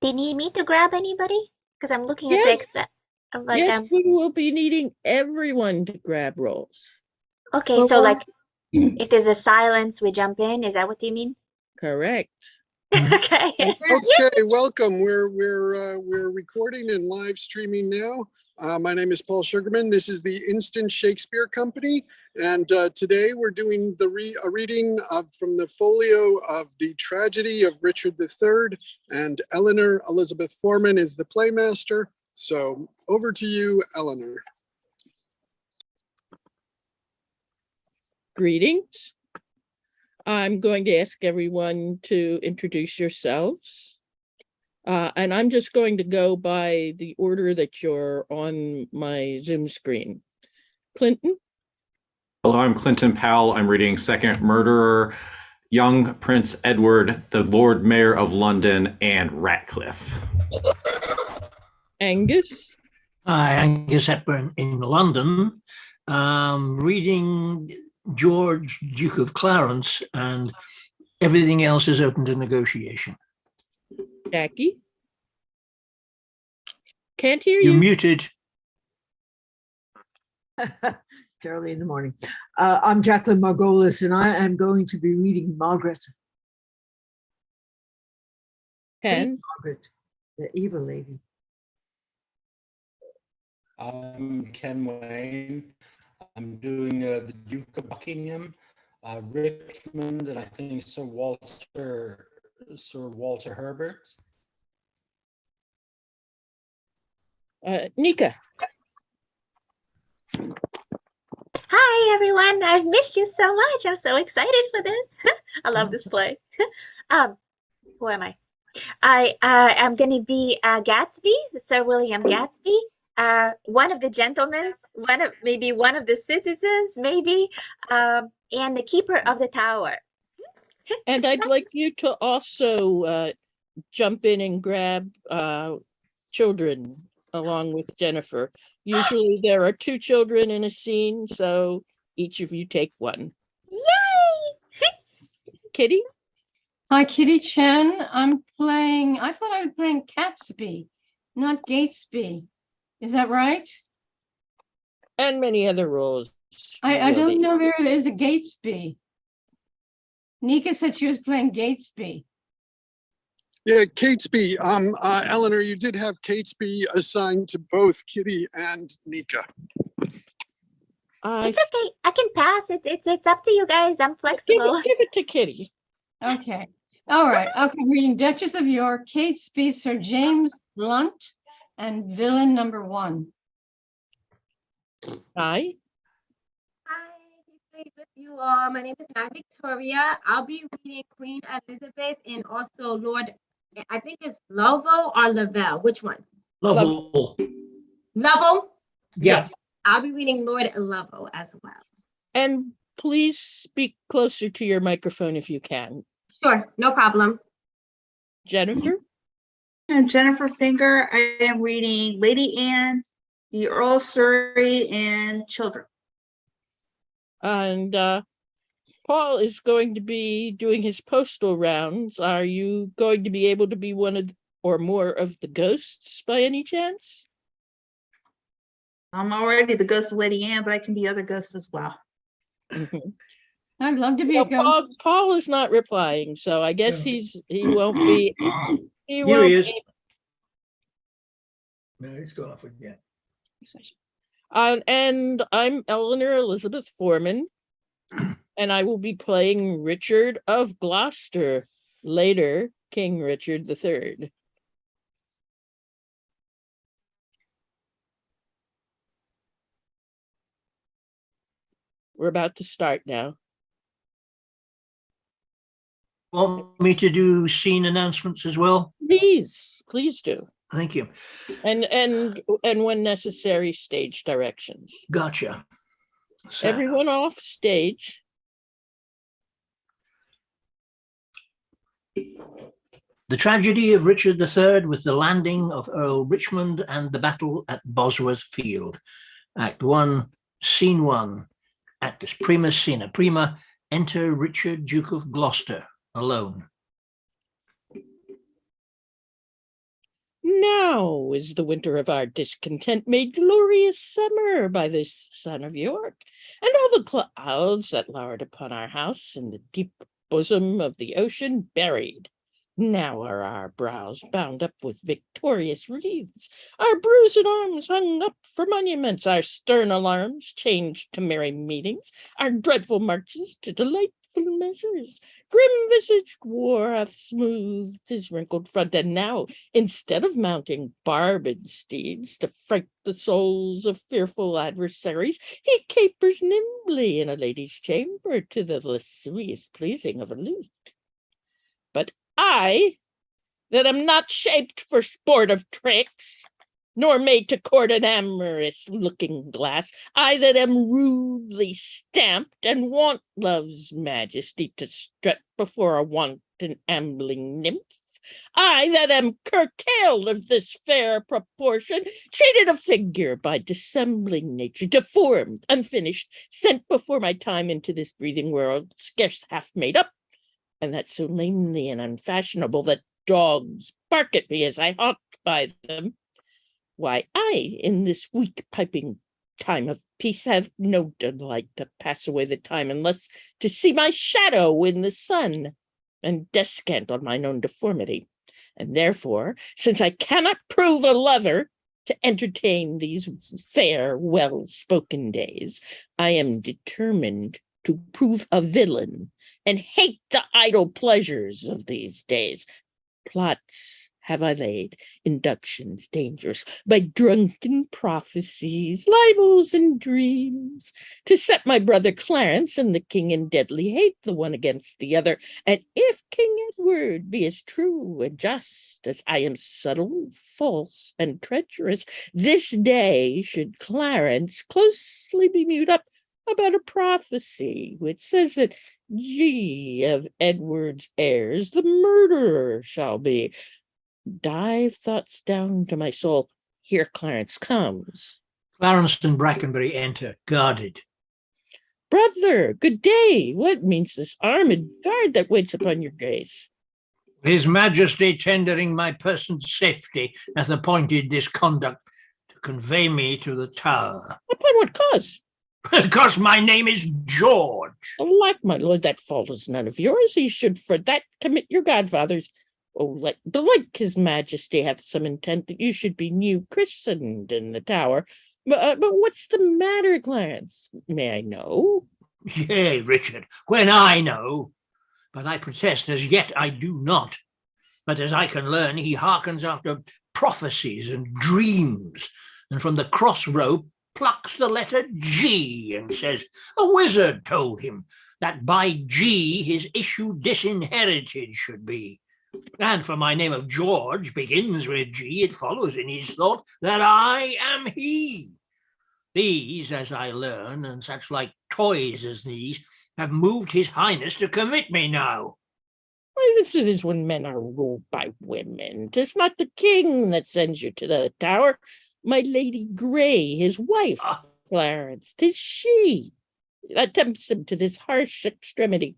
They need me to grab anybody? Because I'm looking at the Yes, Excel. I'm like, yes, we will be needing everyone to grab rolls. okay, But so like if there's a silence, we jump in. Is that what you mean? correct. Okay. And Okay, welcome. We're recording and live streaming now. My name is Paul Sugarman. This is the Instant Shakespeare Company, and today we're doing a reading from the folio of the tragedy of Richard III, and Eleanor Elizabeth Foreman is the playmaster. So over to you, Eleanor. greetings. I'm going to ask everyone to introduce yourselves. And I'm just going to go by the order that you're on my Zoom screen. Clinton? Hello, I'm Clinton Powell. I'm reading Second Murderer, Young Prince Edward, the Lord Mayor of London, and Ratcliffe. Angus? Hi, Angus Hepburn in London, reading George, Duke of Clarence, and everything else is open to negotiation. Jackie? Can't hear You're you. muted. It's early in the morning. I'm Jacqueline Margolis, and I am going to be reading Margaret. Ken? Margaret, the evil lady. I'm Ken Wayne. I'm doing the Duke of Buckingham, Richmond, and I think Sir Walter Herbert. Nika? Hi, everyone. I've missed you so much. I'm so excited for this. I love this play. Who am I? I am going to be Gatsby, Sir William Gatsby. One of the gentlemen, maybe one of the citizens, maybe, and the keeper of the tower. And I'd like you to also jump in and grab children along with Jennifer. Usually there are 2 children in a scene, so each of you take one. Yay! Kitty? Hi, Kitty Chen. I thought I was playing Catsby, not Gatesby. Is that right? And many other roles. I don't know there is a Gatesby. Nika said she was playing Gatesby. Yeah, Catesby. Eleanor, you did have Catesby assigned to both Kitty and Nika. It's okay. I can pass. It's up to you guys. I'm flexible. Give it to Kitty. Okay. All right. Okay. I'm reading Duchess of York, Catesby, Sir James Blunt, and villain number 1. Hi. Hi, great with you all. My name is Matt Victoria. I'll be reading Queen Elizabeth and also Lord, I think it's Lovell or Lavelle. Which one? Lovell. Lovell? Yeah. I'll be reading Lord Lovell as well. And please speak closer to your microphone if you can. Sure, no problem. Jennifer? I'm Jennifer Finger. I am reading Lady Anne, the Earl of Surrey, and Children. And Paul is going to be doing his postal rounds. Are you going to be able to be one of or more of the ghosts by any chance? I'm already the ghost of Lady Anne, but I can be other ghosts as well. Mm-hmm. I'd love to be a ghost. Paul is not replying, so I guess he won't be. Here he is. Be. No, he's gone off again. And I'm Eleanor Elizabeth Foreman, and I will be playing Richard of Gloucester, later King Richard III. We're about to start now. Want me to do scene announcements as well? Please do. Thank you. And when necessary, stage directions. Gotcha. So, Everyone off stage. the tragedy of Richard III with the landing of Earl Richmond and the battle at Bosworth Field. Act 1, Scene 1. Actus prima, scena prima. Enter Richard, Duke of Gloucester, alone. Now is the winter of our discontent made glorious summer by this son of York, and all the clouds that lowered upon our house in the deep bosom of the ocean buried. Now are our brows bound up with victorious wreaths, our bruised arms hung up for monuments, our stern alarms changed to merry meetings, our dreadful marches to delightful measures. Grim-visaged war hath smoothed his wrinkled front, and now, instead of mounting barbed steeds to fright the souls of fearful adversaries, he capers nimbly in a lady's chamber to the lascivious pleasing of a lute. But I, that am not shaped for sportive tricks, nor made to court an amorous looking glass, I that am rudely stamped and want love's majesty to strut before a wanton ambling nymph, I that am curtailed of this fair proportion, treated a figure by dissembling nature, deformed, unfinished, sent before my time into this breathing world, scarce half made up, and that so lamely and unfashionable that dogs bark at me as I hawk by them. Why, I, in this weak piping time of peace, have no delight to pass away the time, unless to see my shadow in the sun, and descant on mine own deformity. And therefore, since I cannot prove a lover to entertain these fair, well-spoken days, I am determined to prove a villain, and hate the idle pleasures of these days. Plots have I laid, inductions dangerous, by drunken prophecies, libels, and dreams, to set my brother Clarence and the king in deadly hate, the one against the other. And if King Edward be as true and just as I am subtle, false, and treacherous, this day should Clarence closely be mewed up about a prophecy which says that G of Edward's heirs the murderer shall be. Dive thoughts down to my soul. Here Clarence comes. Clarence and Brackenbury enter, guarded. Brother, good day. What means this armed guard that waits upon your grace? His Majesty, tendering my person's safety, hath appointed this conduct to convey me to the Tower. Upon what cause? Because my name is George. Alack, my lord, that fault is none of yours. He should for that commit your godfathers. Oh, like his Majesty hath some intent that you should be new christened in the Tower. But what's the matter, Clarence? May I know? Yea, Richard, when I know. But I protest, as yet I do not. But as I can learn, he hearkens after prophecies and dreams, and from the cross rope plucks the letter G and says, a wizard told him that by G his issue disinherited should be. And for my name of George begins with G, it follows in his thought that I am he. These, as I learn, and such like toys as these, have moved his highness to commit me now. Why, this it is when men are ruled by women. 'Tis not the king that sends you to the Tower, my Lady Grey, his wife, Clarence. 'Tis she that tempts him to this harsh extremity.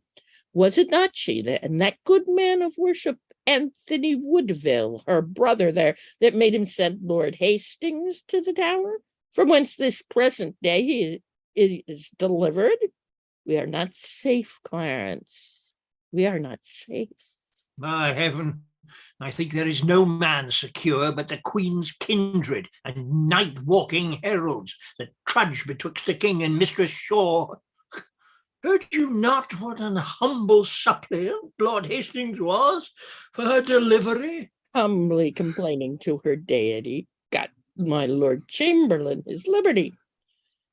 Was it not she and that good man of worship, Anthony Woodville, her brother there, that made him send Lord Hastings to the Tower, from whence this present day he is delivered? We are not safe, Clarence. We are not safe. By heaven, I think there is no man secure but the Queen's kindred and night-walking heralds that trudge betwixt the king and Mistress Shaw. Heard you not what an humble suppliant Lord Hastings was for her delivery? Humbly complaining to her deity, got my Lord Chamberlain his liberty.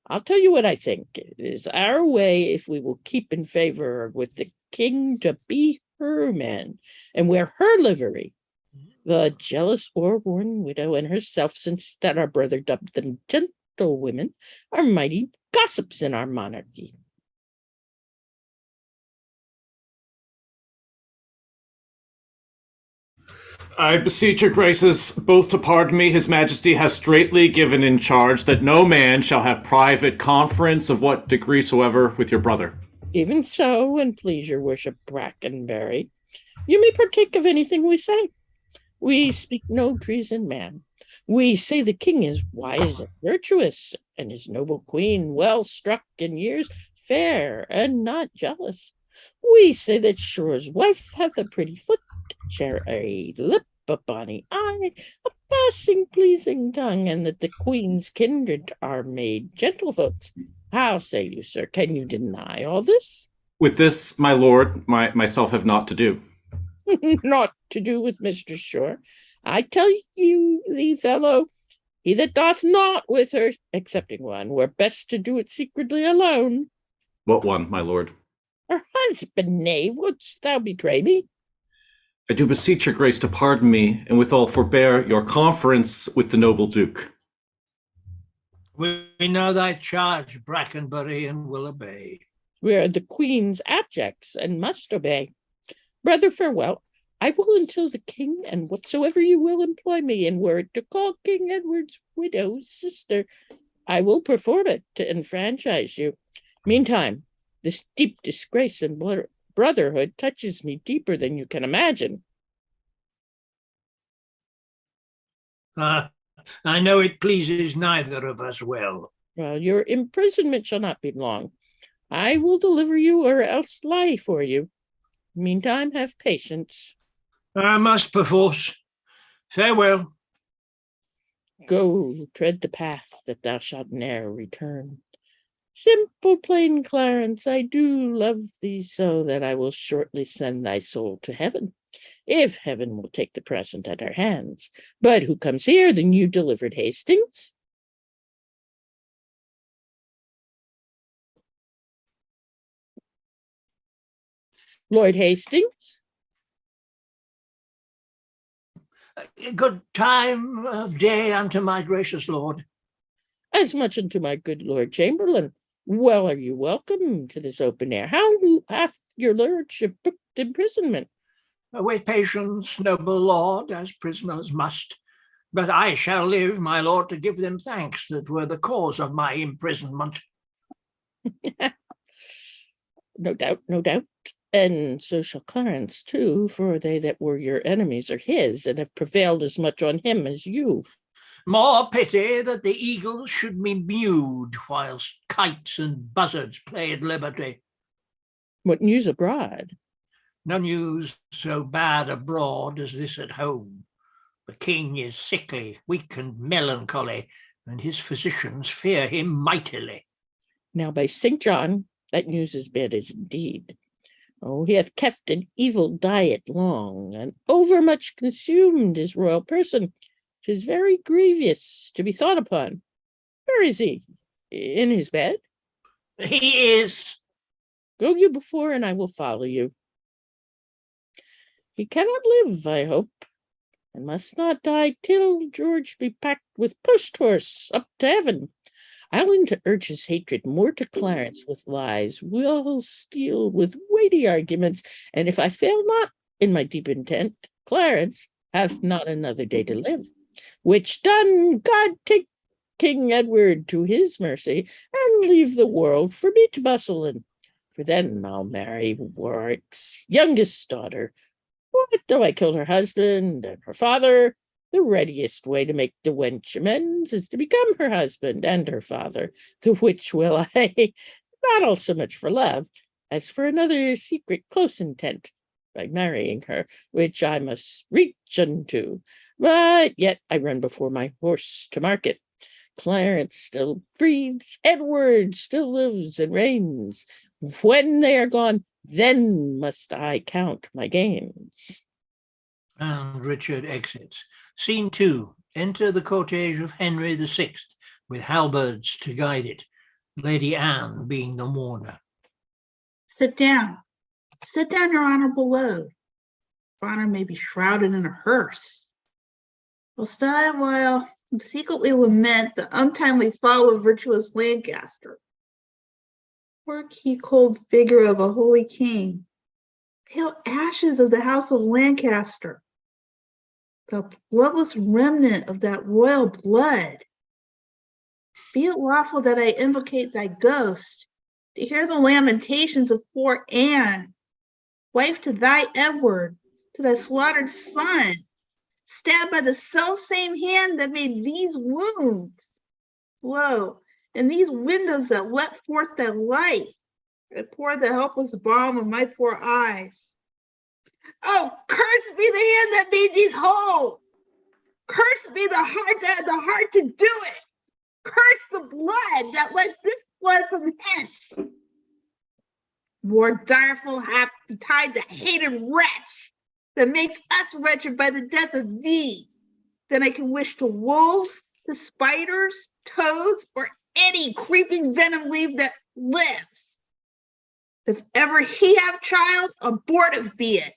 I'll tell you what I think. It is our way, if we will keep in favor with the king, to be her man and wear her livery. The jealous o'erworn widow and herself, since that our brother dubbed them gentlewomen, are mighty gossips in our monarchy. I beseech your graces both to pardon me. His Majesty has straitly given in charge that no man shall have private conference of what degree soever with your brother. Even so, and please your worship Brackenbury, you may partake of anything we say. We speak no treason, man. We say the king is wise and virtuous, and his noble queen well struck in years, fair and not jealous. We say that Shore's wife hath a pretty foot, cherry lip, a bonny eye, a passing pleasing tongue, and that the queen's kindred are made gentlefolks. How say you, sir? Can you deny all this? With this, my lord, myself have naught to do. Naught to do with Mistress Shore. I tell you, the fellow, he that doth not with her, excepting one, were best to do it secretly alone. What one, my lord? Her husband, knave, wouldst thou betray me? I do beseech your grace to pardon me, and withal forbear your conference with the noble duke. We know thy charge, Brackenbury, and will obey. We are the queen's abjects, and must obey. Brother, farewell. I will until the king, and whatsoever you will employ me in, were it to call King Edward's widow's sister, I will perform it to enfranchise you. Meantime, this deep disgrace and brotherhood touches me deeper than you can imagine. I know it pleases neither of us well. Well, your imprisonment shall not be long. I will deliver you, or else lie for you. Meantime, have patience. I must perforce. Farewell. Go, tread the path that thou shalt ne'er return. Simple, plain Clarence, I do love thee so that I will shortly send thy soul to heaven, if heaven will take the present at our hands. But who comes here than you delivered Hastings? Lord Hastings? A good time of day unto my gracious lord. As much unto my good Lord Chamberlain. Well, are you welcome to this open air? How hath your lordship booked imprisonment? With patience, noble lord, as prisoners must. But I shall live, my lord, to give them thanks that were the cause of my imprisonment. No doubt, no doubt. And so shall Clarence too, for they that were your enemies are his, and have prevailed as much on him as you. More pity that the eagles should be mewed, whilst kites and buzzards play at liberty. What news abroad? No news so bad abroad as this at home. The king is sickly, weak, and melancholy, and his physicians fear him mightily. Now by St. John, that news is bad as indeed. Oh, he hath kept an evil diet long, and overmuch consumed his royal person. 'Tis very grievous to be thought upon. Where is he? In his bed? He is. Go you before, and I will follow you. He cannot live, I hope, and must not die till George be packed with post-horse up to heaven. I'll in to urge his hatred more to Clarence with lies, will steal with weighty arguments, and if I fail not in my deep intent, Clarence hath not another day to live. Which done, God take King Edward to his mercy, and leave the world for me to bustle in. For then I'll marry Warwick's youngest daughter. What though I kill her husband and her father? The readiest way to make the wench amends is to become her husband and her father, the which will I, not all so much for love, as for another secret close intent, by marrying her, which I must reach unto. But yet I run before my horse to market. Clarence still breathes, Edward still lives and reigns. When they are gone, then must I count my gains. And Richard exits. Scene 2. Enter the cortege of Henry VI, with halberds to guide it, Lady Anne being the mourner. Sit down. Sit down, your honorable lord. Your honor may be shrouded in a hearse. Whilst I, while secretly lament the untimely fall of virtuous Lancaster, work ye cold figure of a holy king, pale ashes of the house of Lancaster, the bloodless remnant of that royal blood. Be it lawful that I invocate thy ghost to hear the lamentations of poor Anne, wife to thy Edward, to thy slaughtered son. stabbed by the self-same hand that made these wounds. Whoa, and these windows that let forth that light, that poured the helpless balm of my poor eyes. Oh, cursed be the hand that made these whole. Cursed be the heart that had the heart to do it. Curse the blood that lets this blood from hence. More direful hath betide the hated wretch that makes us wretched by the death of thee than I can wish to wolves, to spiders, toads, or any creeping venom leaf that lives. If ever he have child, abortive be it,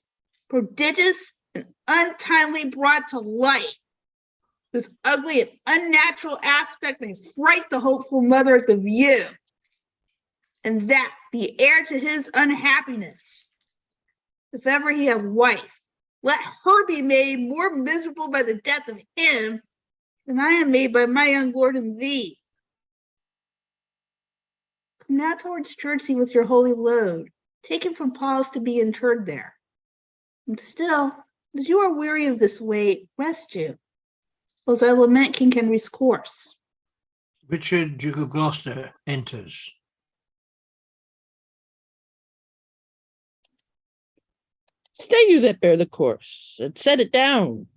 prodigious and untimely brought to light, whose ugly and unnatural aspect may fright the hopeful mother at the view, and that be heir to his unhappiness. If ever he have wife, let her be made more miserable by the death of him than I am made by my young lord and thee. Come now towards Chertsey with your holy load, taken from Paul's to be interred there. And still, as you are weary of this weight, rest you, as I lament King Henry's course. Richard, Duke of Gloucester, enters. Stay you that bear the course, and set it down.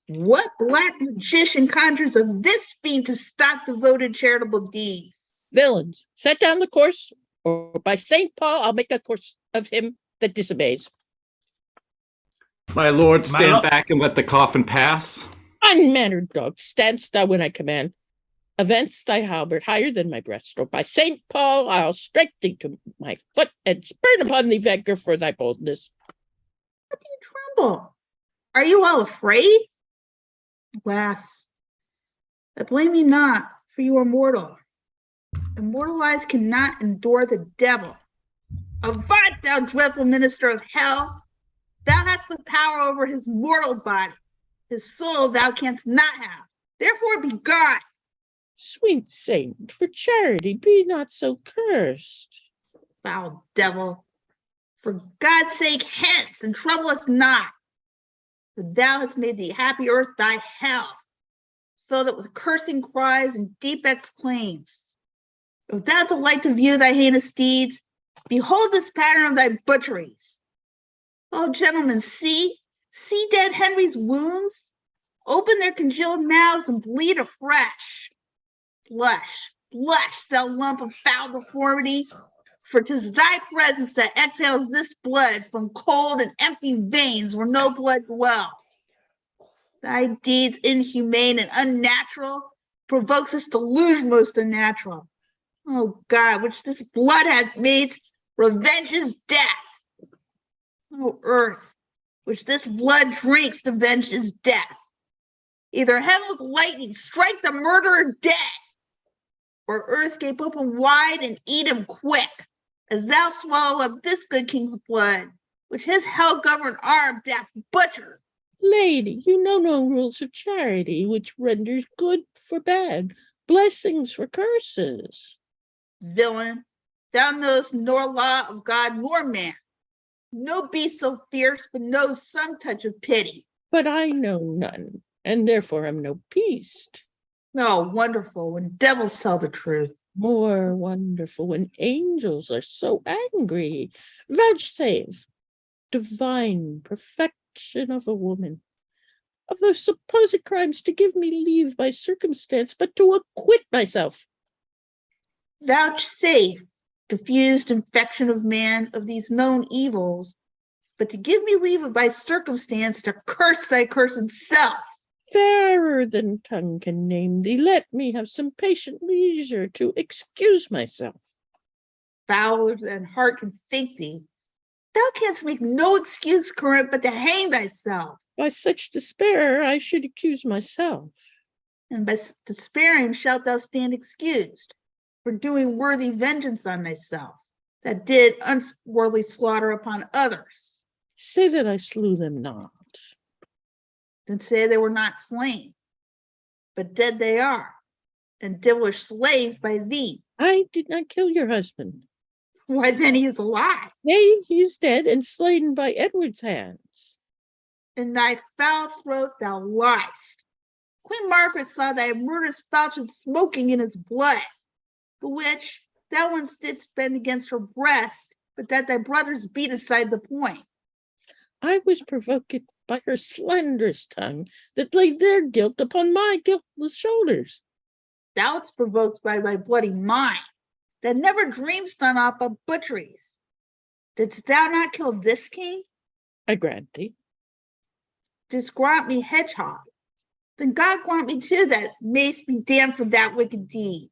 What black magician conjures of this fiend to stop devoted charitable deeds? Villains, set down the course, or by St. Paul, I'll make a course of him that disobeys. My lord, stand lord. back and let the coffin pass. Unmannered dog, standst thou when I command. Avance thy halberd higher than my breast, or by St. Paul, I'll strike thee to my foot and spurn upon thee vigor for thy boldness. How do you tremble? Are you all afraid? Alas, I blame you not, for you are mortal. Immortal eyes cannot endure the devil. Avaunt, thou dreadful minister of hell! Thou hast the power over his mortal body. His soul thou canst not have. Therefore be gone. Sweet saint, for charity, be not so cursed. Foul devil, for God's sake, hence, and trouble us not. For thou hast made the happy earth thy hell, so that with cursing cries and deep exclaims, if thou delight to view thy heinous deeds, behold this pattern of thy butcheries. Oh, gentlemen, see dead Henry's wounds, open their congealed mouths and bleed afresh. Blush, thou lump of foul deformity, for 'tis thy presence that exhales this blood from cold and empty veins where no blood dwells. Thy deeds inhumane and unnatural provokes us to lose most unnatural. Oh God, which this blood hath made, revenges death. Oh earth, which this blood drinks, avenges death. Either heaven with lightning strike the murderer dead, or earth gape open wide and eat him quick, as thou swallow up this good king's blood, which his hell-governed arm doth butcher. Lady, you know no rules of charity, which renders good for bad, blessings for curses. Villain, thou knowest nor law of God nor man. No beast so fierce but knows some touch of pity. But I know none, and therefore am no beast. Oh, wonderful when devils tell the truth. More wonderful when angels are so angry. Vouchsafe, divine perfection of a woman, of those supposed crimes to give me leave by circumstance, but to acquit myself. Vouchsafe, diffused infection of man, of these known evils, but to give me leave by circumstance to curse thy cursed self. Fairer than tongue can name thee, let me have some patient leisure to excuse myself. Fouler than heart can think thee, thou canst make no excuse current but to hang thyself. By such despair I should accuse myself. And by despairing shalt thou stand excused for doing worthy vengeance on thyself, that did unworthy slaughter upon others. Say that I slew them not. Then say they were not slain, but dead they are, and devilish slave by thee. I did not kill your husband. Why then he is alive. Nay, he is dead and slain by Edward's hands. in thy foul throat thou liest. Queen Margaret saw thy murderous falchion smoking in his blood, the which thou once didst bend against her breast, but that thy brothers beat aside the point. I was provoked by her slanderous tongue that laid their guilt upon my guiltless shoulders. Thou wast provoked by thy bloody mind, that never dreams on aught but butcheries. Didst thou not kill this king? I grant thee. Didst grant me hedgehog? Then God grant me too that mayst be damned for that wicked deed.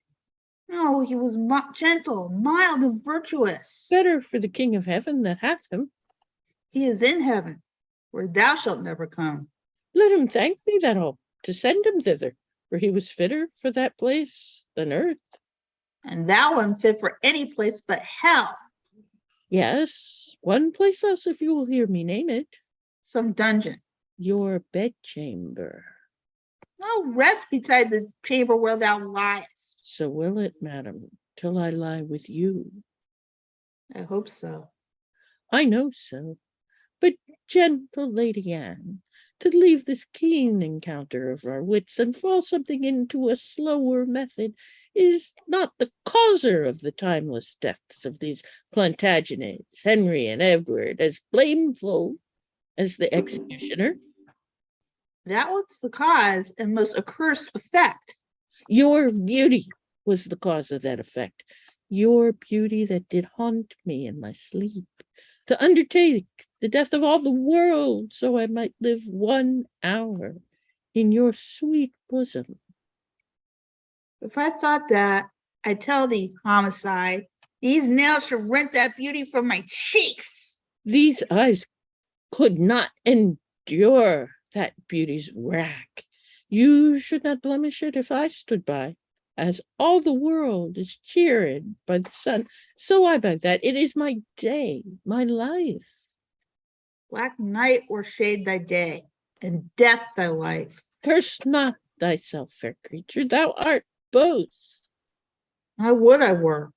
No, he was gentle, mild, and virtuous. Better for the King of Heaven that hath him. He is in heaven, where thou shalt never come. Let him thank me that I'll to send him thither, for he was fitter for that place than earth. And thou unfit for any place but hell. Yes, one place else, if you will hear me name it. Some dungeon. Your bedchamber. No rest beside the chamber where thou liest. So will it, madam, till I lie with you. I hope so. I know so. But, gentle Lady Anne, to leave this keen encounter of our wits and fall something into a slower method is not the causer of the timeless deaths of these Plantagenets, Henry and Edward, as blameful as the executioner. That was the cause and most accursed effect. Your beauty was the cause of that effect. Your beauty that did haunt me in my sleep, to undertake the death of all the world, so I might live 1 hour in your sweet bosom. If I thought that, I tell thee, homicide, these nails should rent that beauty from my cheeks. These eyes could not endure that beauty's wrack. You should not blemish it if I stood by. As all the world is cheered by the sun, so I by that. It is my day, my life. Black night o'ershade thy day, and death thy life. Curse not thyself, fair creature, thou art both. I would I were,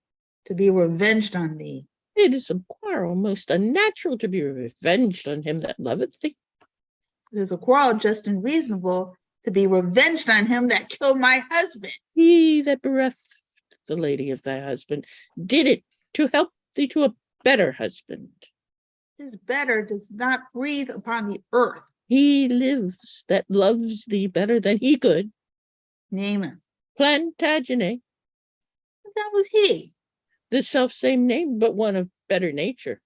to be revenged on thee. It is a quarrel most unnatural to be revenged on him that loveth thee. It is a quarrel just and reasonable to be revenged on him that killed my husband. He that bereft the lady of thy husband did it to help thee to a better husband. His better does not breathe upon the earth. He lives that loves thee better than he could. Name him. Plantagenet. That was he. The self-same name, but one of better nature.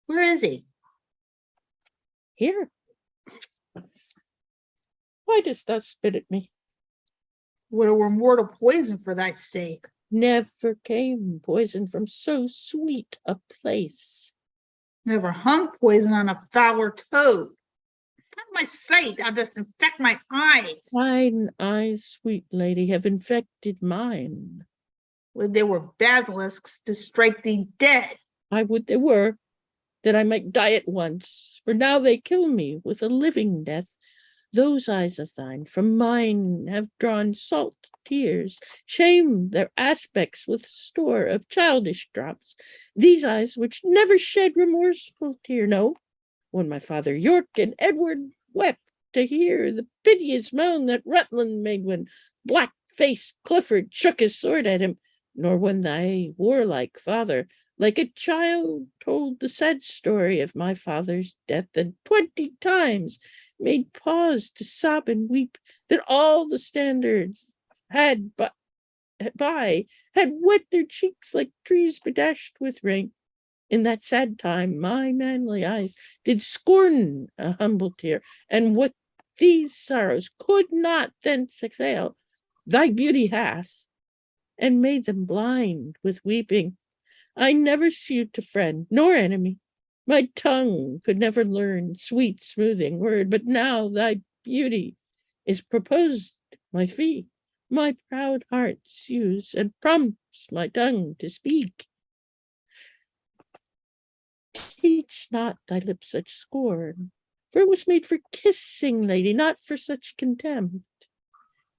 Where is he? Here. Why dost thou spit at me? Would it were mortal poison for thy sake. Never came poison from so sweet a place. Never hung poison on a fouler toad. Out of my sight, thou dost infect my eyes. Thine eyes, sweet lady, have infected mine. Would they were basilisks to strike thee dead. I would they were, that I might die at once, for now they kill me with a living death. Those eyes of thine from mine have drawn salt tears, shame their aspects with store of childish drops. These eyes which never shed remorseful tear, no, when my father York and Edward wept to hear the piteous moan that Rutland made when black-faced Clifford shook his sword at him, nor when thy warlike father, like a child, told the sad story of my father's death, and 20 times made pause to sob and weep, that all the standards had had wet their cheeks like trees bedashed with rain. In that sad time my manly eyes did scorn a humble tear, and what these sorrows could not thence exhale, thy beauty hath, and made them blind with weeping. I never sued to friend nor enemy. My tongue could never learn sweet smoothing word, but now thy beauty is proposed my fee. My proud heart sues and prompts my tongue to speak. Teach not thy lips such scorn, for it was made for kissing, lady, not for such contempt.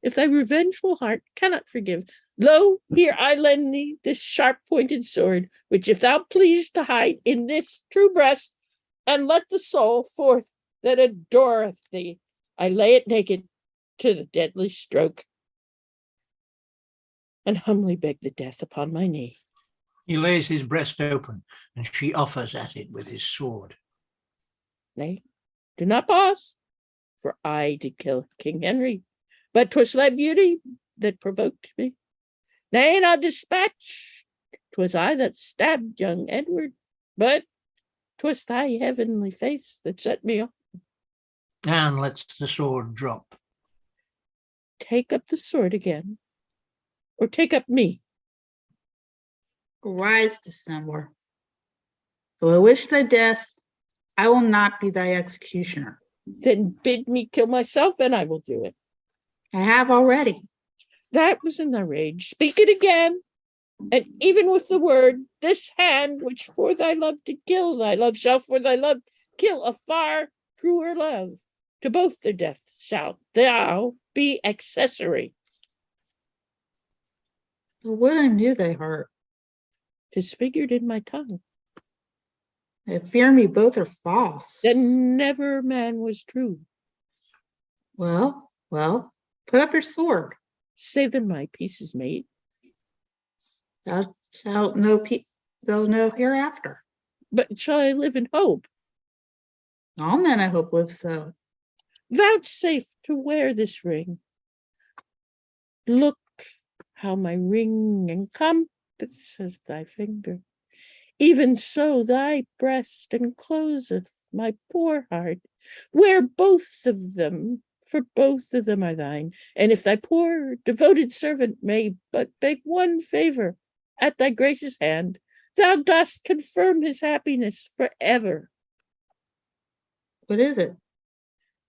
If thy revengeful heart cannot forgive, lo, here I lend thee this sharp-pointed sword, which if thou please to hide in this true breast, and let the soul forth that adoreth thee. I lay it naked to the deadly stroke, and humbly beg the death upon my knee. He lays his breast open, and she offers at it with his sword. Nay, do not pause, for I did kill King Henry, but 'twas thy beauty that provoked me. Nay, not dispatch, 'twas I that stabbed young Edward, but 'twas thy heavenly face that set me off. Anne lets the sword drop. Take up the sword again, or take up me. Arise, December. Though I wish thy death, I will not be thy executioner. Then bid me kill myself, and I will do it. I have already. That was in thy rage. Speak it again. And even with the word, this hand which for thy love to kill thy love shall for thy love kill a far truer love. To both their deaths shalt thou be accessory. But would I knew thy heart. 'Tis figured in my tongue. I fear me both are false. Then never man was true. Well, put up your sword. Say then my peace is made. Thou shalt know hereafter. But shall I live in hope? All men I hope live so. Vouchsafe to wear this ring. Look how my ring encompasseth thy finger. Even so thy breast encloseth my poor heart. Wear both of them, for both of them are thine. And if thy poor devoted servant may but beg one favor at thy gracious hand, thou dost confirm his happiness forever. What is it?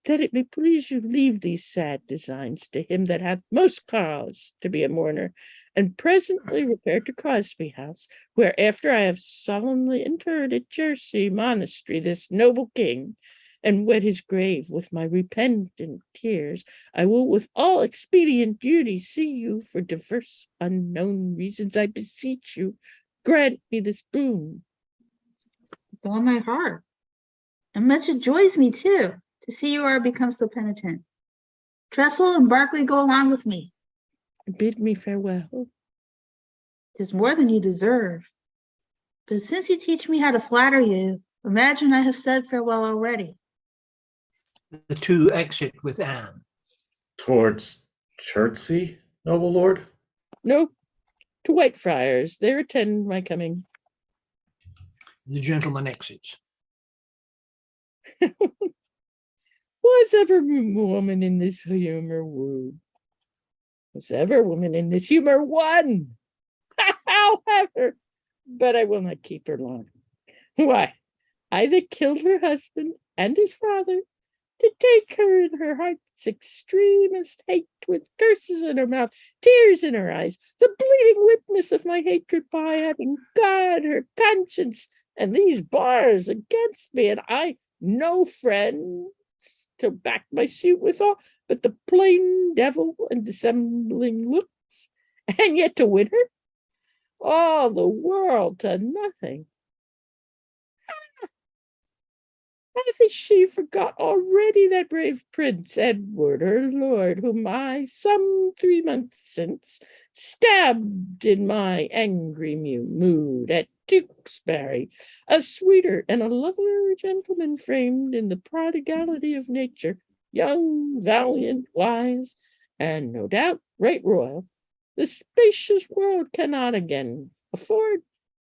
That it may please you, leave these sad designs to him that hath most cause to be a mourner, and presently repair to Crosby House, where after I have solemnly interred at Jersey Monastery this noble king, and wet his grave with my repentant tears, I will with all expedient duty see you for diverse unknown reasons. I beseech you, grant me this boon. With all my heart. And much it joys me too, to see you are become so penitent. Tressel and Barclay go along with me. Bid me farewell. 'Tis more than you deserve. But since you teach me how to flatter you, imagine I have said farewell already. The two exit with Anne. Towards Chertsey, noble lord? No, to Whitefriars. There attend my coming. The gentleman exits. Was ever woman in this humor wooed? Was ever woman in this humor won? However, but I will not keep her long. Why, I that killed her husband and his father, to take her in her heart's extremest hate, with curses in her mouth, tears in her eyes, the bleeding witness of my hatred, by having God her conscience, and these bars against me, and I no friends to back my suit withal, but the plain devil and dissembling looks, and yet to win her, all the world to nothing. Has she forgot already that brave Prince Edward, her lord, whom I, some 3 months since, stabbed in my angry mood at Tewkesbury, a sweeter and a lovelier gentleman framed in the prodigality of nature, young, valiant, wise, and no doubt right royal, the spacious world cannot again afford,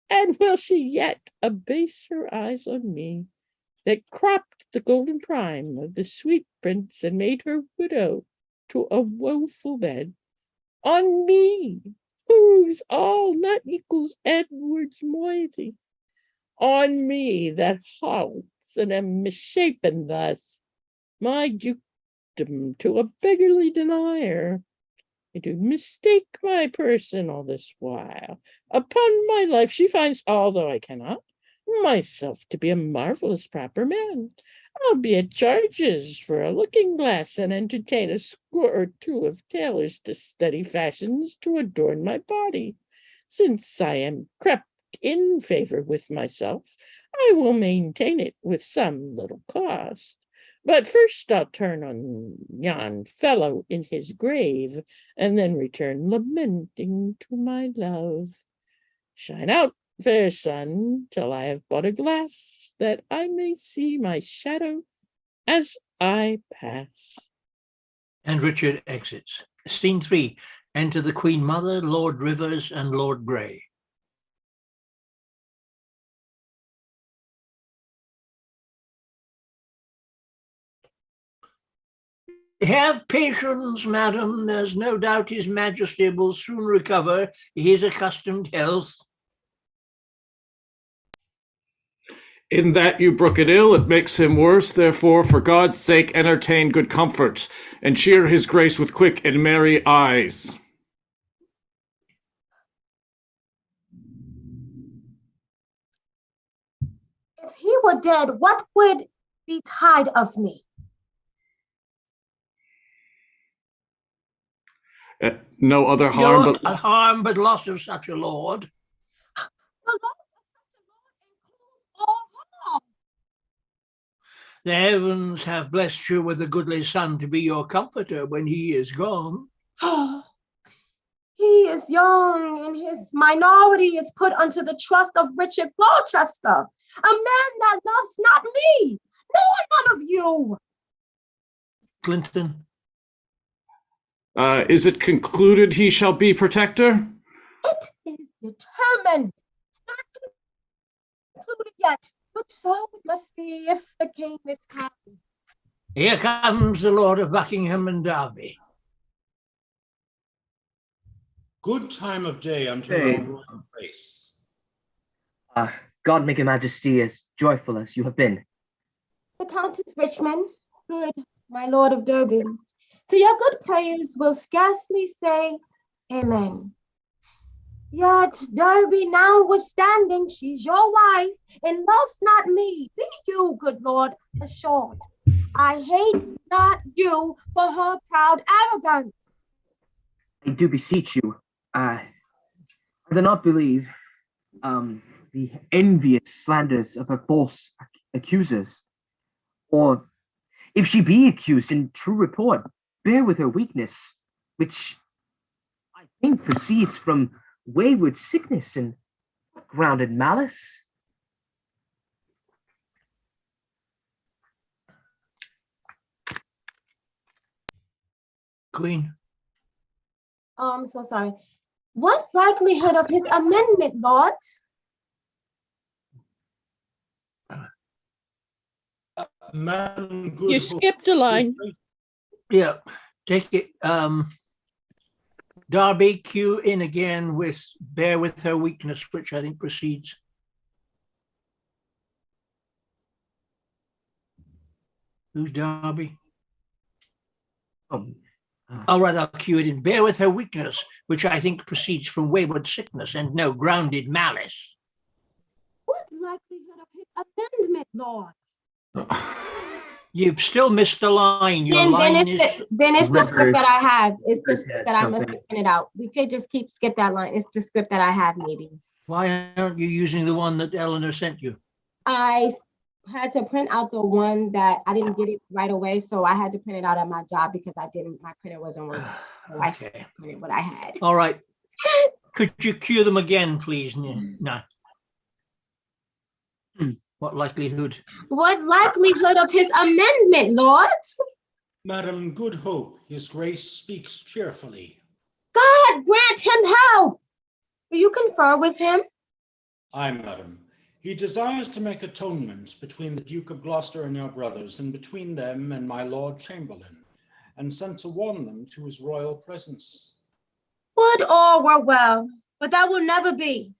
and will she yet abase her eyes on me, that cropped the golden prime of the sweet prince and made her widow to a woeful bed, on me, whose all not equals Edward's moiety, on me that halts and am misshapen thus, my dukedom to a beggarly denier. I do mistake my person all this while. Upon my life, she finds, although I cannot, myself to be a marvelous proper man. I'll be at charges for a looking glass, and entertain a score or 2 of tailors to study fashions to adorn my body. Since I am crept in favor with myself, I will maintain it with some little cost. But first I'll turn on yon fellow in his grave, and then return lamenting to my love. Shine out, fair sun, till I have bought a glass, that I may see my shadow as I pass. And Richard exits. Scene 3. Enter the Queen Mother, Lord Rivers, and Lord Grey. Have patience, madam. There's no doubt his majesty will soon recover his accustomed health. In that you brook it ill, it makes him worse. Therefore, for God's sake, entertain good comfort, and cheer his grace with quick and merry eyes. If he were dead, what would betide of me? No other harm, No but harm but loss of such a lord. The loss of such a lord includes all harm. The heavens have blessed you with a goodly son to be your comforter when he is gone. He is young, and his minority is put unto the trust of Richard Gloucester, a man that loves not me, nor none of you. Clinton. Is it concluded he shall be protector? It is determined, not concluded yet, but so it must be if the king miscarry. Here comes the Lord of Buckingham and Derby. Good time of day unto your royal grace. God make your majesty as joyful as you have been. The Countess Richmond, good my Lord of Derby, to your good prayers will scarcely say amen. Yet Derby notwithstanding, she's your wife and loves not me. Be you, good Lord, assured. I hate not you for her proud arrogance. I do beseech you, I do not believe the envious slanders of her false accusers. Or if she be accused in true report, bear with her weakness, which I think proceeds from wayward sickness and grounded malice. Queen. Oh, I'm so sorry. What likelihood of his amendment, lords? Madam You Goodhope, skipped a line. Yeah, take it. Derby, cue in again with bear with her weakness, which I think precedes. Who's Derby? All right, I'll cue it in. Bear with her weakness, which I think proceeds from wayward sickness and no grounded malice. What likelihood of his amendment, lords? You've still missed a line. Your line is then it's the script that I have. It's the Rivers script has that I must something. have printed out. We could just skip that line. It's the script that I have, maybe. Why aren't you using the one that Eleanor sent you? I had to print out the one that I didn't get it right away, so I had to print it out at my job because my printer wasn't working. So I Okay. printed what I had. All right. Could you cue them again, please? No. What likelihood? What likelihood of his amendment, lords? Madam Goodhope, his grace speaks cheerfully. God grant him health. Will you confer with him? Aye, madam. He desires to make atonements between the Duke of Gloucester and your brothers, and between them and my Lord Chamberlain, and sent to warn them to his royal presence. Would all were well, but that will never be.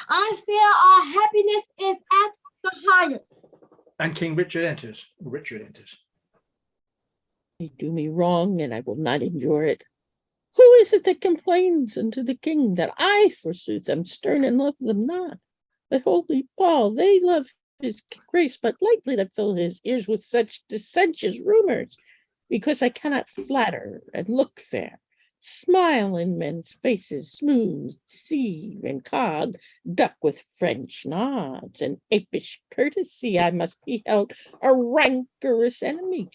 I fear our happiness is at the highest. And King Richard enters. Richard enters. They do me wrong, and I will not endure it. Who is it that complains unto the king that I, forsooth, am stern and love them not? But holy Paul, they love his grace but lightly that fill his ears with such dissentious rumors, because I cannot flatter and look fair. Smile in men's faces, smooth, sieve and cod, duck with French nods and apish courtesy. I must be held a rancorous enemy.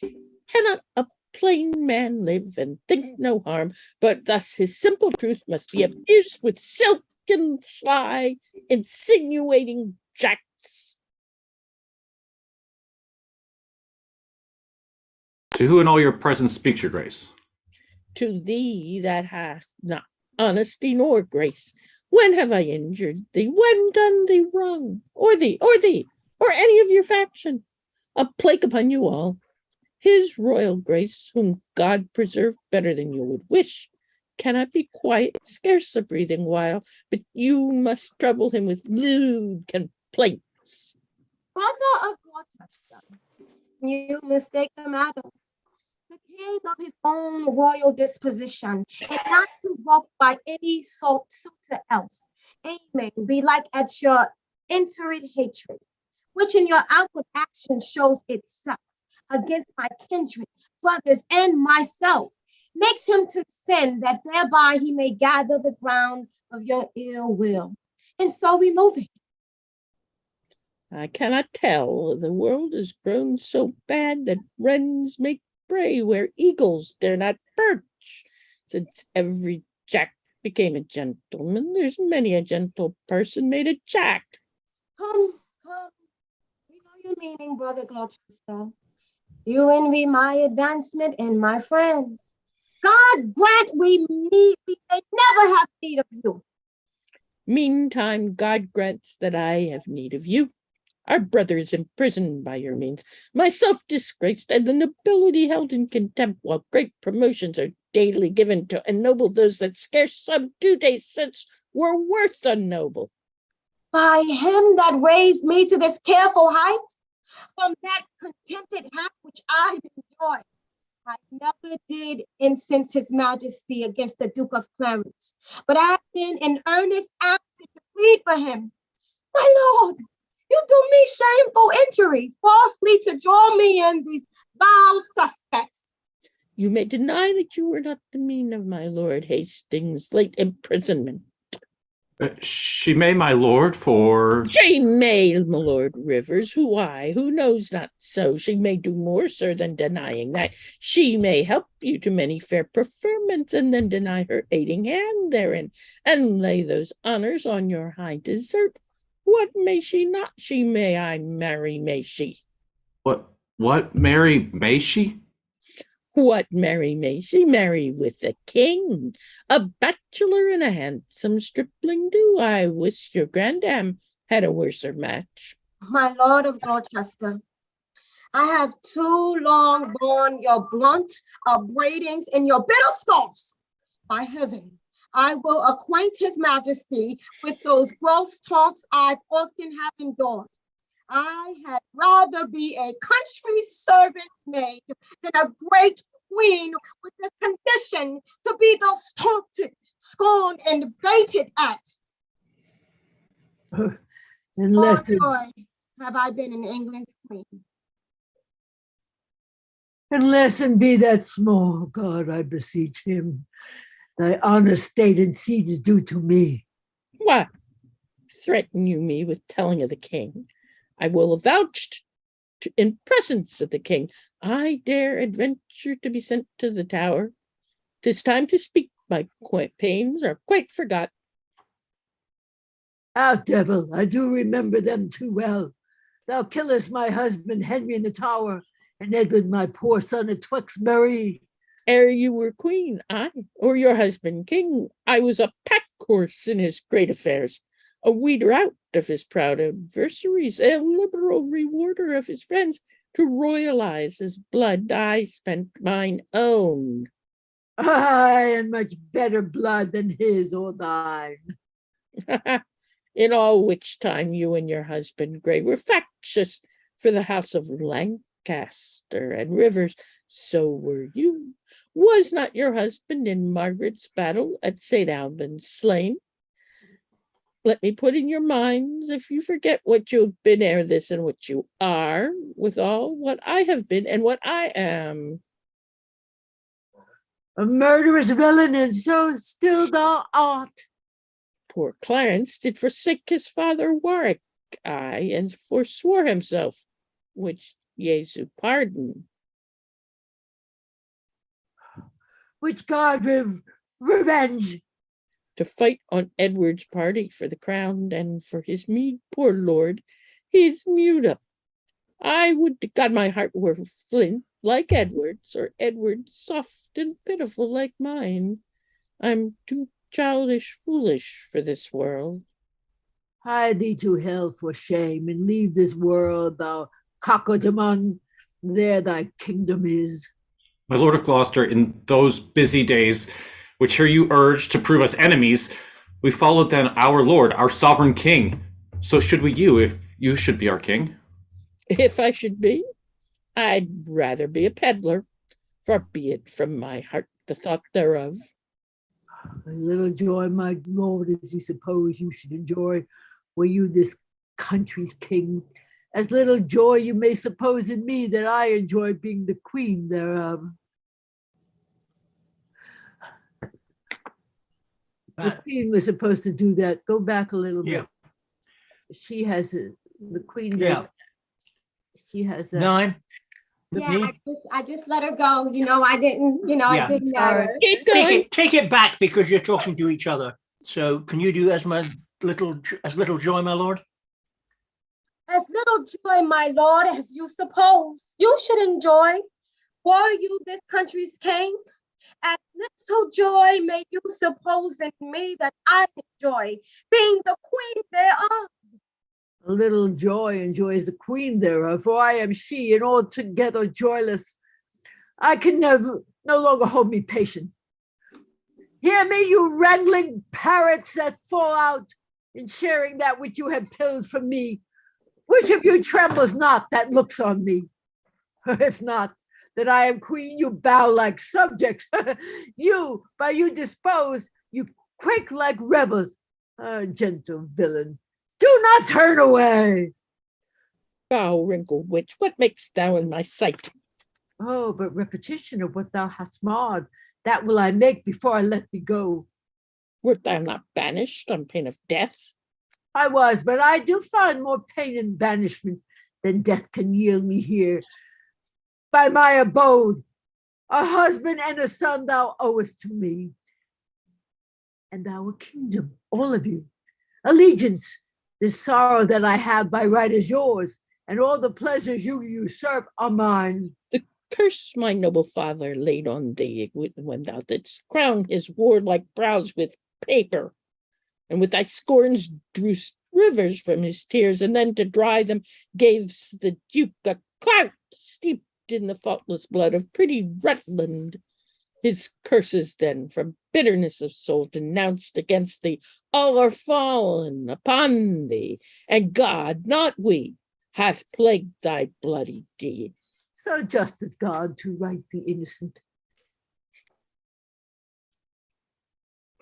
Cannot a plain man live and think no harm, but thus his simple truth must be abused with silken sly, insinuating jacks. To who in all your presence speaks, your grace? To thee that hast not honesty nor grace. When have I injured thee? When done thee wrong? Or thee, or any of your faction? A plague upon you all. His royal grace, whom God preserve better than you would wish, cannot be quiet, scarce a breathing while, but you must trouble him with lewd complaints. Brother of Rochester, you mistake the matter. The king of his own royal disposition, and not provoked by any suitor else. Amen. Be like at your inward hatred, which in your outward action shows itself against my kindred, brothers, and myself, makes him to sin, that thereby he may gather the ground of your ill will. And so remove it. I cannot tell. The world is grown so bad that wrens make prey where eagles dare not perch. Since every jack became a gentleman, there's many a gentle person made a jack. Come. We know your meaning, Brother Gloucester. You envy my advancement and my friends. God grant we may never have need of you. Meantime, God grants that I have need of you. Our brother is imprisoned by your means, myself disgraced, and the nobility held in contempt, while great promotions are daily given to ennoble those that scarce some 2 days since were worth a noble. By him that raised me to this careful height, from that contented hap which I enjoy, I never did incense his majesty against the Duke of Clarence, but I have been in earnest action to plead for him. My lord, you do me shameful injury, falsely to draw me in these vile suspects. You may deny that you were not the mean of my Lord Hastings' late imprisonment. She may, my lord, for... She may, my Lord Rivers, who knows not so. She may do more, sir, than denying that. She may help you to many fair preferments, and then deny her aiding hand therein, and lay those honors on your high desert. What may she not? She may I marry, may she? What, marry, may she? What marry may she? Marry with the king, a bachelor and a handsome stripling do. I wish your grandam had a worser match. My lord of Gloucester, I have too long borne your blunt upbraidings and your bitter scoffs. By heaven, I will acquaint his majesty with those gross taunts I've often have endured. I had rather be a country servant maid than a great queen with this condition to be thus taunted, scorned, and baited at. Unless joy have I been in England's queen. Unless and be that small, God, I beseech him. Thy honest state and seed is due to me. What? Threaten you me with telling of the king? I will avouch in presence of the king. I dare adventure to be sent to the tower. 'Tis time to speak. My pains are quite forgot. Out, devil, I do remember them too well. Thou killest my husband Henry in the tower, and Edward my poor son at Tewkesbury. Ere you were queen, or your husband king, I was a pack horse in his great affairs, a weeder out of his proud adversaries, a liberal rewarder of his friends. To royalize his blood, I spent mine own. Aye, and much better blood than his or thine. In all which time you and your husband Grey were factious for the house of Lancaster and Rivers, so were you. Was not your husband in Margaret's battle at St. Albans slain? Let me put in your minds, if you forget what you have been ere this and what you are, with all what I have been and what I am. A murderous villain, and so still thou art. Poor Clarence did forsake his father Warwick, aye, and forswore himself, which Jesu pardon. Which God revenge. To fight on Edward's party for the crown and for his meed, poor lord, he's mewed up. I would to God my heart were flint like Edward's, or Edward soft and pitiful like mine. I'm too childish foolish for this world. Hie thee to hell for shame, and leave this world, thou cockatamon. There thy kingdom is. My Lord of Gloucester, in those busy days, which here you urge to prove us enemies, we followed then our Lord, our sovereign King. So should we you, if you should be our king. If I should be, I'd rather be a peddler. Far be it from my heart the thought thereof. A little joy, my lord, as you suppose you should enjoy, were you this country's king. As little joy you may suppose in me that I enjoy being the queen thereof. The queen was supposed to do that. Go back a little bit. She has the queen. Yeah. She has a 9. Yeah, I just let her go. I didn't, Yeah. it didn't matter. Take it back because you're talking to each other. So can you do as little joy, my lord? As little joy, my lord, as you suppose you should enjoy, were you this country's king. As little joy may you suppose in me that I enjoy, being the queen thereof. A little joy enjoys the queen thereof, for I am she, and altogether joyless. I can no longer hold me patient. Hear me, you wrangling parrots that fall out in sharing that which you have pilled from me. Which of you trembles not that looks on me? If not, that I am queen, you bow like subjects. You, by you disposed, you quake like rebels. Gentle villain, do not turn away. Thou wrinkled witch, what makest thou in my sight? Oh, but repetition of what thou hast marred, that will I make before I let thee go. Wert thou not banished on pain of death? I was, but I do find more pain in banishment than death can yield me here. By my abode, a husband and a son thou owest to me, and thou a kingdom, all of you, allegiance. This sorrow that I have by right is yours, and all the pleasures you usurp are mine. The curse my noble father laid on thee when thou didst crown his warlike brows with paper, and with thy scorns drewst rivers from his tears, and then to dry them gavest the Duke a clout steeped in the faultless blood of pretty Rutland. His curses then from bitterness of soul denounced against thee all are fallen upon thee, and God, not we, hath plagued thy bloody deed. So just as God to right the innocent.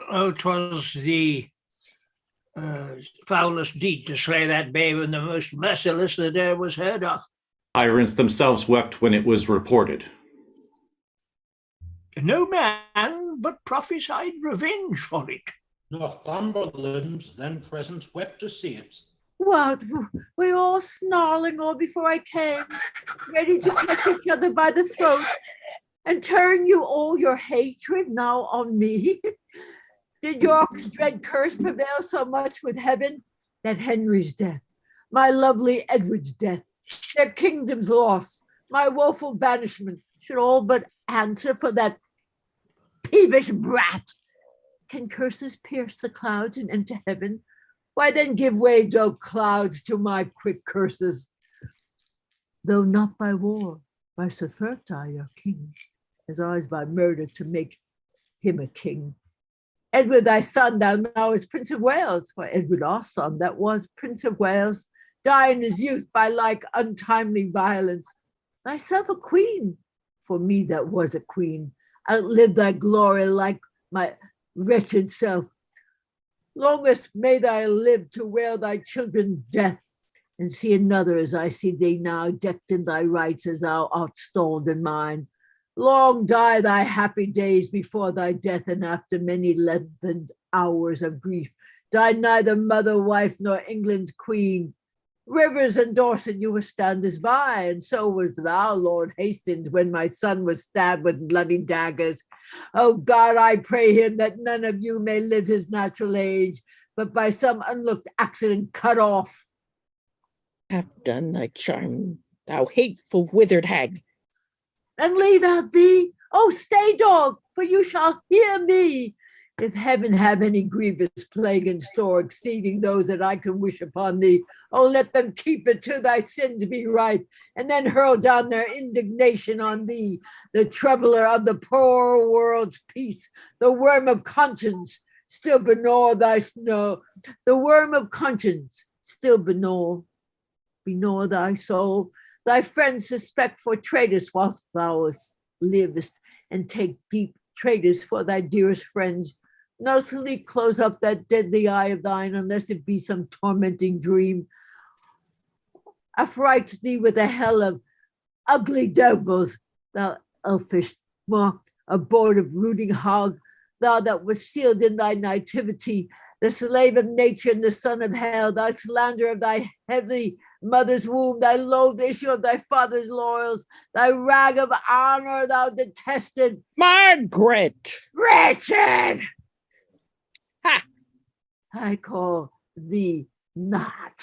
Oh, 'twas the foulest deed to slay that babe, and the most merciless that e'er was heard of. Tyrants themselves wept when it was reported. No man but prophesied revenge for it. Northumberland, then present, wept to see it. What? Were you all snarling all before I came, ready to catch each other by the throat, and turn you all your hatred now on me? Did York's dread curse prevail so much with heaven that Henry's death, my lovely Edward's death, their kingdom's loss, my woeful banishment should all but answer for that peevish brat? Can curses pierce the clouds and enter heaven? Why then give way, dull clouds, to my quick curses. Though not by war, by Sir Fertile, your king, as ours by murder to make him a king. Edward thy son, thou now is Prince of Wales, for Edward our son, that was Prince of Wales, die in his youth by like untimely violence. Thyself a queen, for me that was a queen, outlive thy glory like my wretched self. Longest may thou live to wail thy children's death, and see another as I see thee now, decked in thy rights as thou art stalled in mine. Long die thy happy days before thy death, and after many lengthened hours of grief, died neither mother, wife, nor England queen. Rivers and Dorset, you were standers by, and so was thou, Lord Hastings, when my son was stabbed with bloody daggers. Oh God, I pray him that none of you may live his natural age, but by some unlooked accident cut off. Have done thy charm, thou hateful withered hag. And leave out thee? Oh, stay, dog, for you shall hear me. If heaven have any grievous plague in store exceeding those that I can wish upon thee, oh, let them keep it till thy sins be ripe, and then hurl down their indignation on thee, the troubler of the poor world's peace, the worm of conscience, still benore thy snow, the worm of conscience, still benore thy soul. Thy friends suspect for traitors whilst thou livest, and take deep traitors for thy dearest friends. No sleep close up that deadly eye of thine, unless it be some tormenting dream. Affrights thee with a hell of ugly devils, thou elfish marked, abortive rooting hog, thou that was sealed in thy nativity, the slave of nature and the son of hell, thy slander of thy heavy mother's womb, thy loathed issue of thy father's loyals, thy rag of honor, thou detested Margaret! Wretched! Ha! I call thee not.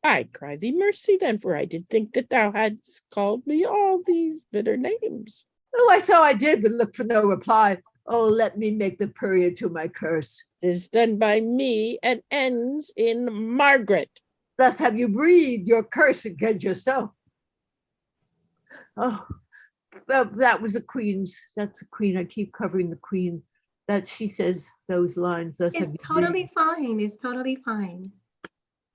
I cry thee mercy then, for I did think that thou hadst called me all these bitter names. Oh, I saw I did, but look for no reply. Oh, let me make the period to my curse. It is done by me and ends in Margaret. Thus have you breathed your curse against yourself. Oh, well, that was the queen's. That's the queen. I keep covering the queen. That she says those lines. Thus It's totally fine. It's totally fine.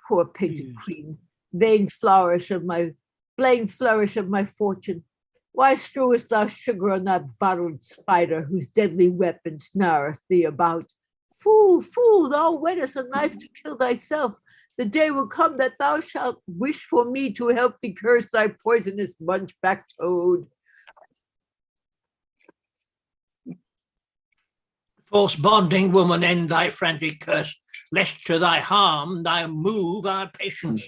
Poor painted queen. Vain flourish of my fortune. Why strewest thou sugar on that bottled spider whose deadly weapon snareth thee about? Fool, fool, thou whettest a knife to kill thyself. The day will come that thou shalt wish for me to help thee curse thy poisonous bunchback toad. False bonding, woman, end thy frantic curse, lest to thy harm thou move our patience.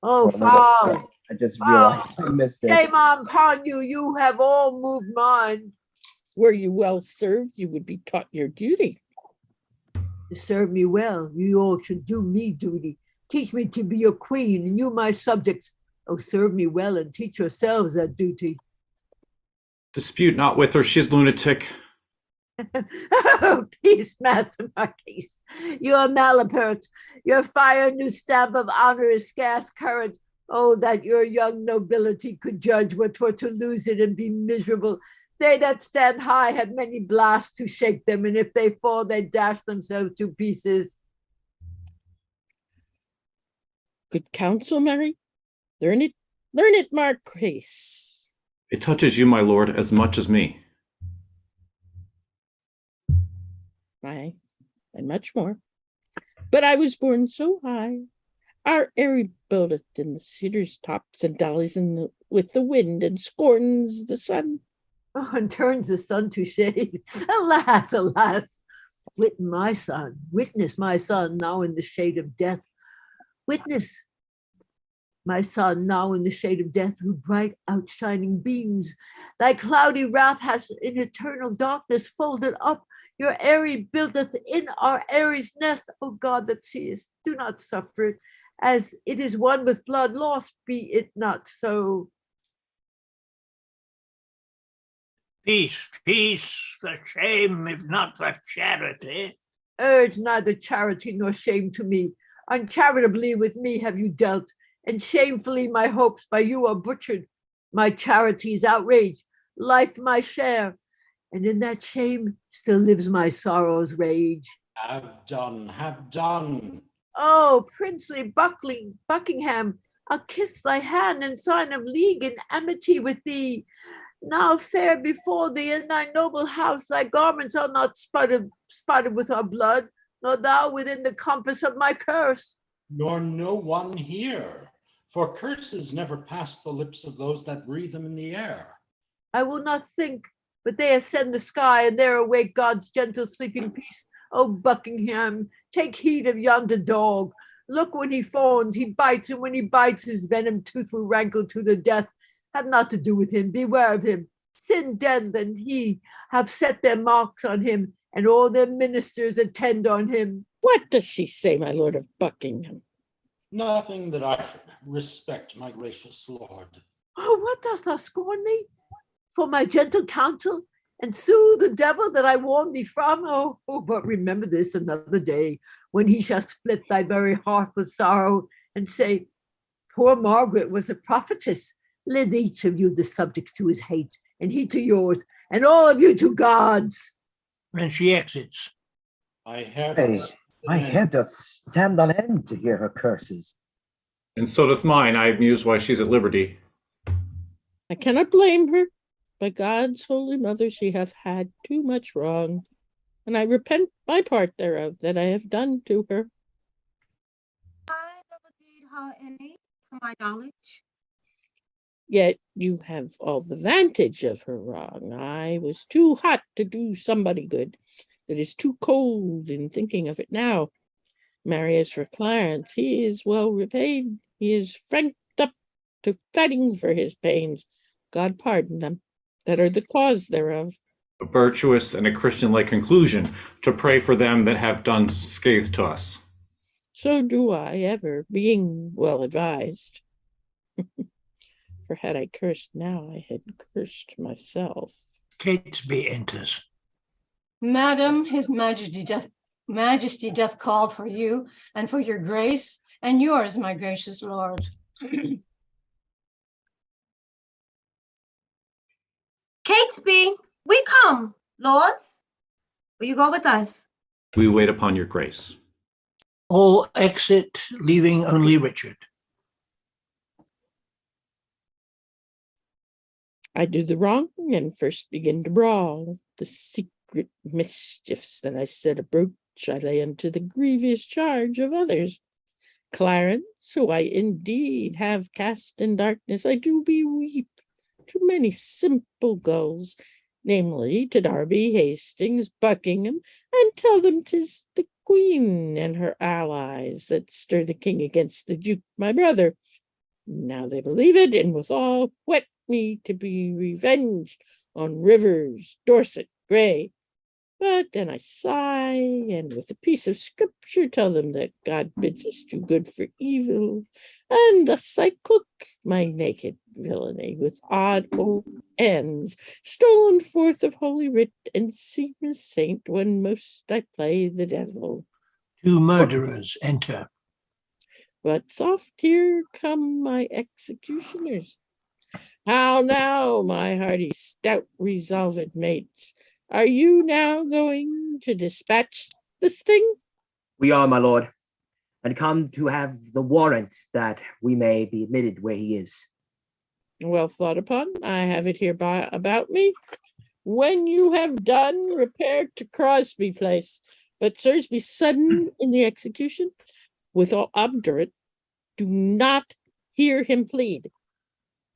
Oh, foul! I just realized I missed it. Shame upon you, you have all moved mine. Were you well served, you would be taught your duty. To serve me well, you all should do me duty. Teach me to be your queen, and you my subjects. Oh, serve me well and teach yourselves that duty. Dispute not with her, she's lunatic. Oh, peace, Master Marquis. You are malapert. Your fire new stamp of honor is scarce current. Oh, that your young nobility could judge what 'twere to lose it and be miserable. They that stand high have many blasts to shake them, and if they fall, they dash themselves to pieces. Good counsel, Mary. Learn it, Marquis. It touches you, my lord, as much as me. Aye, and much more. But I was born so high. Our airy buildeth in the cedar's tops and dallies with the wind and scorns the sun. Oh, and turns the sun to shade. Alas, alas. Witness my son now in the shade of death. Witness my son now in the shade of death, who bright outshining beams. Thy cloudy wrath has in eternal darkness folded up. Your airy buildeth in our Aries nest. O God that seest, do not suffer it, as it is one with blood lost, be it not so. Peace, peace, for shame, if not for charity. Urge neither charity nor shame to me. Uncharitably with me have you dealt, and shamefully my hopes by you are butchered. My charity is outraged, life my share, and in that shame still lives my sorrow's rage. Have done, have done. Oh, princely Buckingham, I'll kiss thy hand in sign of league and amity with thee. Now fair before thee in thy noble house, thy garments are not spotted with our blood, nor thou within the compass of my curse. Nor no one here, for curses never pass the lips of those that breathe them in the air. I will not think, but they ascend the sky, and there awake God's gentle sleeping peace. O Buckingham, take heed of yonder dog. Look, when he fawns, he bites, and when he bites, his venom tooth will rankle to the death. Have not to do with him, beware of him. Sin, death, and he have set their marks on him, and all their ministers attend on him. What does she say, my lord of Buckingham? Nothing that I respect, my gracious lord. Oh, what dost thou scorn me? For my gentle counsel, and sue the devil that I warned thee from? Oh, but remember this another day, when he shall split thy very heart with sorrow, and say, poor Margaret was a prophetess. Lend each of you the subjects to his hate, and he to yours, and all of you to God's. And she exits. My hair Hey, doth my head doth stand on end to hear her curses. And so doth mine. I muse why she's at liberty. I cannot blame her. By God's holy mother, she hath had too much wrong, and I repent my part thereof that I have done to her. I never did her any, to my knowledge. Yet you have all the vantage of her wrong. I was too hot to do somebody good. That is too cold in thinking of it now. Marry, as for Clarence, he is well repaid. He is franked up to fighting for his pains. God pardon them that are the cause thereof. A virtuous and a Christian-like conclusion to pray for them that have done scathe to us. So do I ever, being well advised. For had I cursed now, I had cursed myself. Catesby enters. Madam, his majesty doth call for you, and for your grace, and yours, my gracious lord. Catesby, we come, lords. Will you go with us? We wait upon your grace. All exit, leaving only Richard. I do the wrong and first begin to brawl. The secret mischiefs that I set abroach, I lay unto the grievous charge of others. Clarence, who I indeed have cast in darkness, I do beweep to many simple gulls, namely to Derby, Hastings, Buckingham, and tell them 'tis the queen and her allies that stir the king against the duke my brother. Now they believe it, and withal whet me to be revenged on Rivers, Dorset, Grey. But then I sigh, and with a piece of scripture tell them that God bids us do good for evil, and thus I cloak my naked villainy with odd old ends, stolen forth of Holy Writ, and seem a saint when most I play the devil. Two murderers enter. But soft, here come my executioners. How now, my hearty, stout, resolved mates? Are you now going to dispatch this thing? We are, my lord, and come to have the warrant that we may be admitted where he is. Well thought upon. I have it here about me. When you have done, repair to Crosby Place, but sirs, be sudden in the execution. Withal obdurate, do not hear him plead.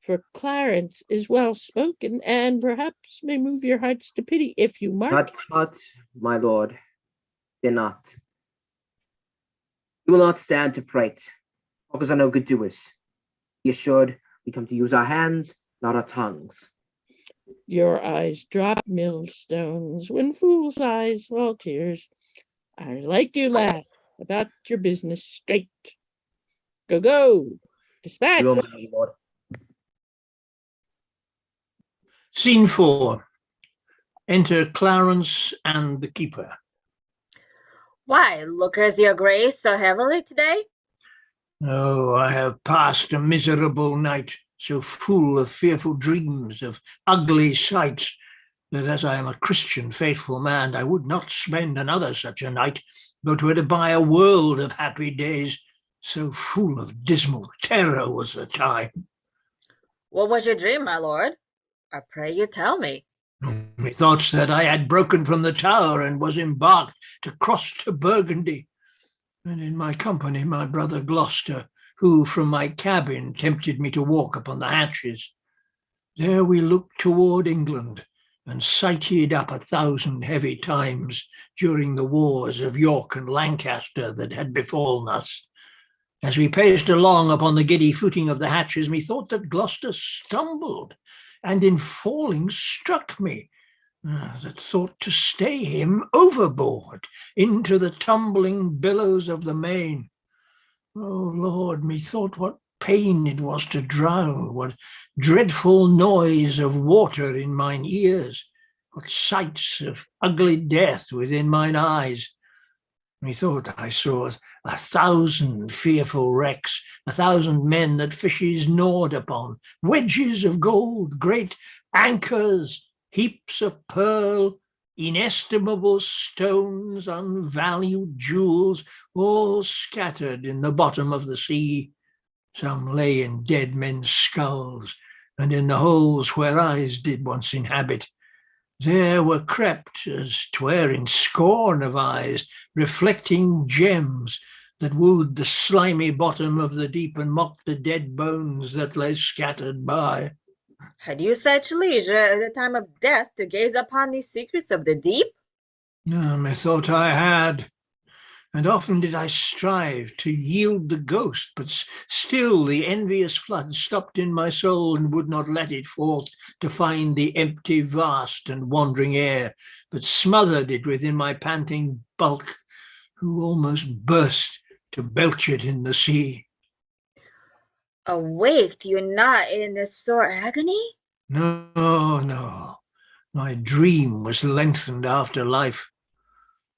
For Clarence is well spoken, and perhaps may move your hearts to pity if you mark. Not, my lord, fear not. We will not stand to prate. Focus on no good doers. Be assured, we come to use our hands, not our tongues. Your eyes drop millstones when fools' eyes fall tears. I like you, lad, about your business straight. Go, go, dispatch. We will, my lord. Scene 4. Enter Clarence and the keeper. Why, lookers your grace so heavily today? Oh, I have passed a miserable night, so full of fearful dreams, of ugly sights, that as I am a Christian faithful man, I would not spend another such a night, but were to buy a world of happy days, so full of dismal terror was the time. What was your dream, my lord? I pray you tell me. Methought that I had broken from the tower and was embarked to cross to Burgundy, and in my company my brother Gloucester, who from my cabin tempted me to walk upon the hatches. There we looked toward England, and sighted up 1,000 heavy times during the wars of York and Lancaster that had befallen us. As we paced along upon the giddy footing of the hatches, methought that Gloucester stumbled, and in falling struck me, that thought to stay him overboard into the tumbling billows of the main. Oh Lord, methought what pain it was to drown, what dreadful noise of water in mine ears, what sights of ugly death within mine eyes. Methought I saw 1,000 fearful wrecks, 1,000 men that fishes gnawed upon, wedges of gold, great anchors, heaps of pearl, inestimable stones, unvalued jewels, all scattered in the bottom of the sea. Some lay in dead men's skulls, and in the holes where eyes did once inhabit. There were crept, as 'twere in scorn of eyes, reflecting gems that wooed the slimy bottom of the deep and mocked the dead bones that lay scattered by. Had you such leisure at the time of death to gaze upon these secrets of the deep? Methought I had, and often did I strive to yield the ghost, but still the envious flood stopped in my soul and would not let it forth to find the empty, vast, and wandering air, but smothered it within my panting bulk, who almost burst to belch it in the sea. Awaked you not in this sore agony? No. My dream was lengthened after life.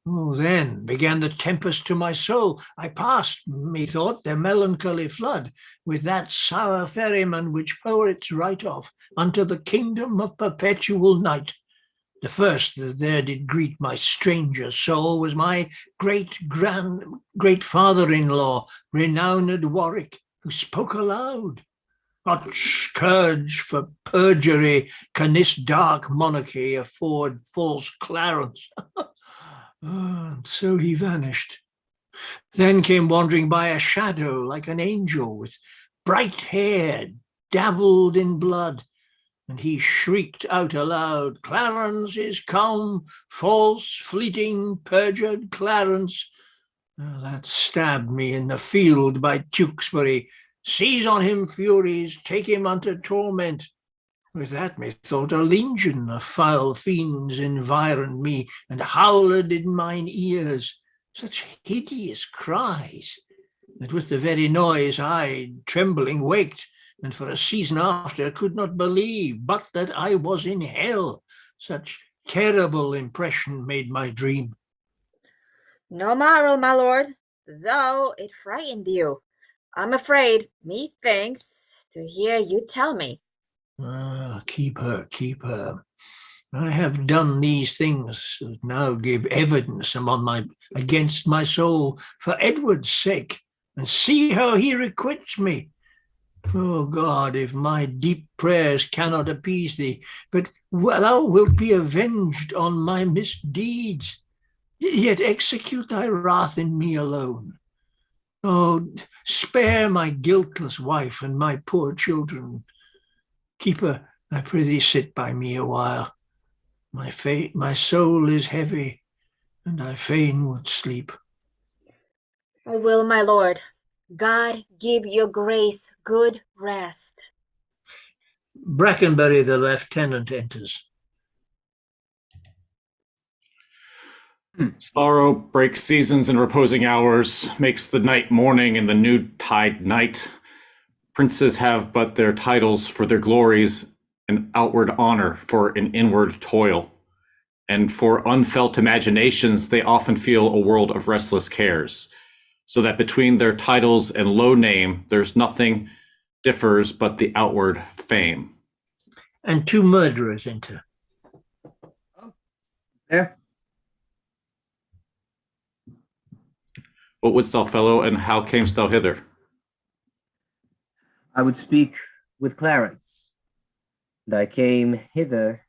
Oh, then began the tempest to my soul. I passed, methought, the melancholy flood, with that sour ferryman which poets write of, unto the kingdom of perpetual night. The first that there did greet my stranger soul was my great father-in-law, renowned Warwick, who spoke aloud. What scourge for perjury can this dark monarchy afford false Clarence? And so he vanished. Then came wandering by a shadow like an angel with bright hair dabbled in blood, and he shrieked out aloud, Clarence is come, false, fleeting, perjured Clarence. That stabbed me in the field by Tewkesbury. Seize on him, Furies, take him unto torment. With that methought a legion of foul fiends environed me, and howled in mine ears such hideous cries, that with the very noise I, trembling, waked, and for a season after could not believe but that I was in hell. Such terrible impression made my dream. No marvel, my lord, though it frightened you. I'm afraid, methinks, to hear you tell me. Keep her. I have done these things that now give evidence against my soul for Edward's sake, and see how he requits me. Oh God, if my deep prayers cannot appease thee, but thou wilt be avenged on my misdeeds, yet execute thy wrath in me alone. Oh, spare my guiltless wife and my poor children. Keeper, I prithee sit by me a while. My soul is heavy, and I fain would sleep. I will, my lord. God give your grace good rest. Brackenbury, the lieutenant, enters. Sorrow breaks seasons and reposing hours, makes the night morning and the noon-tide night. Princes have but their titles for their glories, and outward honor for an inward toil. And for unfelt imaginations, they often feel a world of restless cares. So that between their titles and low name, there's nothing differs but the outward fame. And 2 murderers enter. There. What wouldst thou, fellow, and how camest thou hither? I would speak with Clarence, and I came hither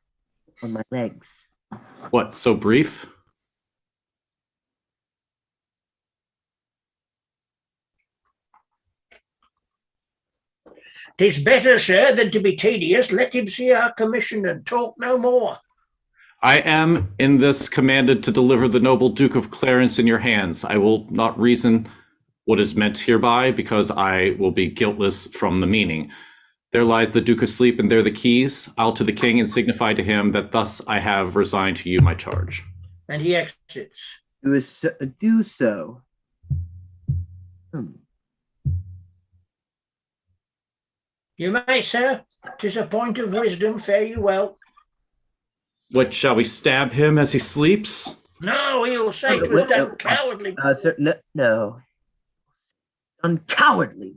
on my legs. What, so brief? 'Tis better, sir, than to be tedious. Let him see our commission and talk no more. I am in this commanded to deliver the noble Duke of Clarence in your hands. I will not reason what is meant hereby, because I will be guiltless from the meaning. There lies the Duke asleep, and there the keys. I'll to the king and signify to him that thus I have resigned to you my charge. And he exits. Do so. You may, sir. 'Tis a point of wisdom. Fare you well. What, shall we stab him as he sleeps? No, he'll say 'twas done cowardly. Sir, no. Uncowardly.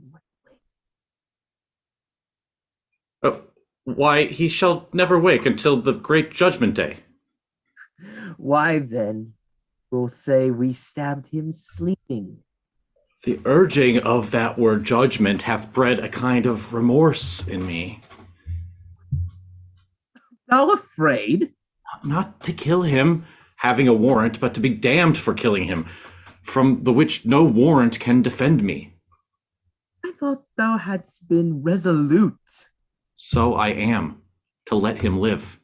Why, he shall never wake until the great judgment day. Why then, we'll say we stabbed him sleeping. The urging of that word judgment hath bred a kind of remorse in me. Thou afraid? Not to kill him, having a warrant, but to be damned for killing him, from the which no warrant can defend me. I thought thou hadst been resolute. So I am, to let him live.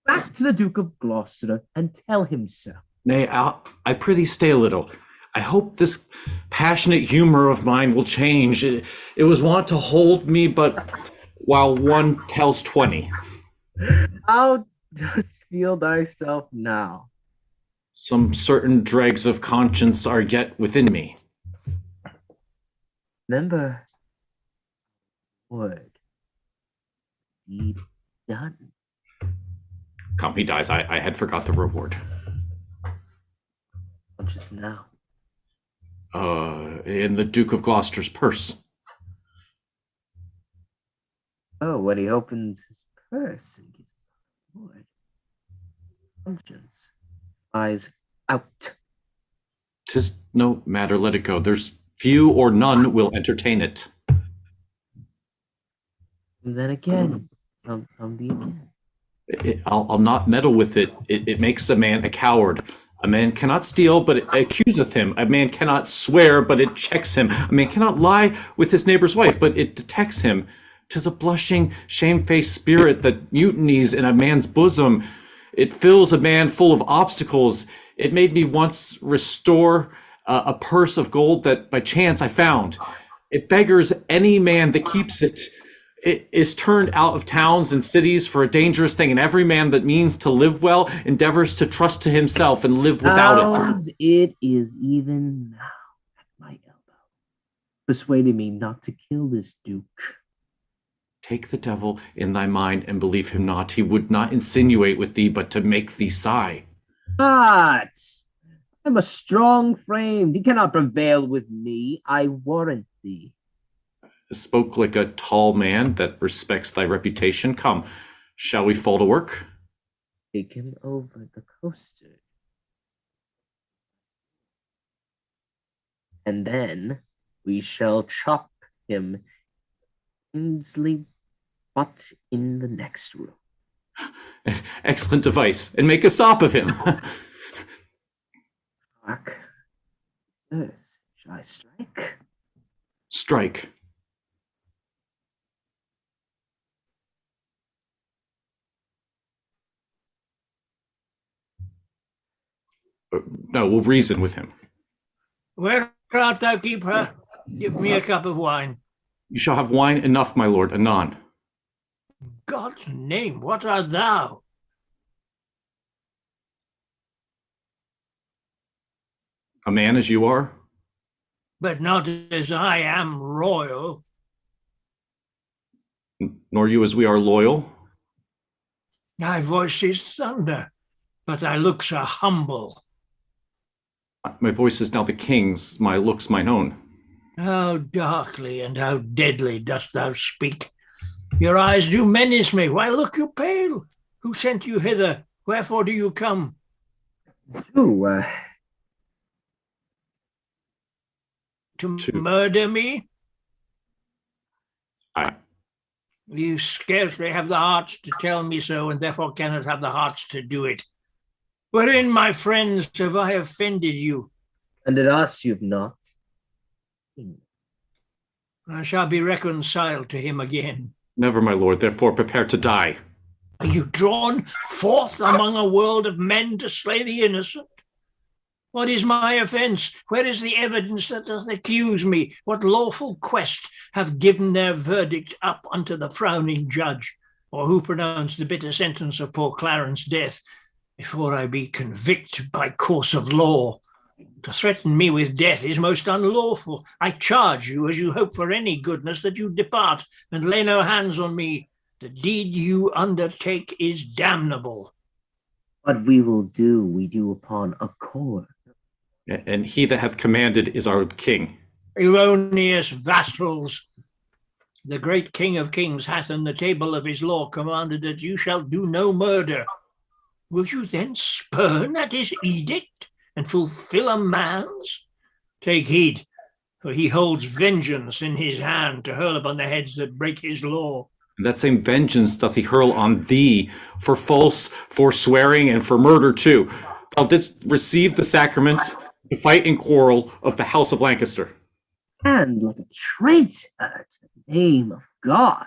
Back to the Duke of Gloucester and tell him so. Nay, I prithee stay a little. I hope this passionate humor of mine will change. It was wont to hold me, but while one tells 20. How dost feel thyself now? Some certain dregs of conscience are yet within me. Remember, word deed done. Come, he dies. I had forgot the reward. Conscious now. In the Duke of Gloucester's purse. Oh, when he opens his purse and gives us a reward. Conscience lies out. 'Tis no matter, let it go. There's few or none will entertain it. And then again, come the again. I'll not meddle with it. It makes a man a coward. A man cannot steal, but it accuseth him. A man cannot swear, but it checks him. A man cannot lie with his neighbor's wife, but it detects him. 'Tis a blushing, shamefaced spirit that mutinies in a man's bosom. It fills a man full of obstacles. It made me once restore a purse of gold that by chance I found. It beggars any man that keeps it. It is turned out of towns and cities for a dangerous thing, and every man that means to live well endeavors to trust to himself and live without it. It is even now at my elbow, persuading me not to kill this Duke. Take the devil in thy mind and believe him not. He would not insinuate with thee, but to make thee sigh. But I'm a strong framed. He cannot prevail with me, I warrant thee. Spoke like a tall man that respects thy reputation. Come, shall we fall to work? Take him over the coaster. And then we shall chop him Kingsley butt in the next room. Excellent device, and make a sop of him. Fuck. Yes. Shall I strike? Strike. No, we'll reason with him. Where art thou, keeper? Give me a cup of wine. You shall have wine enough, my lord, anon. God's name, what art thou? A man as you are? But not as I am royal. Nor you as we are loyal? Thy voice is thunder, but thy looks are humble. My voice is now the king's, my looks mine own. How darkly and how deadly dost thou speak. Your eyes do menace me. Why look you pale? Who sent you hither? Wherefore do you come? To murder me? Aye. You scarcely have the hearts to tell me so, and therefore cannot have the hearts to do it. Wherein, my friends, have I offended you? And at us you've not. I shall be reconciled to him again. Never, my lord, therefore prepare to die. Are you drawn forth among a world of men to slay the innocent? What is my offence? Where is the evidence that doth accuse me? What lawful quest have given their verdict up unto the frowning judge? Or who pronounced the bitter sentence of poor Clarence' death, before I be convicted by course of law? To threaten me with death is most unlawful. I charge you, as you hope for any goodness, that you depart and lay no hands on me. The deed you undertake is damnable. What we will do, we do upon accord. And he that hath commanded is our king. Erroneous vassals! The great King of Kings hath in the table of his law commanded that you shall do no murder. Will you then spurn at his edict and fulfill a man's? Take heed, for he holds vengeance in his hand to hurl upon the heads that break his law. And that same vengeance doth he hurl on thee for false forswearing and for murder too. Thou didst receive the sacrament to fight and quarrel of the house of Lancaster. And like a traitor to the name of God,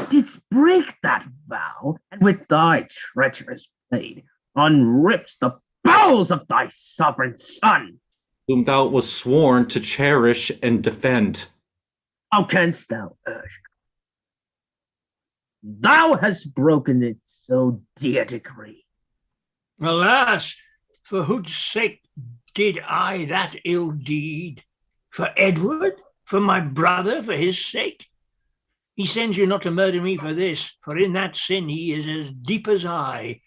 didst break that vow, and with thy treacherous blade unrips the bowels of thy sovereign son, whom thou wast sworn to cherish and defend. How canst thou urge? Thou hast broken it so dear decree. Alas, for whose sake did I that ill deed? For Edward? For my brother? For his sake? He sends you not to murder me for this, for in that sin he is as deep as I.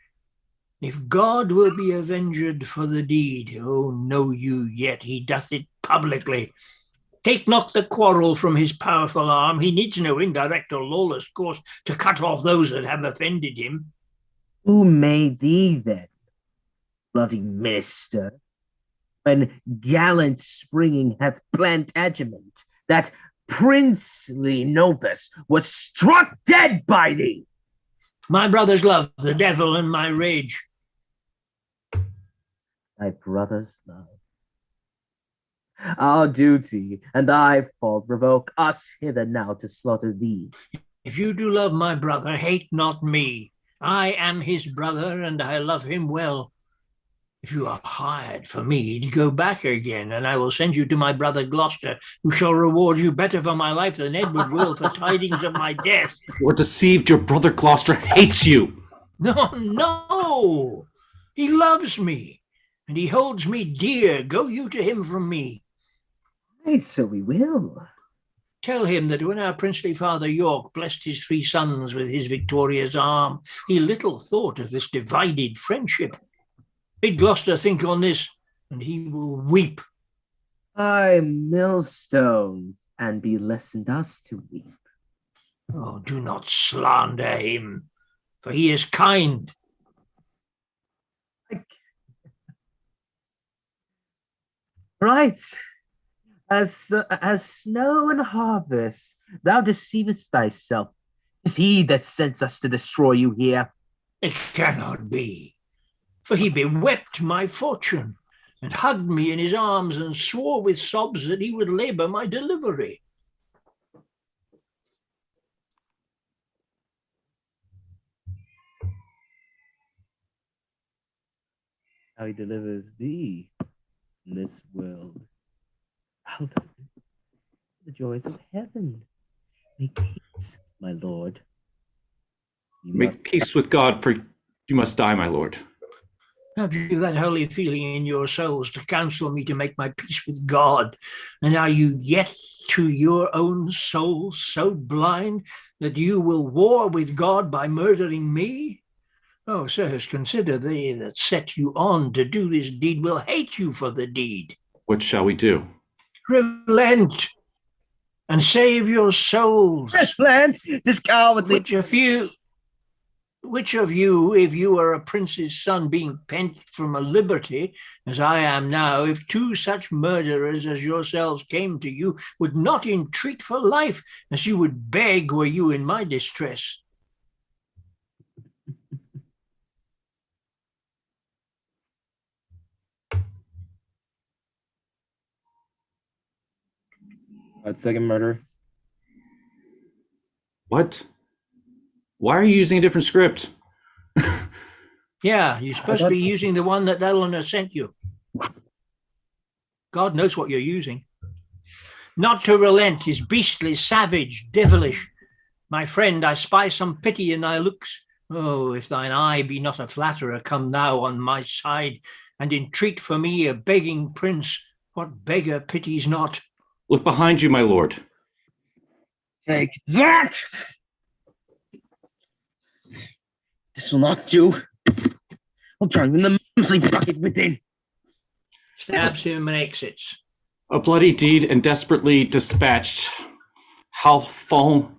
If God will be avenged for the deed, oh, know you yet he doth it publicly. Take not the quarrel from his powerful arm. He needs no indirect or lawless course to cut off those that have offended him. Who made thee then, bloody minister, when gallant springing hath Plantagenet, that princely Nobus, was struck dead by thee? My brother's love, the devil, and my rage. Thy brother's love. Our duty and thy fault provoke us hither now to slaughter thee. If you do love my brother, hate not me. I am his brother, and I love him well. If you are hired for me, go back again, and I will send you to my brother Gloucester, who shall reward you better for my life than Edward will for tidings of my death. You are deceived. Your brother Gloucester hates you. No. He loves me, and he holds me dear. Go you to him from me. Aye, so we will. Tell him that when our princely father York blessed his 3 sons with his victorious arm, he little thought of this divided friendship. Bid Gloucester think on this, and he will weep. Aye, millstones, and be lessoned us to weep. Oh, do not slander him, for he is kind. Right. As snow and harvest, thou deceivest thyself. 'Tis he that sends us to destroy you here. It cannot be, for he bewept my fortune, and hugged me in his arms, and swore with sobs that he would labor my delivery. How he delivers thee in this world. Out of the joys of heaven. Make peace, my lord. Make peace with God, for you must die, my lord. Have you that holy feeling in your souls to counsel me to make my peace with God? And are you yet to your own soul so blind that you will war with God by murdering me? Oh, sirs, consider they that set you on to do this deed will hate you for the deed. What shall we do? Relent and save your souls. Relent, this cowardly. Which of you, if you were a prince's son being pent from a liberty, as I am now, if 2 such murderers as yourselves came to you, would not entreat for life, as you would beg were you in my distress? Second murder. What? Why are you using a different script? Yeah, you're supposed to be using the one that Eleanor sent you. God knows what you're using. Not to relent is beastly, savage, devilish. My friend, I spy some pity in thy looks. Oh, if thine eye be not a flatterer, come thou on my side and entreat for me a begging prince. What beggar pities not? Look behind you, my lord. Take that! This will not do. I'll drown you in the Mumsley bucket within. Stabs him and exits. A bloody deed and desperately dispatched. How fain,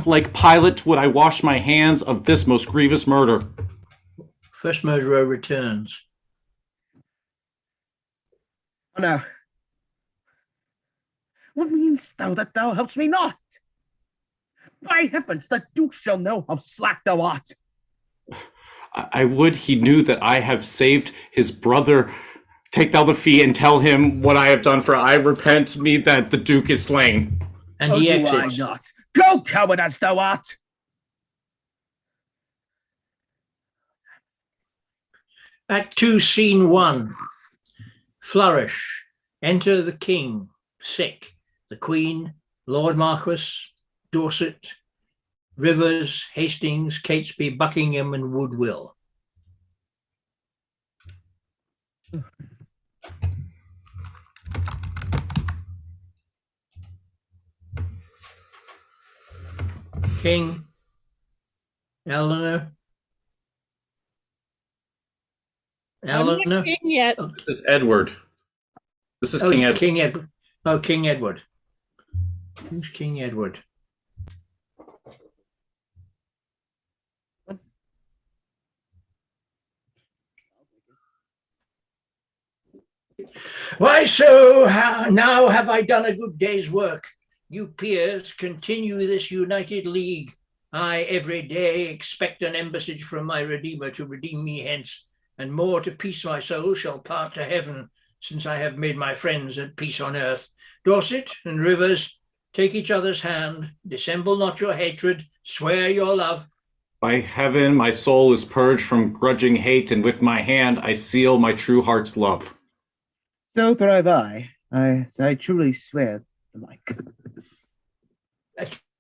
like Pilate, would I wash my hands of this most grievous murder? First murderer returns. Oh no. What means thou that thou helpst me not? By heavens, the Duke shall know how slack thou art. I would he knew that I have saved his brother. Take thou the fee and tell him what I have done, for I repent me that the Duke is slain. And he do I exits. not? Go, coward as thou art! Act 2, Scene 1. Flourish. Enter the king, sick. The queen, Lord Marquis, Dorset, Rivers, Hastings, Catesby, Buckingham, and Woodville. King, Eleanor. I'm not Eleanor. king yet. This is Edward. This is Oh, King Edward. King Edward. Oh, King Edward. Who's King Edward? Why so now have I done a good day's work. You peers continue this united league. I every day expect an embassage from my Redeemer to redeem me hence, and more to peace my soul shall part to heaven, since I have made my friends at peace on earth. Dorset and Rivers, take each other's hand, dissemble not your hatred, swear your love. By heaven, my soul is purged from grudging hate, and with my hand I seal my true heart's love. So thrive I. I truly swear the like.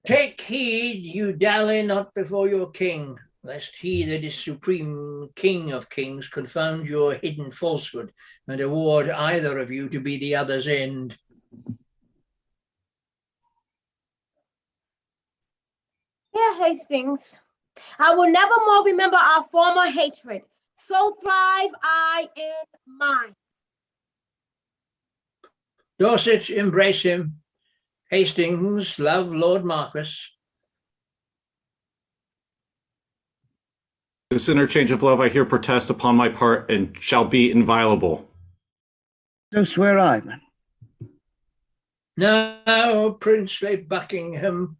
Take heed you dally not before your king, lest he that is supreme king of kings confound your hidden falsehood and award either of you to be the other's end. Here, Hastings, I will never more remember our former hatred. So thrive I in mine. Dorset, embrace him. Hastings, love Lord Marquis. This interchange of love I here protest upon my part, and shall be inviolable. So swear I, man. Now, princely Buckingham,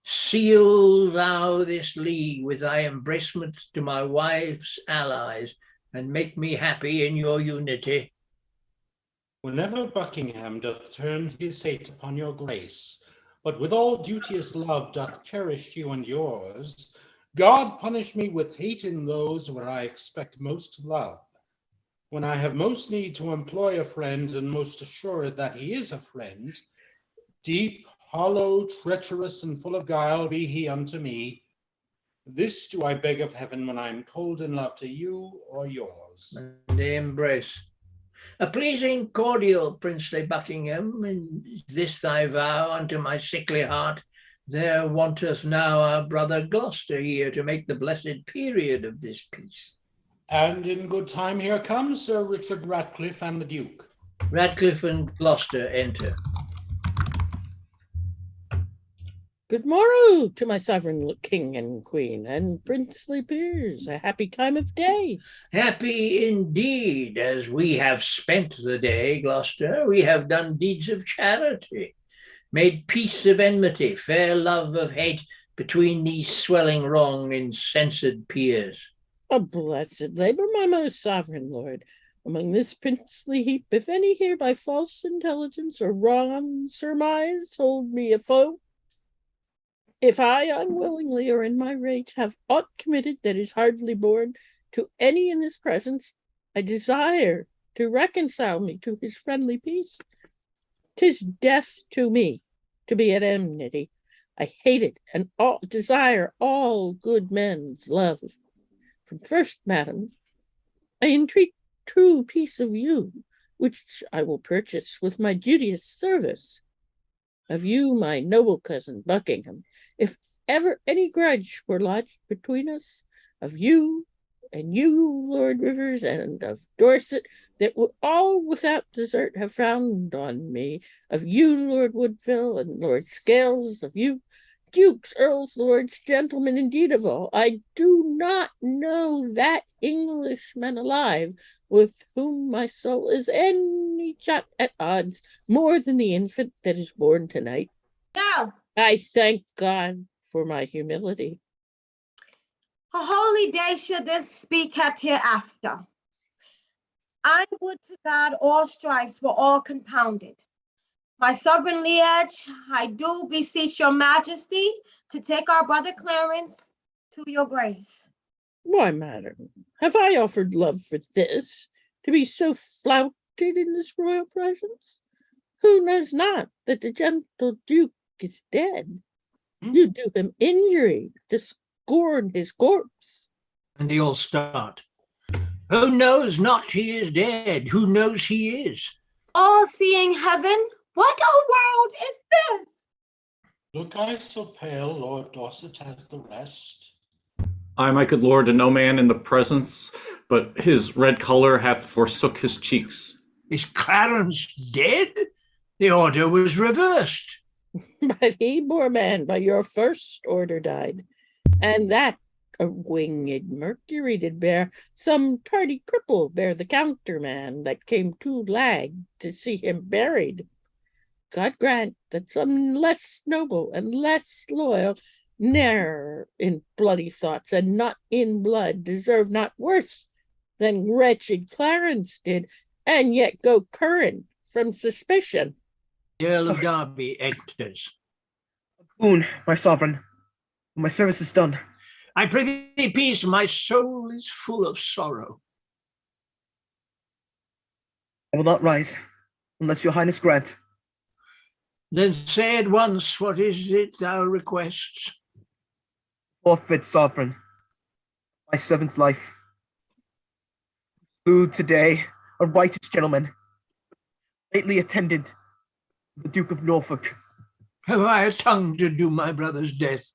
seal thou this league with thy embracements to my wife's allies, and make me happy in your unity. Whenever Buckingham doth turn his hate upon your grace, but with all duteous love doth cherish you and yours, God punish me with hate in those where I expect most love. When I have most need to employ a friend, and most assured that he is a friend, deep, hollow, treacherous, and full of guile be he unto me. This do I beg of heaven when I am cold in love to you or yours. And they embrace. A pleasing cordial, princely Buckingham, and is this thy vow unto my sickly heart? There wanteth now our brother Gloucester here to make the blessed period of this peace. And in good time here comes Sir Richard Ratcliffe and the Duke. Ratcliffe and Gloucester enter. Good morrow to my sovereign king and queen and princely peers. A happy time of day. Happy indeed, as we have spent the day, Gloucester. We have done deeds of charity, made peace of enmity, fair love of hate between these swelling wrong incensed peers. A blessed labor, my most sovereign lord. Among this princely heap, if any here by false intelligence or wrong surmise hold me a foe, If I unwillingly or in my rage have aught committed that is hardly borne to any in this presence, I desire to reconcile me to his friendly peace. 'Tis death to me to be at enmity. I hate it, and all desire all good men's love. From first, madam, I entreat true peace of you, which I will purchase with my duteous service. Of you, my noble cousin Buckingham, if ever any grudge were lodged between us, of you and you, Lord Rivers, and of Dorset, that would all without desert have frowned on me, of you, Lord Woodville and Lord Scales, of you, dukes, earls, lords, gentlemen, indeed of all, I do not know that Englishman alive with whom my soul is any jot at odds more than the infant that is born tonight. No, I thank God for my humility. a holy day should this be kept hereafter. I would to God all strifes were all compounded. My sovereign liege, I do beseech your majesty to take our brother Clarence to your grace. Why, madam, have I offered love for this, to be so flouted in this royal presence? Who knows not that the gentle duke is dead? You do him injury to scorn his corpse. And they all start. Who knows not he is dead? Who knows he is? All-seeing heaven, what a world is this? Look I so pale, Lord Dorset, as the rest? I, my good lord, and no man in the presence, but his red color hath forsook his cheeks. Is Clarence dead? The order was reversed. But he, poor man, by your first order died, and that a winged Mercury did bear. Some tardy cripple bare the counterman that came too lagged to see him buried. God grant that some less noble and less loyal, ne'er in bloody thoughts and not in blood, deserve not worse than wretched Clarence did, and yet go current from suspicion. The Earl of Derby enters. Boon, my sovereign, my service is done. I pray thee peace, my soul is full of sorrow. I will not rise unless your highness grant. Then say at once, what is it thou requests? Forfeit, sovereign, my servant's life. Slew today a righteous gentleman, lately attendant the Duke of Norfolk. Have I a tongue to do my brother's death?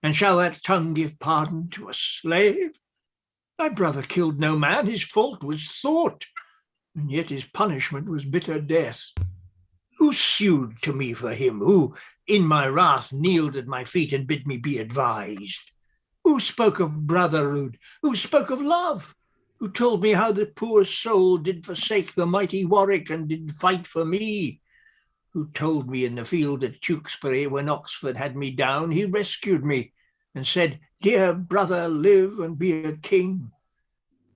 And shall that tongue give pardon to a slave? My brother killed no man, his fault was thought, and yet his punishment was bitter death. Who sued to me for him? Who, in my wrath, kneeled at my feet and bid me be advised? Who spoke of brotherhood? Who spoke of love? Who told me how the poor soul did forsake the mighty Warwick and did fight for me? Who told me in the field at Tewkesbury, when Oxford had me down, he rescued me and said, dear brother, live and be a king?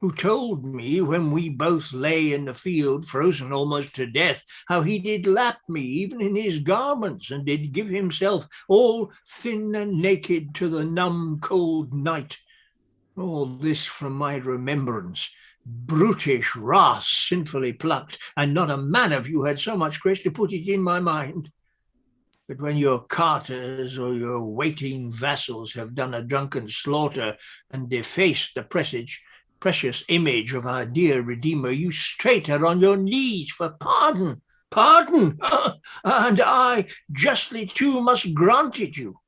Who told me when we both lay in the field, frozen almost to death, how he did lap me even in his garments and did give himself all thin and naked to the numb cold night? All this from my remembrance. Brutish wrath sinfully plucked, and not a man of you had so much grace to put it in my mind. But when your carters or your waiting vassals have done a drunken slaughter and defaced the precious image of our dear Redeemer, you straight are on your knees for pardon. Pardon! And I justly too must grant it you.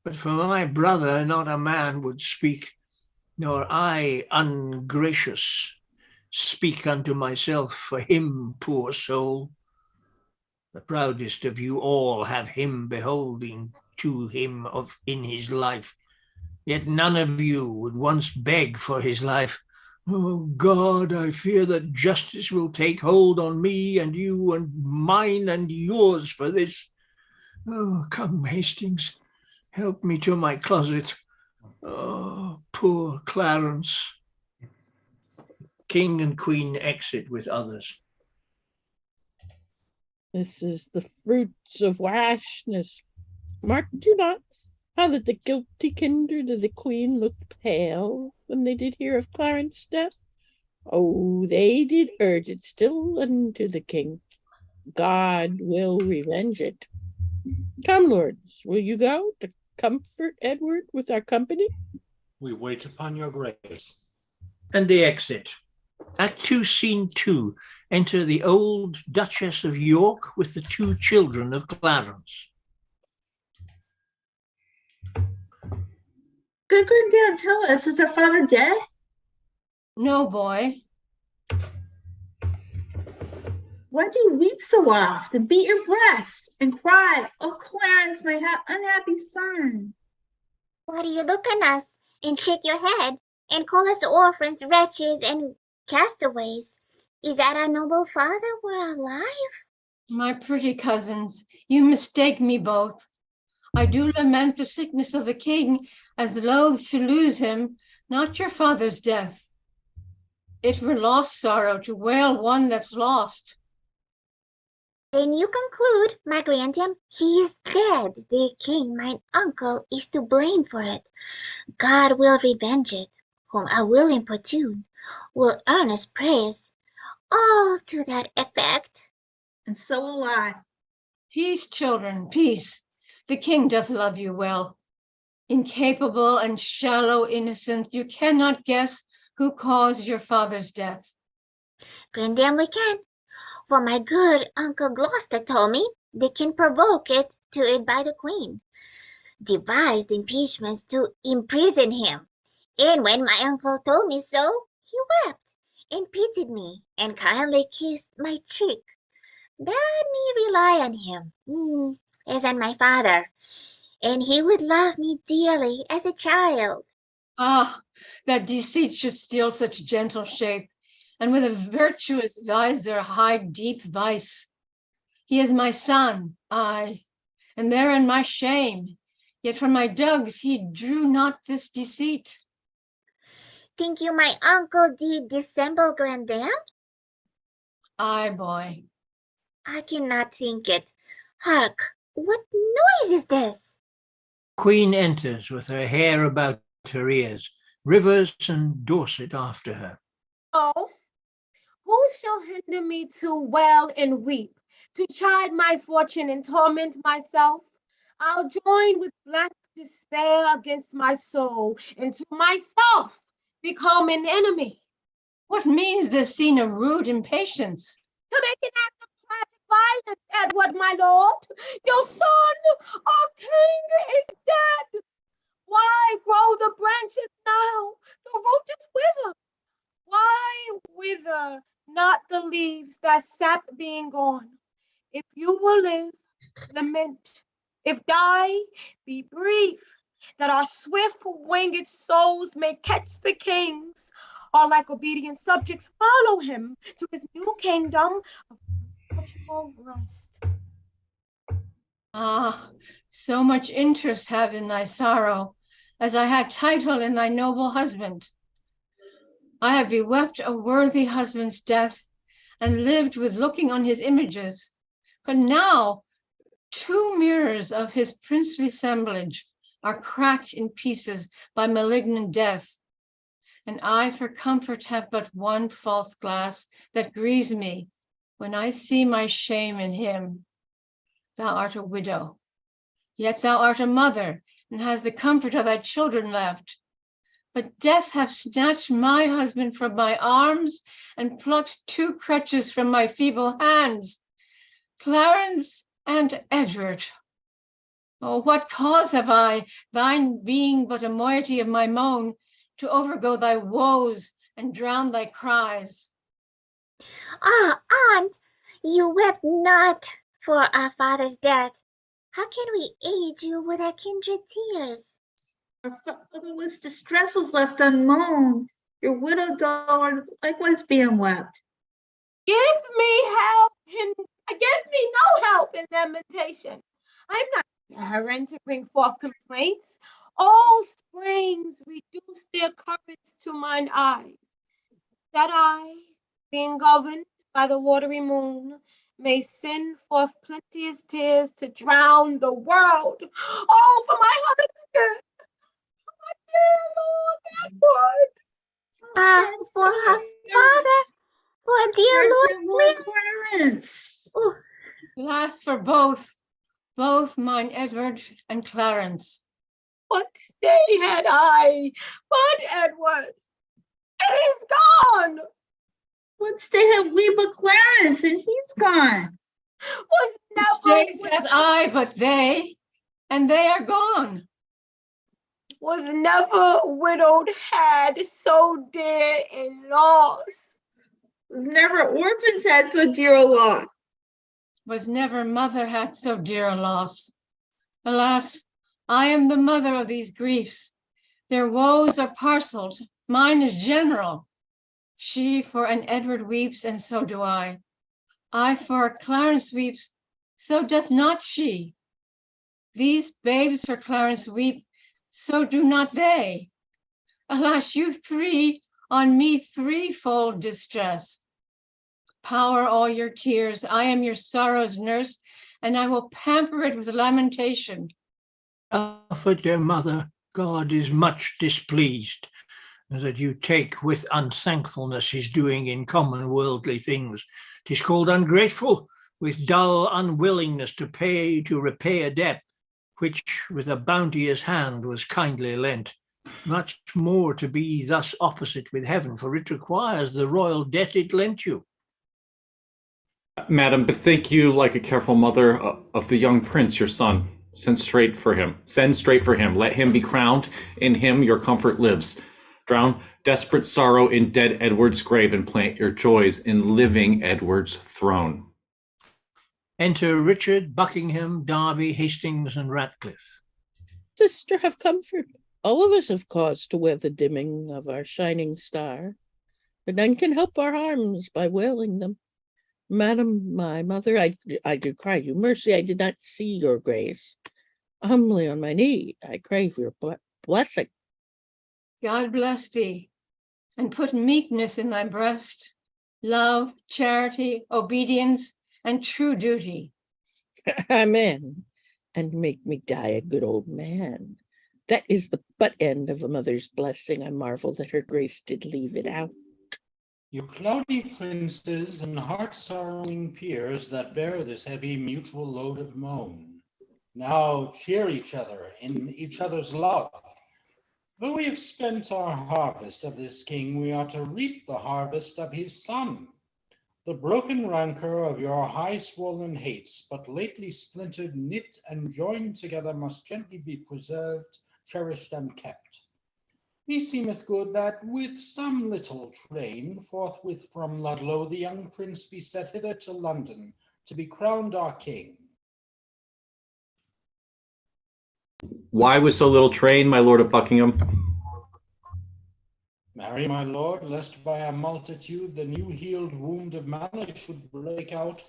But for my brother not a man would speak, nor I, ungracious, speak unto myself for him, poor soul. The proudest of you all have him beholding to him in his life, yet none of you would once beg for his life. Oh God, I fear that justice will take hold on me and you and mine and yours for this. Oh, come, Hastings, help me to my closet. Oh, poor Clarence. King and Queen exit with others. This is the fruits of rashness. Mark, do not How that the guilty kindred of the queen looked pale when they did hear of Clarence's death? Oh, they did urge it still unto the king. God will revenge it. Come, lords, will you go to comfort Edward with our company? We wait upon your grace. And they exit. Act 2, Scene 2. Enter the old Duchess of York with the 2 children of Clarence. Good Granddad, tell us, is our father dead? No, boy. Why do you weep so oft and beat your breast and cry, oh, Clarence, my unhappy son? Why do you look on us and shake your head and call us orphans, wretches, and castaways? Is that our noble father were alive? My pretty cousins, you mistake me both. I do lament the sickness of the king, as loath to lose him, not your father's death. It were lost sorrow to wail one that's lost. Then you conclude, my grandam, he is dead. The king, mine uncle, is to blame for it. God will revenge it, whom I will importune, will earnest praise, all to that effect. And so will I. Peace, children, peace. The king doth love you well. Incapable and shallow innocence, you cannot guess who caused your father's death. Grandam, we can, for my good Uncle Gloucester told me they can provoke it to it by the queen, devised impeachments to imprison him. And when my uncle told me so, he wept and pitied me and kindly kissed my cheek, bade me rely on him, as on my father, and he would love me dearly as a child. Ah, that deceit should steal such gentle shape, and with a virtuous visor hide deep vice. He is my son, I, and therein my shame, yet from my dugs he drew not this deceit. Think you my uncle did dissemble, grandam? Ay, boy. I cannot think it. Hark, what noise is this? Queen enters with her hair about her ears, Rivers and Dorset after her. Oh, who shall hinder me to wail and weep, to chide my fortune and torment myself? I'll join with black despair against my soul, and to myself become an enemy. What means this scene of rude impatience? To make an act of tragic violence, Edward, my lord. Your son, our king, is dead. Why grow the branches now? The root is withered. Why wither not the leaves that sap being gone? If you will live, lament. If die, be brief, that our swift-winged souls may catch the kings, or like obedient subjects follow him to his new kingdom of perpetual rest. Ah, so much interest have in thy sorrow, as I had title in thy noble husband. I have bewept a worthy husband's death, and lived with looking on his images. But now 2 mirrors of his princely semblage are cracked in pieces by malignant death, and I for comfort have but one false glass that grieves me when I see my shame in him. Thou art a widow, yet thou art a mother, and hast the comfort of thy children left. But death hath snatched my husband from my arms and plucked 2 crutches from my feeble hands. Clarence and Edward. Oh, what cause have I, thine being but a moiety of my moan, to overgo thy woes and drown thy cries? Ah, aunt, you wept not for our father's death. How can we aid you with our kindred tears? Our fatherless distress was left unmoaned. Your widowed daughter likewise being wept. Give me help give me no help in lamentation. I'm not barren to bring forth complaints. All springs reduce their currents to mine eyes. That I, being governed by the watery moon, may send forth plenteous tears to drown the world. Oh, for my husband, my dear Lord Edward. For her father, for dear Lord Lord Clarence. Clarence. Oh, Alas for both mine Edward and Clarence. What stay had I but Edward? It is gone. What stay have we but Clarence, and he's gone? Was never Stays have I but they, and they are gone. was never widowed had so dear in loss. Never orphans had so dear a loss. Was never mother had so dear a loss. Alas, I am the mother of these griefs. Their woes are parceled, mine is general. She for an Edward weeps, and so do I. I for a Clarence weeps, so doth not she. These babes for Clarence weep, so do not they. Alas, you three, on me threefold distress. Power all your tears, I am your sorrow's nurse, and I will pamper it with lamentation. For dear mother, God is much displeased, that you take with unthankfulness his doing in common worldly things. 'Tis called ungrateful, with dull unwillingness to repay a debt, which with a bounteous hand was kindly lent. Much more to be thus opposite with heaven, for it requires the royal debt it lent you. Madam, bethink you like a careful mother of the young prince, your son. Send straight for him. Send straight for him. Let him be crowned. In him your comfort lives. Drown desperate sorrow in dead Edward's grave, and plant your joys in living Edward's throne. Enter Richard, Buckingham, Derby, Hastings, and Ratcliffe. Sister, have comfort. All of us have cause to wear the dimming of our shining star, but none can help our harms by wailing them. Madam, my mother, I do cry you mercy. I did not see your grace. Humbly on my knee, I crave your blessing. God bless thee, and put meekness in thy breast, love, charity, obedience, and true duty. Amen. And make me die a good old man. That is the butt end of a mother's blessing. I marvel that her grace did leave it out. You cloudy princes and heart-sorrowing peers that bear this heavy mutual load of moan, now cheer each other in each other's love. Though we have spent our harvest of this king, we are to reap the harvest of his son. The broken rancor of your high-swollen hates, but lately splintered, knit, and joined together, must gently be preserved, cherished, and kept. Me seemeth good that with some little train, forthwith from Ludlow, the young prince be set hither to London, to be crowned our king. Why with so little train, my lord of Buckingham? Marry, my lord, lest by a multitude the new-healed wound of malice should break out,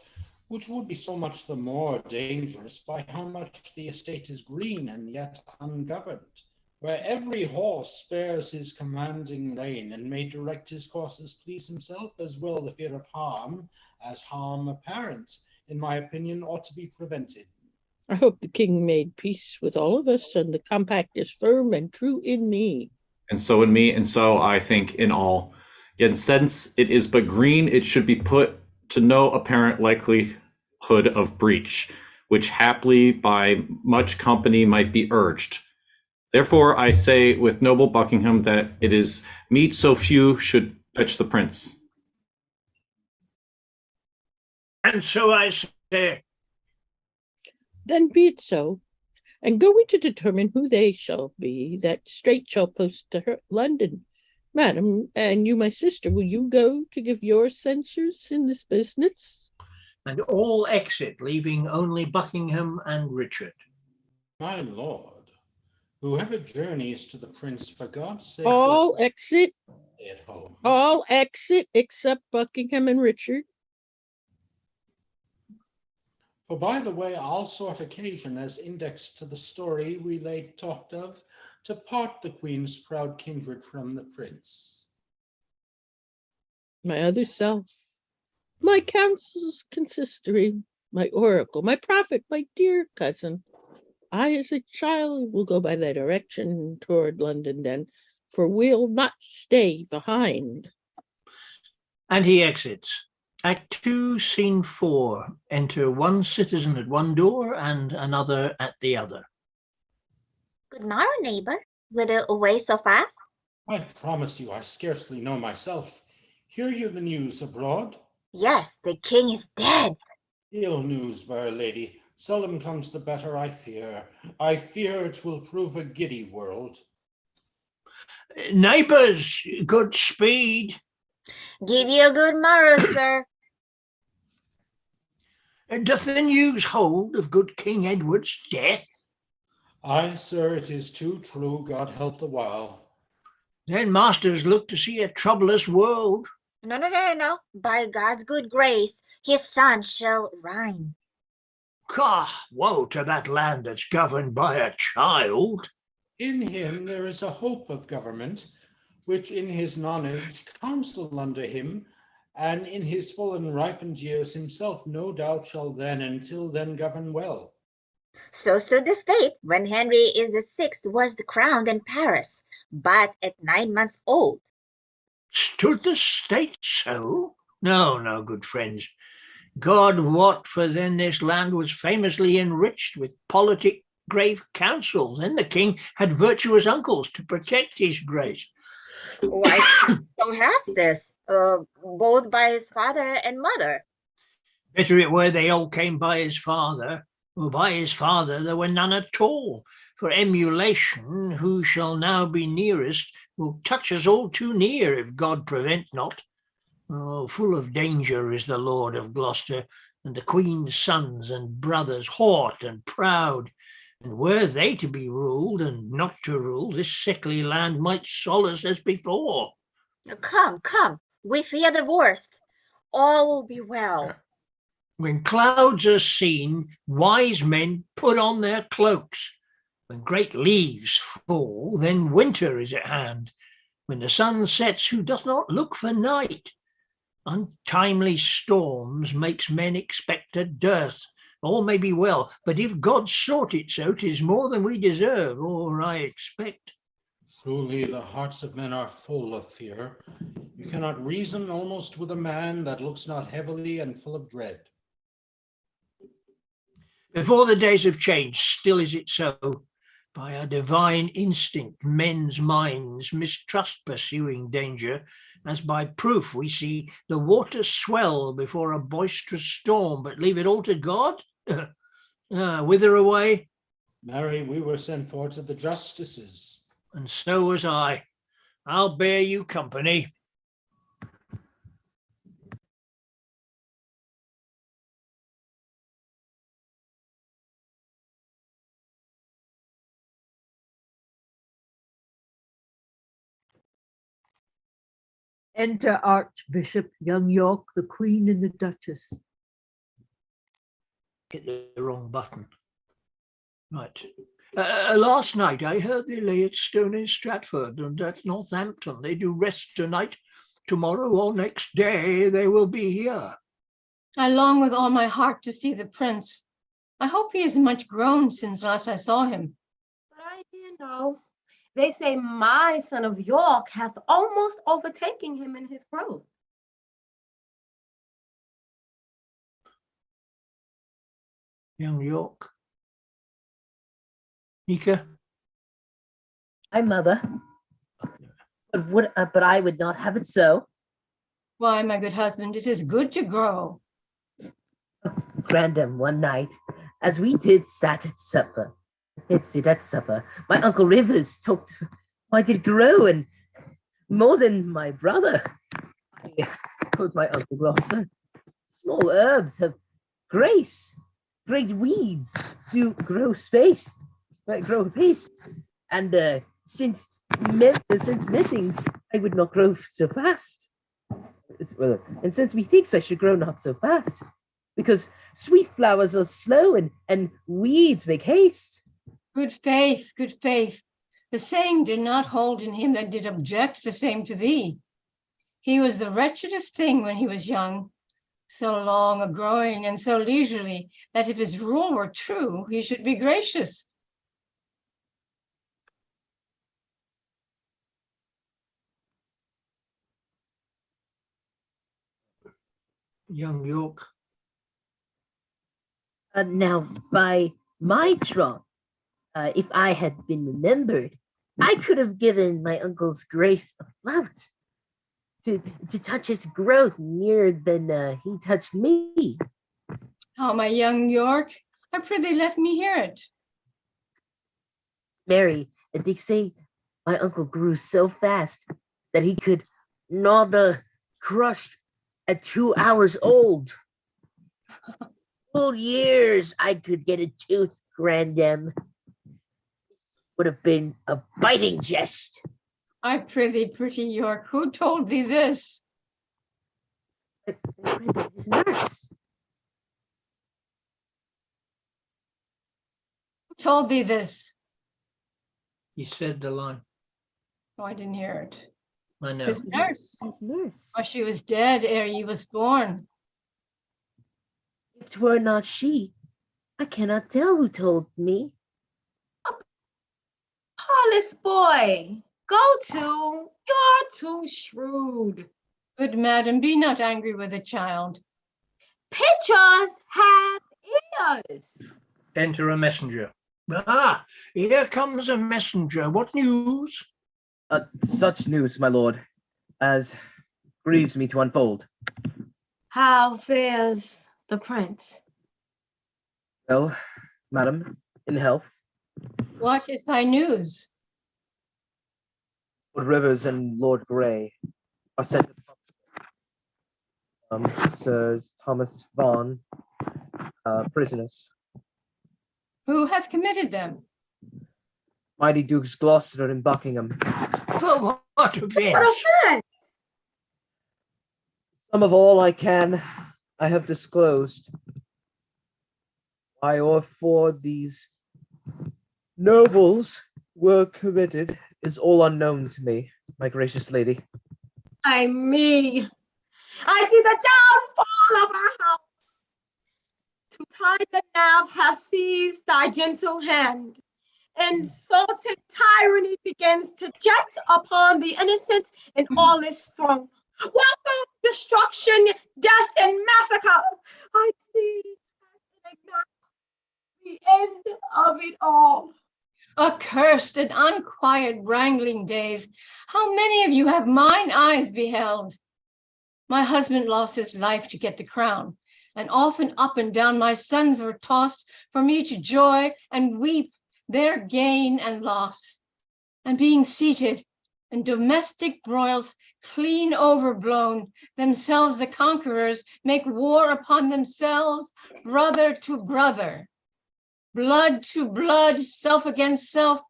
which would be so much the more dangerous by how much the estate is green and yet ungoverned, where every horse spares his commanding lane, and may direct his course as please himself, as well the fear of harm as harm apparent, in my opinion, ought to be prevented. I hope the king made peace with all of us, and the compact is firm and true in me. And so in me, and so I think in all. Yet since it is but green, it should be put to no apparent likelihood of breach, which haply by much company might be urged. Therefore I say with noble Buckingham that it is meet so few should fetch the prince. And so I say. Then be it so. And go we to determine who they shall be that straight shall post to her London. Madam, and you, my sister, will you go to give your censures in this business? And all exit, leaving only Buckingham and Richard. My lord, whoever journeys to the prince, for God's sake, All exit. stay at home. All exit except Buckingham and Richard. For by the way, I'll sort occasion, as indexed to the story we late talked of, to part the queen's proud kindred from the prince. My other self. My council's consistory, my oracle, my prophet, my dear cousin. I, as a child, will go by that direction toward London then, for we'll not stay behind. And he exits. Act 2, Scene 4. Enter one citizen at one door and another at the other. Good morrow, neighbor. Whither away so fast? I promise you I scarcely know myself. Hear you the news abroad? Yes, the king is dead. Ill news, fair lady. Seldom comes the better, I fear. I fear it will prove a giddy world. Neighbours, good speed. Give you a good morrow, sir. Doth the news hold of good King Edward's death? Aye, sir, it is too true, God help the while. Then masters look to see a troublous world. No. By God's good grace, his son shall reign. Woe to that land that's governed by a child. In him there is a hope of government, which in his knowledge counsel under him, and in his full and ripened years himself no doubt shall then until then govern well. So stood the state when Henry is the sixth was crowned in Paris, but at 9 months old. Stood the state so? No, good friends. God wot, for then this land was famously enriched with politic grave councils, and the king had virtuous uncles to protect his grace. Why, so has this, both by his father and mother. Better it were they all came by his father, or by his father there were none at all. For emulation, who shall now be nearest, will touch us all too near if God prevent not. Oh, full of danger is the Lord of Gloucester, and the Queen's sons and brothers, haught and proud. And were they to be ruled and not to rule, this sickly land might solace as before. Come, we fear the worst. All will be well. When clouds are seen, wise men put on their cloaks. When great leaves fall, then winter is at hand. When the sun sets, who doth not look for night? Untimely storms makes men expect a dearth. All may be well, but if God sought it so, 'tis more than we deserve, or I expect. Truly the hearts of men are full of fear. You cannot reason almost with a man that looks not heavily and full of dread. Before the days have changed, still is it so. By a divine instinct, men's minds mistrust pursuing danger, as by proof we see the waters swell before a boisterous storm, but leave it all to God? Whither away? Marry, we were sent for to the justices. And so was I. I'll bear you company. Enter Archbishop, young York, the Queen and the Duchess. Hit the wrong button. Right. Last night I heard they lay at Stony Stratford and at Northampton. They do rest tonight. Tomorrow or next day they will be here. I long with all my heart to see the prince. I hope he is much grown since last I saw him. But I hear no. They say my son of York hath almost overtaken him in his growth. Young York. Nika? Hi, mother. But I would not have it so. Why, my good husband, it is good to grow. Grandam, one night, as we did sit at supper, my Uncle Rivers talked, why did grow, and more than my brother. Quoth my Uncle Gloucester, small herbs have grace, great weeds do grow space, grow apace, and since methinks I would not grow so fast. Well, and since methinks I should grow not so fast, because sweet flowers are slow and weeds make haste. Good faith, good faith. The saying did not hold in him that did object the same to thee. He was the wretchedest thing when he was young, so long a growing and so leisurely that if his rule were true, he should be gracious. Young York. Now, by my troth, if I had been remembered, I could have given my uncle's grace a flout to touch his growth nearer than he touched me. How, my young York, I prithee let me hear it. Mary, they say my uncle grew so fast that he could gnaw the crust at 2 hours old. Full years I could get a tooth, grandam. Would have been a biting jest. I prithee, pretty York, who told thee this? His nurse. Who told thee this? He said the line. Oh, I didn't hear it. I know. His nurse. His nurse. Or she was dead ere ye was born. If 'twere not she, I cannot tell who told me. Careless boy, go to. You're too shrewd. Good madam, be not angry with the child. Pictures have ears. Enter a messenger. Ah, here comes a messenger. What news? Such news, my lord, as grieves me to unfold. How fares the prince? Well, madam, in health. What is thy news? Lord Rivers and Lord Grey are sent Sirs Thomas Vaughan, prisoners. Who hath committed them? Mighty Dukes Gloucester and Buckingham. For what offense? What offense? Some of all I have disclosed. Why or for these nobles were committed is all unknown to me, my gracious lady. I see the downfall of our house. To tie the knave has seized thy gentle hand. Insulted tyranny begins to jet upon the innocent in all its throne. Welcome destruction, death, and massacre. I see the end of it all. Accursed and unquiet wrangling days, how many of you have mine eyes beheld? My husband lost his life to get the crown, and often up and down my sons were tossed for me to joy and weep their gain and loss. And being seated in domestic broils clean overblown, themselves the conquerors make war upon themselves, brother to brother. Blood to blood, self against self.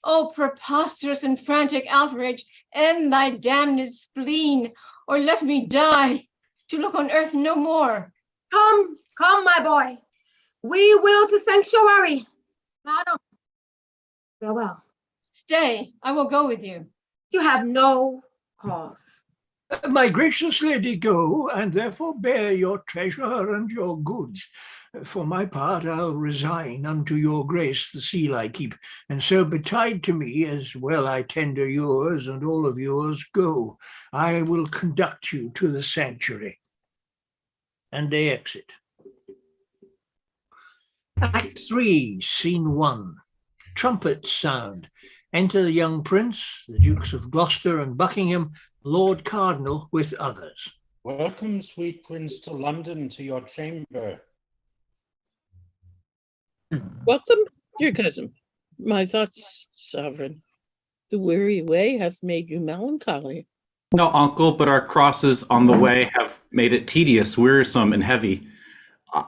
O preposterous and frantic outrage, end thy damned spleen, or let me die, to look on earth no more. Come, my boy. We will to sanctuary. Madam, farewell. Stay, I will go with you. You have no cause. My gracious lady, go, and therefore bear your treasure and your goods. For my part, I'll resign unto your grace the seal I keep, and so betide to me, as well I tender yours and all of yours, go. I will conduct you to the sanctuary. And they exit. Act 3, Scene 1. Trumpets sound. Enter the young prince, the Dukes of Gloucester and Buckingham, Lord Cardinal with others. Welcome, sweet prince, to London, to your chamber. Welcome, dear cousin. My thoughts, sovereign. The weary way hath made you melancholy. No, uncle, but our crosses on the way have made it tedious, wearisome, and heavy.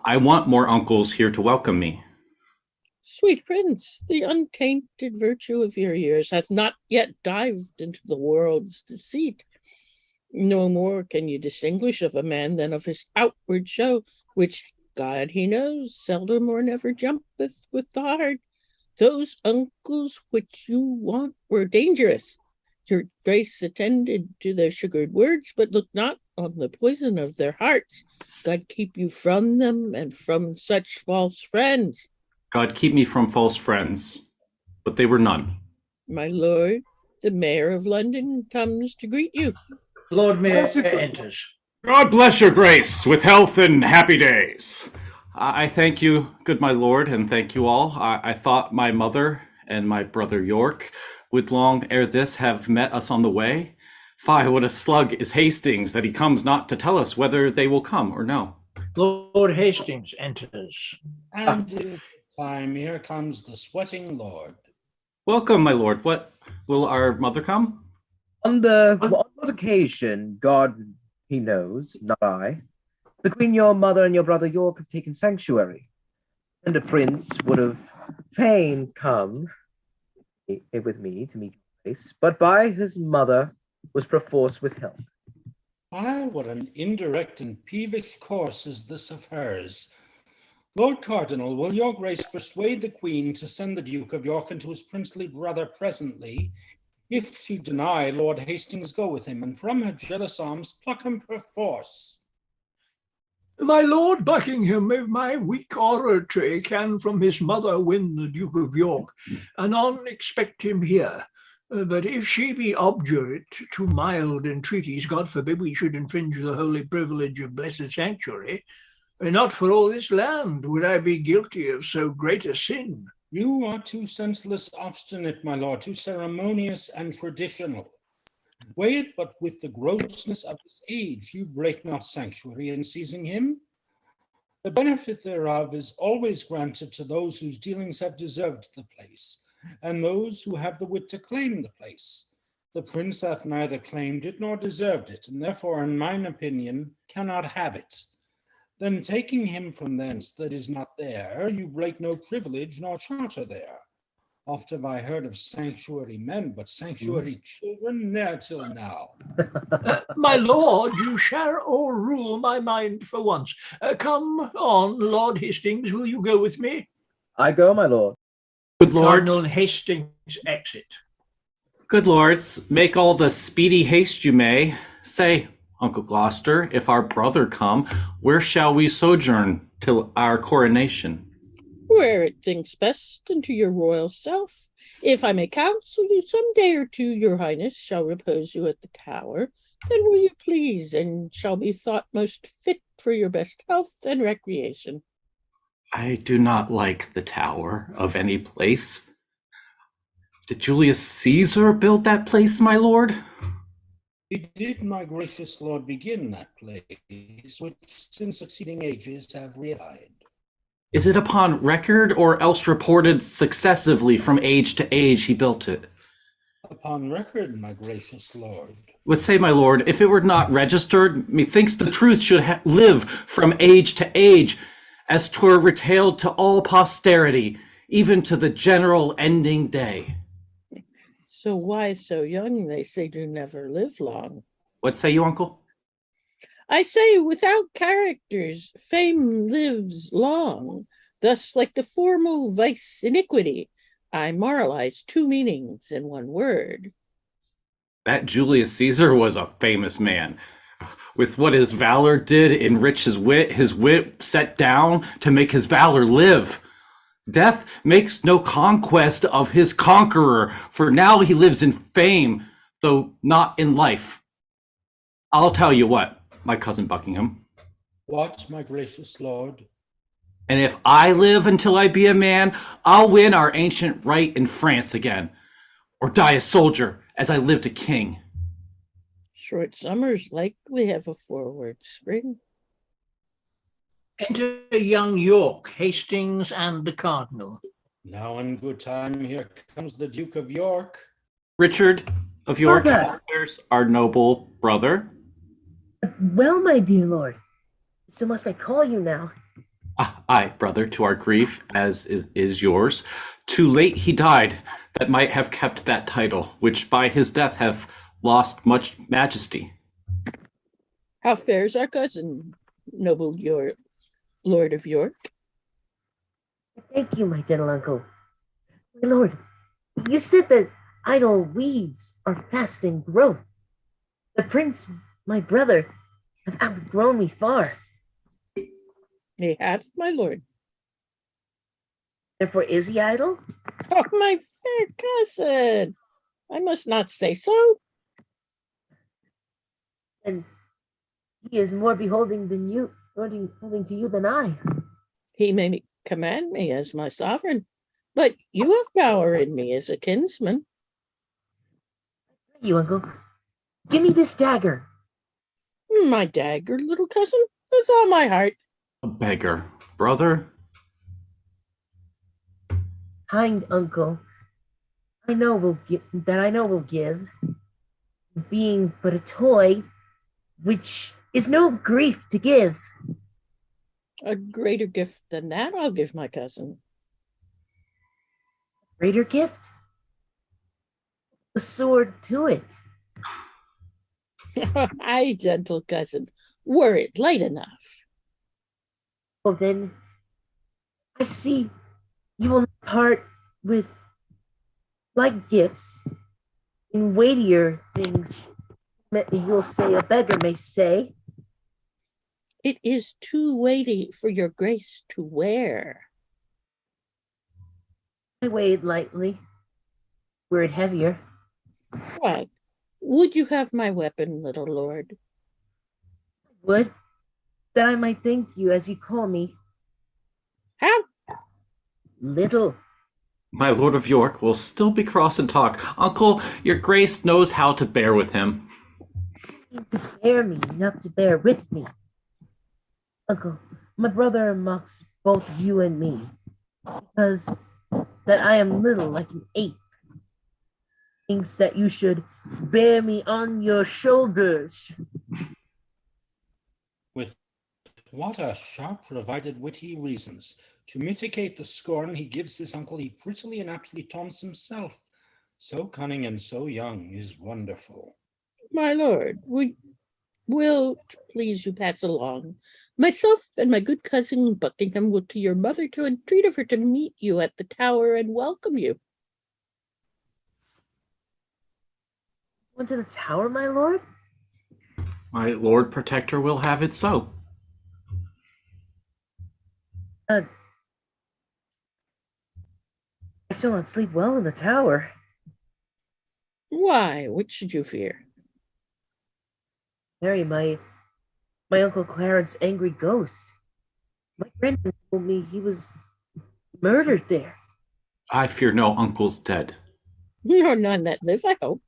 I want more uncles here to welcome me. Sweet prince, the untainted virtue of your years hath not yet dived into the world's deceit. No more can you distinguish of a man than of his outward show, which God he knows seldom or never jumpeth with the heart. Those uncles which you want were dangerous. Your grace attended to their sugared words, but look not on the poison of their hearts. God keep you from them and from such false friends. God keep me from false friends, but they were none. My lord, the mayor of London comes to greet you. Lord Mayor enters. God bless your grace with health and happy days. I thank you, good my lord, and thank you all. I thought my mother and my brother York would long ere this have met us on the way. Fie, what a slug is Hastings that he comes not to tell us whether they will come or no. Lord Hastings enters. And in time, here comes the sweating lord. Welcome, my lord. What, will our mother come? On what occasion, God, he knows, not I, the Queen, your mother, and your brother York have taken sanctuary, and a prince would have fain come with me to meet Grace, but by his mother was perforce withheld. What an indirect and peevish course is this of hers. Lord Cardinal, will your grace persuade the Queen to send the Duke of York and his princely brother presently? If she deny, Lord Hastings go with him, and from her jealous arms pluck him perforce. My Lord Buckingham, if my weak oratory can from his mother win the Duke of York, anon expect him here. But if she be obdurate to mild entreaties, God forbid we should infringe the holy privilege of blessed sanctuary, not for all this land would I be guilty of so great a sin. You are too senseless, obstinate, my lord, too ceremonious and traditional. Weigh it but with the grossness of his age, you break not sanctuary in seizing him. The benefit thereof is always granted to those whose dealings have deserved the place, and those who have the wit to claim the place. The prince hath neither claimed it nor deserved it, and therefore, in mine opinion, cannot have it. Then taking him from thence that is not there, you break no privilege nor charter there. Oft have I heard of sanctuary men, but sanctuary children ne'er till now. My lord, you shall o'errule my mind for once. Come on, Lord Hastings, will you go with me? I go, my lord. Good lords. Cardinal Hastings exit. Good lords, make all the speedy haste you may. Say, Uncle Gloucester, if our brother come, where shall we sojourn till our coronation? Where it thinks best, and to your royal self. If I may counsel you, some day or two your highness shall repose you at the Tower. Then will you please, and shall be thought most fit for your best health and recreation. I do not like the Tower of any place. Did Julius Caesar build that place, my lord? He did, my gracious lord, begin that place, which in succeeding ages have reified. Is it upon record, or else reported successively from age to age he built it? Upon record, my gracious lord. Would say, my lord, if it were not registered, methinks the truth should live from age to age, as 'twere retailed to all posterity, even to the general ending day. So why so young, they say, do never live long. What say you, uncle? I say, without characters, fame lives long. Thus, like the formal vice iniquity, I moralize two meanings in one word. That Julius Caesar was a famous man. With what his valor did enrich his wit set down to make his valor live. Death makes no conquest of his conqueror, for now he lives in fame, though not in life. I'll tell you what, my cousin Buckingham. What, my gracious lord? And if I live until I be a man, I'll win our ancient right in France again, or die a soldier as I lived a king. Short summers likely have a forward spring. Enter young York, Hastings, and the Cardinal. Now in good time, here comes the Duke of York. Richard of York, Brother. there's our noble brother. Well, my dear lord, so must I call you now? Aye, brother, to our grief, as is yours. Too late he died, that might have kept that title, which by his death have lost much majesty. How fares our cousin, noble Lord of York? Thank you, my gentle uncle. My lord, you said that idle weeds are fast in growth. The prince, my brother, have outgrown me far. He hath, my lord. Therefore is he idle? Oh, my fair cousin. I must not say so. And he is more beholding than you, beholding to you than I. He may command me as my sovereign, but you have power in me as a kinsman. You, uncle, give me this dagger. My dagger, little cousin, with all my heart. A beggar, brother. Kind uncle, I know will give, being but a toy, which is no grief to give. A greater gift than that I'll give my cousin. Greater gift? The sword to it. Aye, gentle cousin, were it light enough. Well, then, I see you will part with like gifts in weightier things. You'll say a beggar may say. It is too weighty for your grace to wear. I weigh it lightly. Wear it heavier. Why, would you have my weapon, little lord? Would, that I might thank you as you call me. How? Little. My Lord of York will still be cross and talk. Uncle, your grace knows how to bear with him. To bear me, not to bear with me. Uncle, my brother mocks both you and me, because that I am little like an ape. Thinks that you should bear me on your shoulders. With what a sharp provided wit he reasons. To mitigate the scorn he gives his uncle, he prettily and aptly taunts himself. So cunning and so young is wonderful. My lord, will please you pass along. Myself and my good cousin Buckingham will to your mother to entreat of her to meet you at the tower and welcome you. Went to the tower, my lord? My Lord Protector will have it so. I shall not sleep well in the tower. Why, what should you fear? Mary, my Uncle Clarence angry ghost. My grandmother told me he was murdered there. I fear no uncle's dead. Nor none that live, I hope.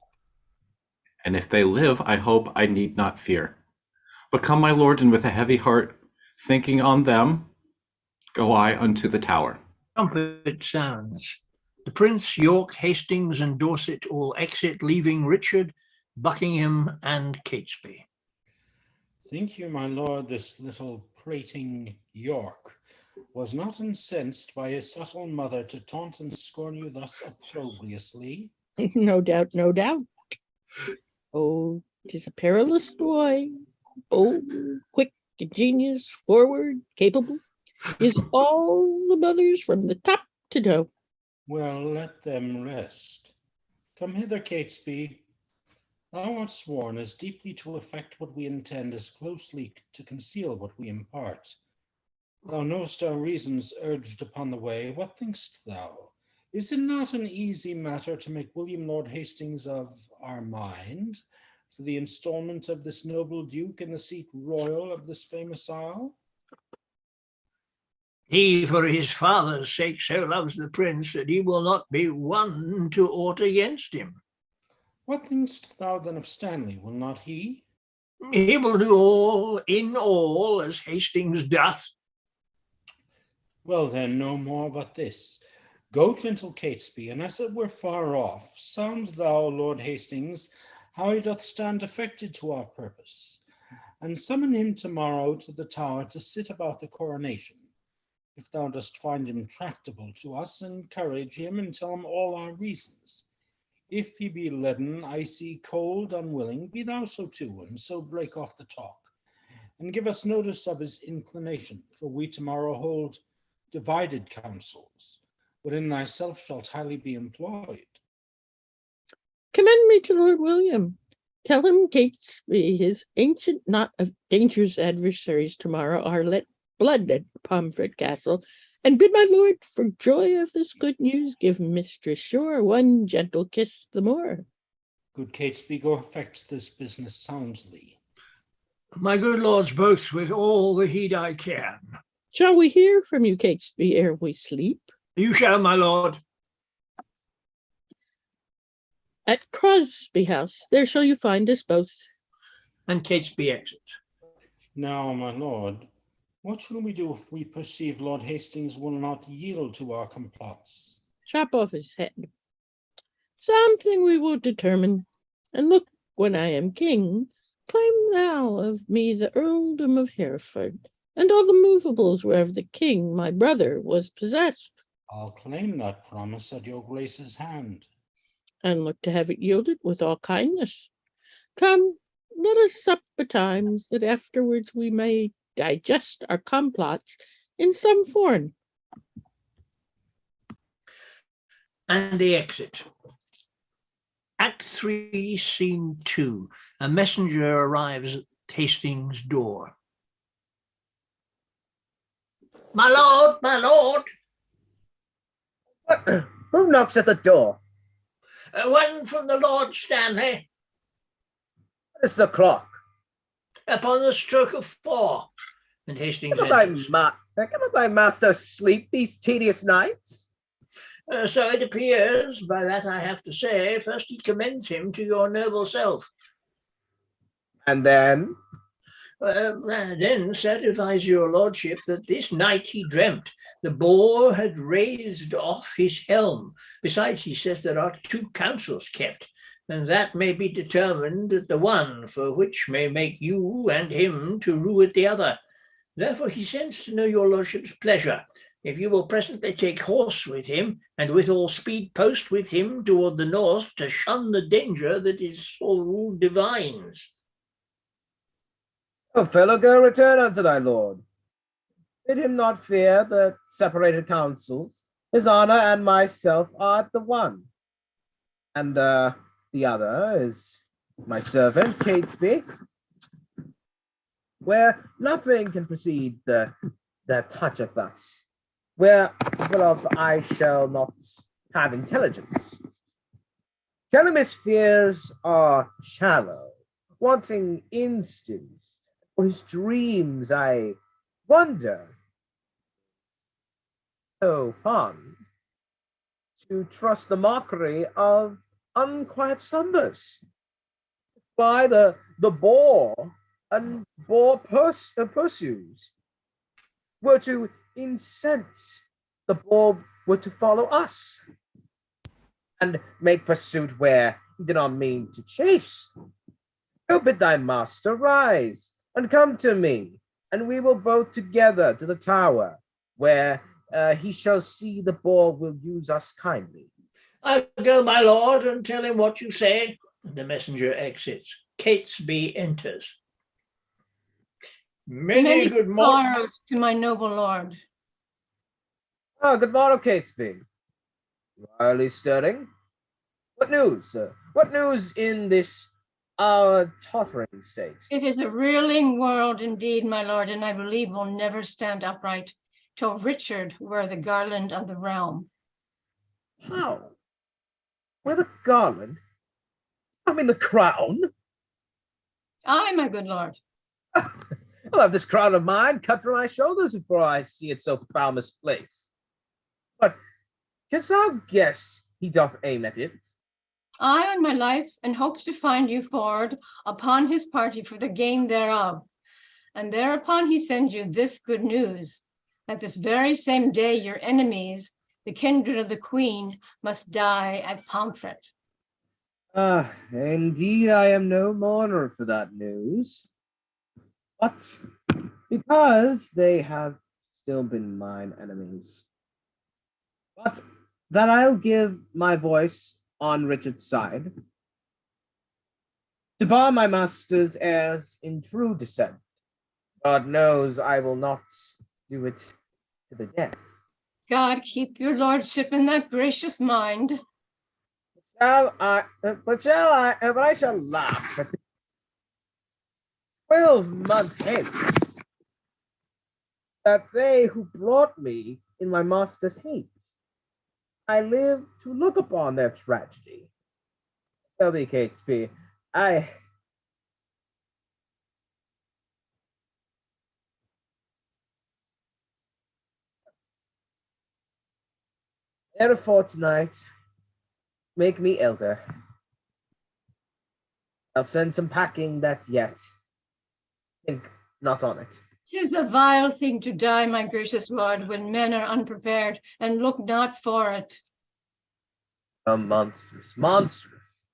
And if they live, I hope I need not fear. But come, my lord, and with a heavy heart, thinking on them, go I unto the tower. Trumpet sounds. The Prince, York, Hastings, and Dorset all exit, leaving Richard, Buckingham, and Catesby. Think you, my lord, this little prating York was not incensed by his subtle mother to taunt and scorn you thus opprobriously? No doubt, no doubt. Oh, 'tis a perilous boy. Oh, quick, ingenious, forward, capable, is all the mothers from the top to toe. Well, let them rest. Come hither, Catesby. Thou art sworn as deeply to effect what we intend as closely to conceal what we impart. Thou knowest our reasons urged upon the way. What thinkst thou? Is it not an easy matter to make William Lord Hastings of our mind for the installment of this noble duke in the seat royal of this famous isle? He, for his father's sake, so loves the prince that he will not be won to aught against him. What thinkst thou then of Stanley? Will not he? He will do all in all as Hastings doth. Well then, no more but this. Go, gentle Catesby, and as it were far off, sound thou Lord Hastings how he doth stand affected to our purpose, and summon him tomorrow to the tower to sit about the coronation. If thou dost find him tractable to us, encourage him and tell him all our reasons. If he be leaden, icy, cold, unwilling, be thou so too, and so break off the talk, and give us notice of his inclination, for we tomorrow hold divided councils, wherein thyself shalt highly be employed. Commend me to Lord William. Tell him Catesby, his ancient knot of dangerous adversaries tomorrow are let blood at Pomfret Castle, and bid my lord, for joy of this good news, give Mistress Shore one gentle kiss the more. Good Catesby, go effect this business soundly. My good lords, both with all the heed I can. Shall we hear from you, Catesby, ere we sleep? You shall, my lord. At Crosby House, there shall you find us both. And Catesby exits. Now, my lord, what shall we do if we perceive Lord Hastings will not yield to our complots? Chop off his head. Something we will determine. And look, when I am king, claim thou of me the earldom of Hereford, and all the movables whereof the king, my brother, was possessed. I'll claim that promise at your grace's hand. And look to have it yielded with all kindness. Come, let us sup betimes, that afterwards we may digest our complots in some form. And they exit. Act 3, Scene 2. A messenger arrives at Hastings' door. My lord, my lord. Who knocks at the door? One from the Lord Stanley. What is the clock? Upon the stroke of 4. And Hastings Cannot thy master sleep these tedious nights? So it appears, by that I have to say, first he commends him to your noble self. And then? Then certifies your lordship that this night he dreamt the boar had raised off his helm. Besides, he says there are 2 councils kept, and that may be determined at the one, for which may make you and him to rue at the other. Therefore he sends to know your lordship's pleasure, if you will presently take horse with him, and with all speed post with him toward the north, to shun the danger that his soul divines. O fellow, go return unto thy lord. Bid him not fear the separated councils. His honor and myself are at the one. And the other is my servant, Catesby, where nothing can precede that toucheth us, whereof I shall not have intelligence. Tell him his fears are shallow, wanting instance, or his dreams, I wonder, so fond to trust the mockery of unquiet slumbers. By the boar and boar pursues were to incense, the boar were to follow us and make pursuit where he did not mean to chase. Go bid thy master rise and come to me, and we will both together to the tower, where he shall see the boar will use us kindly. I'll go, my lord, and tell him what you say. The messenger exits. Catesby enters. Many good morrows to my noble lord. Good morrow, Catesby. You are early stirring. What news? What news in this our tottering state? It is a reeling world indeed, my lord, and I believe will never stand upright till Richard wear the garland of the realm. How? Wear the garland? I mean the crown? Aye, my good lord. I'll have this crown of mine cut from my shoulders before I see it so foul misplaced. But canst thou guess he doth aim at it? I on my life, and hopes to find you forward upon his party for the gain thereof. And thereupon he sends you this good news, that this very same day your enemies, the kindred of the queen, must die at Pomfret. Indeed, I am no mourner for that news. But because they have still been mine enemies. But that I'll give my voice on Richard's side, to bar my master's heirs in true descent. God knows I will not do it to the death. God keep your lordship in that gracious mind. but I shall laugh at the 12-month hence that they who brought me in my master's hate, I live to look upon their tragedy. Tell thee, Catesby, I ere a fortnight, make me elder. I'll send some packing that yet. Think not on it. 'Tis a vile thing to die, my gracious lord, when men are unprepared and look not for it. A monstrous, monstrous.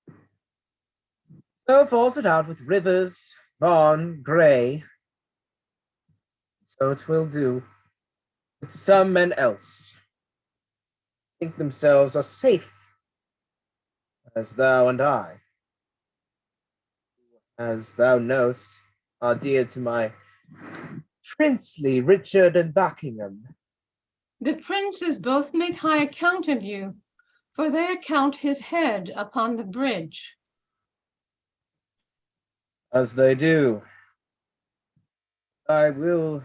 So falls it out with Rivers, Vaughan, Grey. So 'twill do with some men else. Think themselves are safe, as thou and I, as thou knowst, are dear to my princely Richard and Buckingham. The princes both make high account of you, for they account his head upon the bridge. As they do. I will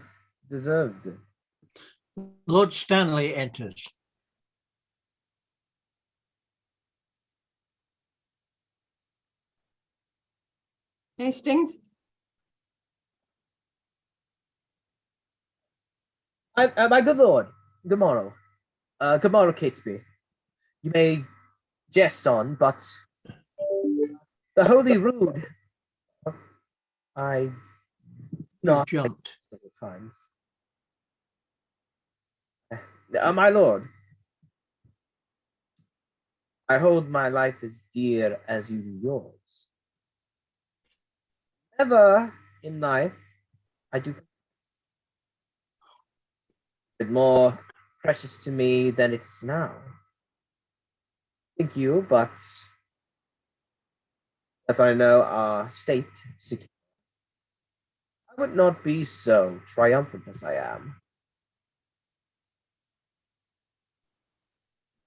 deserved it. Lord Stanley enters. Hastings? My good lord, good morrow. Good morrow, Catesby. You may jest on, but the holy rood, I not jumped several times. My lord, I hold my life as dear as you do yours. Never in life I do it more precious to me than it is now. Thank you, but that I know our state secure. I would not be so triumphant as I am.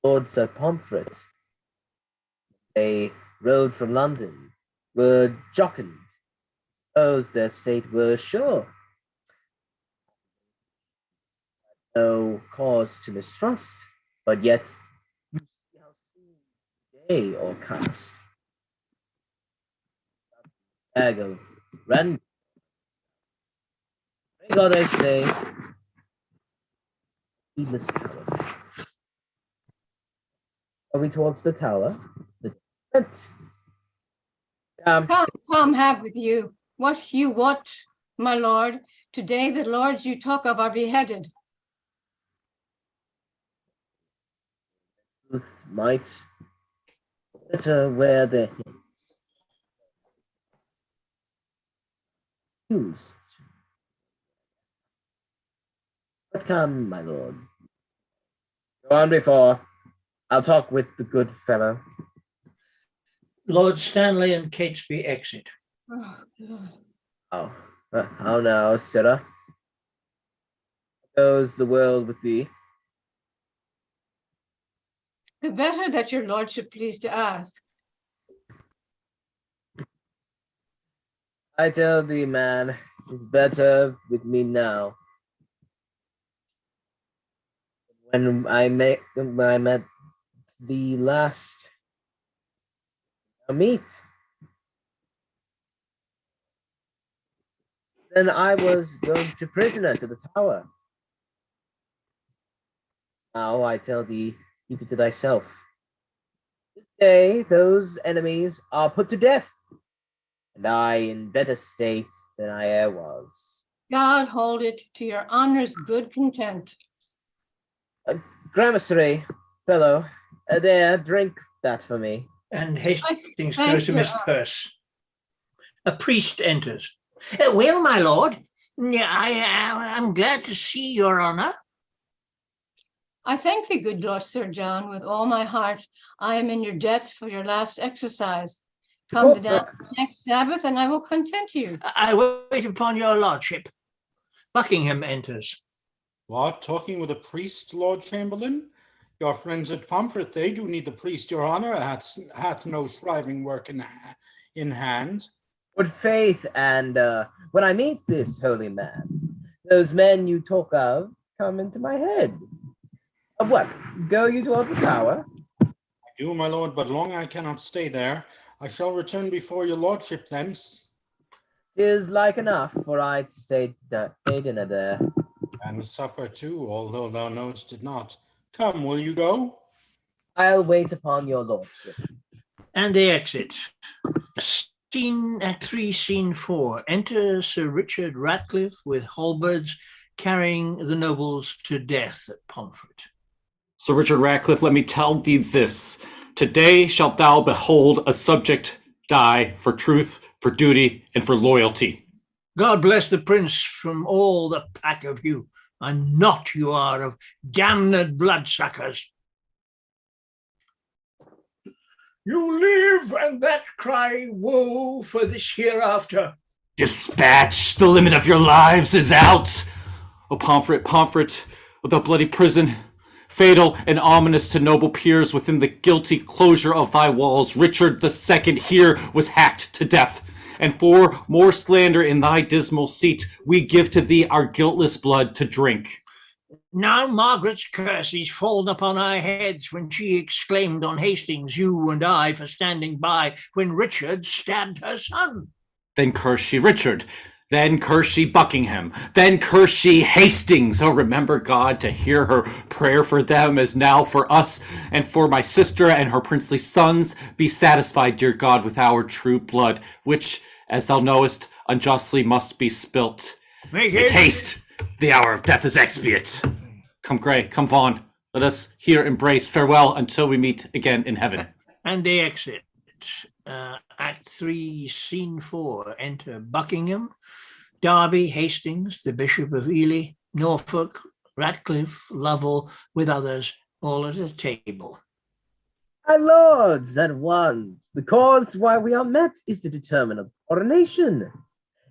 Lord Sir Pomfret, they rode from London, were jocund, those their state were sure. No cause to mistrust, but yet you see how soon they are cast. Bag of random. Thank God I say, heedless coward. Going towards the tower, Come, have with you. What you what, my lord? Today the lords you talk of are beheaded. Truth might better wear their heads. Used. But come, my lord. Go on before. I'll talk with the good fellow. Lord Stanley and Catesby exit. Oh, God. Oh no, Sirrah. Goes the world with thee. The better that your lordship please to ask. I tell thee, man, it's better with me now. When I met the last meet, then I was going to prisoner to the tower. Now I tell thee, keep it to thyself. This day those enemies are put to death, and I in better state than I e'er was. God hold it to your honor's good content. Grammarcy, fellow, there, drink that for me. And Hastings thank throws him you. his purse. A priest enters. Well, my lord, I'm glad to see your honor. I thank thee, good Lord Sir John, with all my heart. I am in your debt for your last exercise. Come the next Sabbath, and I will content you. I wait upon your lordship. Buckingham enters. What, talking with a priest, Lord Chamberlain? Your friends at Pomfret, they do need the priest. Your honor hath no thriving work in hand. With faith and when I meet this holy man, those men you talk of come into my head. Of what? Go you toward the tower? I do, my lord, but long I cannot stay there. I shall return before your lordship thence. 'Tis like enough for I to stay dinner there. And supper too, although thou knowest it not. Come, will you go? I'll wait upon your lordship. And they exit. Act 3, Scene 4. Enter Sir Richard Ratcliffe with halberds carrying the nobles to death at Pomfret. Sir Richard Ratcliffe, let me tell thee this. Today shalt thou behold a subject die for truth, for duty, and for loyalty. God bless the prince from all the pack of you, and not you are of damned bloodsuckers. You live, and that cry woe for this hereafter. Dispatch! The limit of your lives is out! O Pomfret, Pomfret, O thou bloody prison, fatal and ominous to noble peers within the guilty closure of thy walls, Richard II here was hacked to death, and for more slander in thy dismal seat, we give to thee our guiltless blood to drink. Now Margaret's curse is fallen upon our heads when she exclaimed on Hastings, you and I, for standing by when Richard stabbed her son. Then curse she Richard, then curse she Buckingham, then curse she Hastings. Oh, remember, God, to hear her prayer for them as now for us, and for my sister and her princely sons. Be satisfied, dear God, with our true blood, which, as thou knowest, unjustly must be spilt. Make haste! The hour of death is expiate. Come, Grey, come, Vaughan. Let us here embrace farewell until we meet again in heaven. And they exit. Act 3, Scene 4. Enter Buckingham, Derby, Hastings, the Bishop of Ely, Norfolk, Ratcliffe, Lovell, with others, all at a table. My lords and ones, the cause why we are met is to determine a coronation.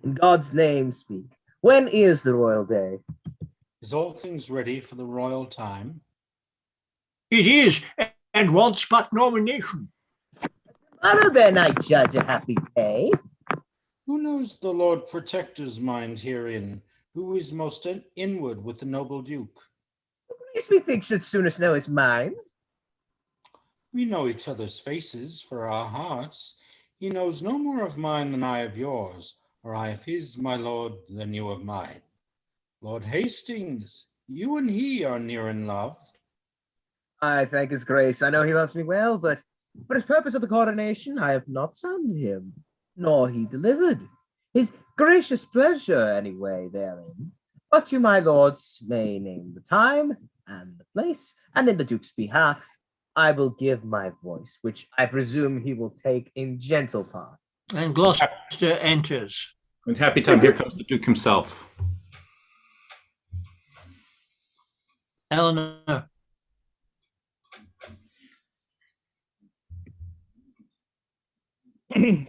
In God's name speak. When is the royal day? Is all things ready for the royal time? It is, and wants but nomination. Tomorrow then I judge a happy day. Who knows the Lord Protector's mind herein? Who is most inward with the noble Duke? Yes, we think should soonest know his mind. We know each other's faces for our hearts. He knows no more of mine than I of yours, or I of his, my lord, than you of mine. Lord Hastings, you and he are near in love. I thank his grace. I know he loves me well, but for his purpose of the coronation, I have not summoned him, nor he delivered. His gracious pleasure, anyway, therein. But you, my lords, may name the time and the place, and in the Duke's behalf, I will give my voice, which I presume he will take in gentle part. And Gloucester enters. In happy time, here comes the Duke himself. Eleanor. My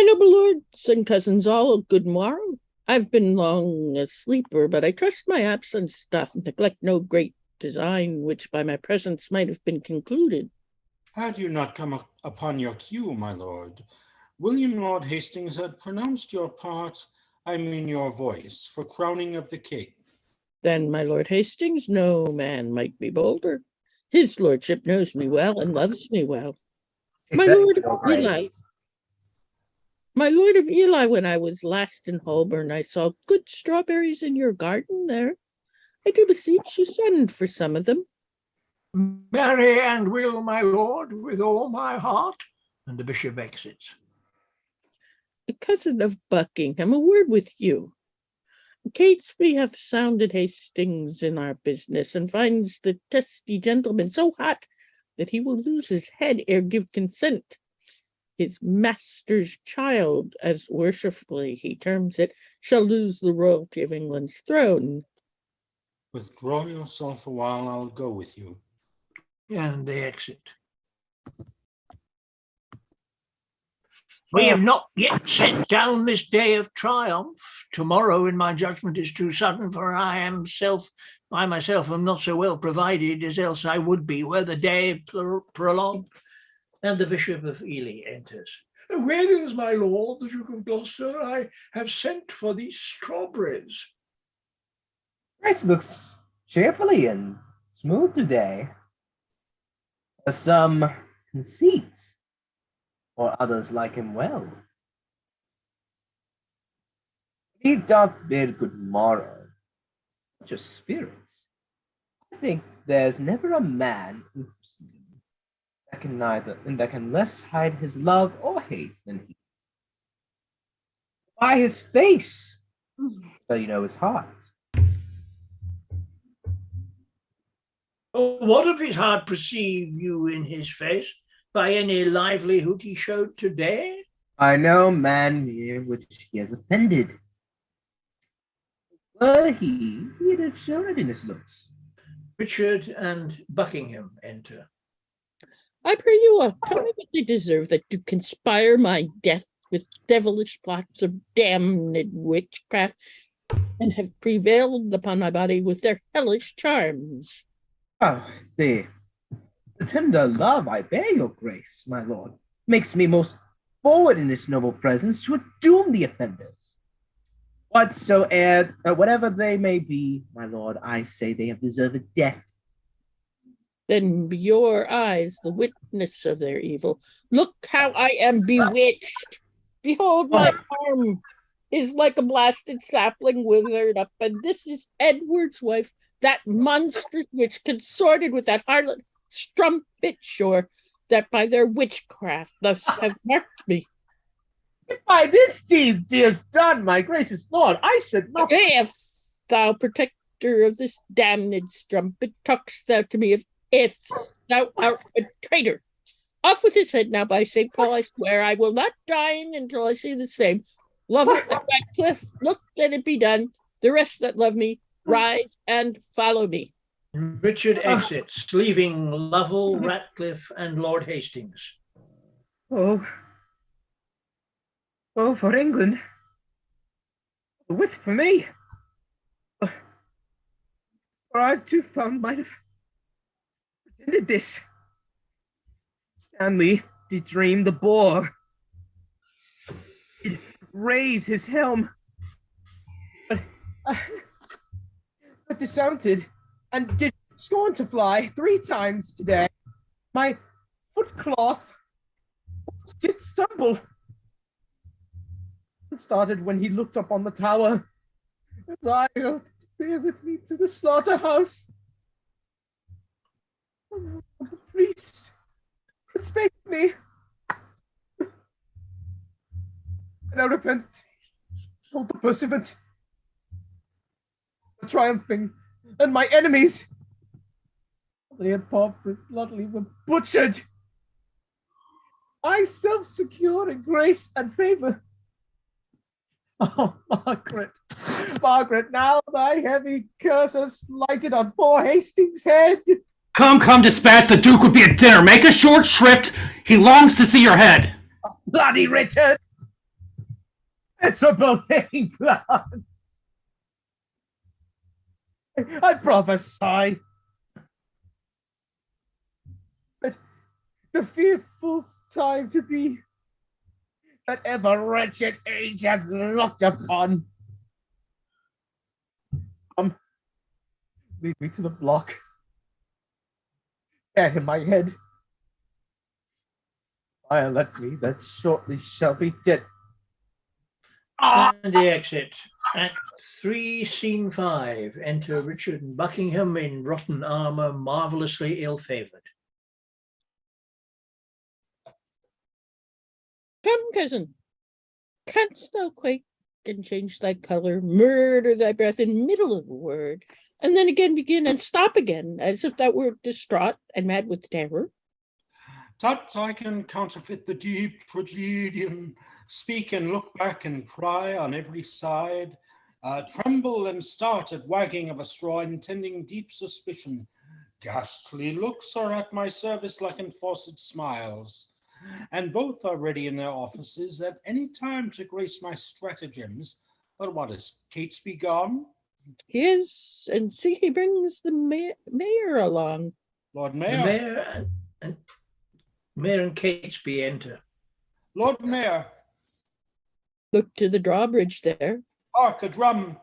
noble lords and cousins all, good morrow. I've been long a sleeper, but I trust my absence doth neglect no great design, which by my presence might have been concluded. Had you not come upon your cue, my lord, William Lord Hastings had pronounced your part, I mean your voice, for crowning of the king. Then, my Lord Hastings, no man might be bolder. His lordship knows me well and loves me well. My lord of Ely, when I was last in Holborn, I saw good strawberries in your garden there. I do beseech you send for some of them. Marry and will, my lord, with all my heart. And the bishop exits. A cousin of Buckingham, a word with you. Catesby hath sounded Hastings in our business, and finds the testy gentleman so hot that he will lose his head ere give consent. His master's child, as worshipfully he terms it, shall lose the royalty of England's throne. Withdraw yourself a while, I'll go with you. And they exit. We have not yet set down this day of triumph. Tomorrow, in my judgment, is too sudden, for I myself am not so well provided as else I would be were the day prolonged. And the Bishop of Ely enters. Where is my lord, the Duke of Gloucester? I have sent for these strawberries. Grace looks cheerfully and smooth today. Some conceits, or others like him well. He doth bid good morrow, such a spirit. I think there's never a man that can less hide his love or hate than he. By his face, so you know his heart. What of his heart perceive you in his face? By any livelihood he showed today? I know man near which he has offended. Were he'd have shown it in his looks. Richard and Buckingham enter. I pray you all, tell me what they deserve that do conspire my death with devilish plots of damned witchcraft, and have prevailed upon my body with their hellish charms. Oh, the tender love I bear your grace, my lord, makes me most forward in this noble presence to doom the offenders. Whatever they may be, my lord, I say they have deserved death. Then be your eyes the witness of their evil. Look how I am bewitched. Behold, my arm is like a blasted sapling withered up, and this is Edward's wife, that monstrous witch consorted with that harlot strumpet shore, that by their witchcraft thus have marked me. If by this deed dear's done, my gracious lord, I should not. If thou protector of this damned strumpet, talkst thou to me of ifs, thou art a traitor. Off with his head now, by St. Paul, I swear I will not dine until I see the same. Lovel and Ratcliffe, look that it be done. The rest that love me, rise and follow me. Richard exits, leaving Lovell, Ratcliffe, and Lord Hastings. Oh, for England. With for me. For I've too found might have pretended this. Stanley did dream the boar. Did raise his helm. But dismounted and did scorn to fly 3 times today. My footcloth did stumble. It started when he looked up on the tower, as I to bear with me to the slaughterhouse. The priest spake me. And I repent, told the pursuivant, the triumphing, and my enemies, they and Pomfret bloodily were butchered. I self-secure in grace and favor. Oh, Margaret, now thy heavy curse has lighted on poor Hastings' head. Come, dispatch the Duke would be at dinner. Make a short shrift. He longs to see your head. Bloody Richard! Miserable England! I prophesy that the fearful time to be that ever wretched age hath looked upon. Come, lead me to the block. Bear him my head. I'll let me that shortly shall be dead. And the exit. Act 3, Scene 5. Enter Richard and Buckingham in rotten armor, marvelously ill-favored. Come, cousin, canst thou quake and change thy color, murder thy breath in middle of a word, and then again begin and stop again, as if thou wert distraught and mad with terror? That I can counterfeit the deep tragedian, speak and look back and cry on every side, tremble and start at wagging of a straw, intending deep suspicion. Ghastly looks are at my service like enforced smiles. and both are ready in their offices at any time to grace my stratagems. But what is Catesby gone? He is, and see, he brings the mayor along. Lord The Mayor. Mayor and Catesby enter. Lord Mayor. Look to the drawbridge there. Hark, a drum.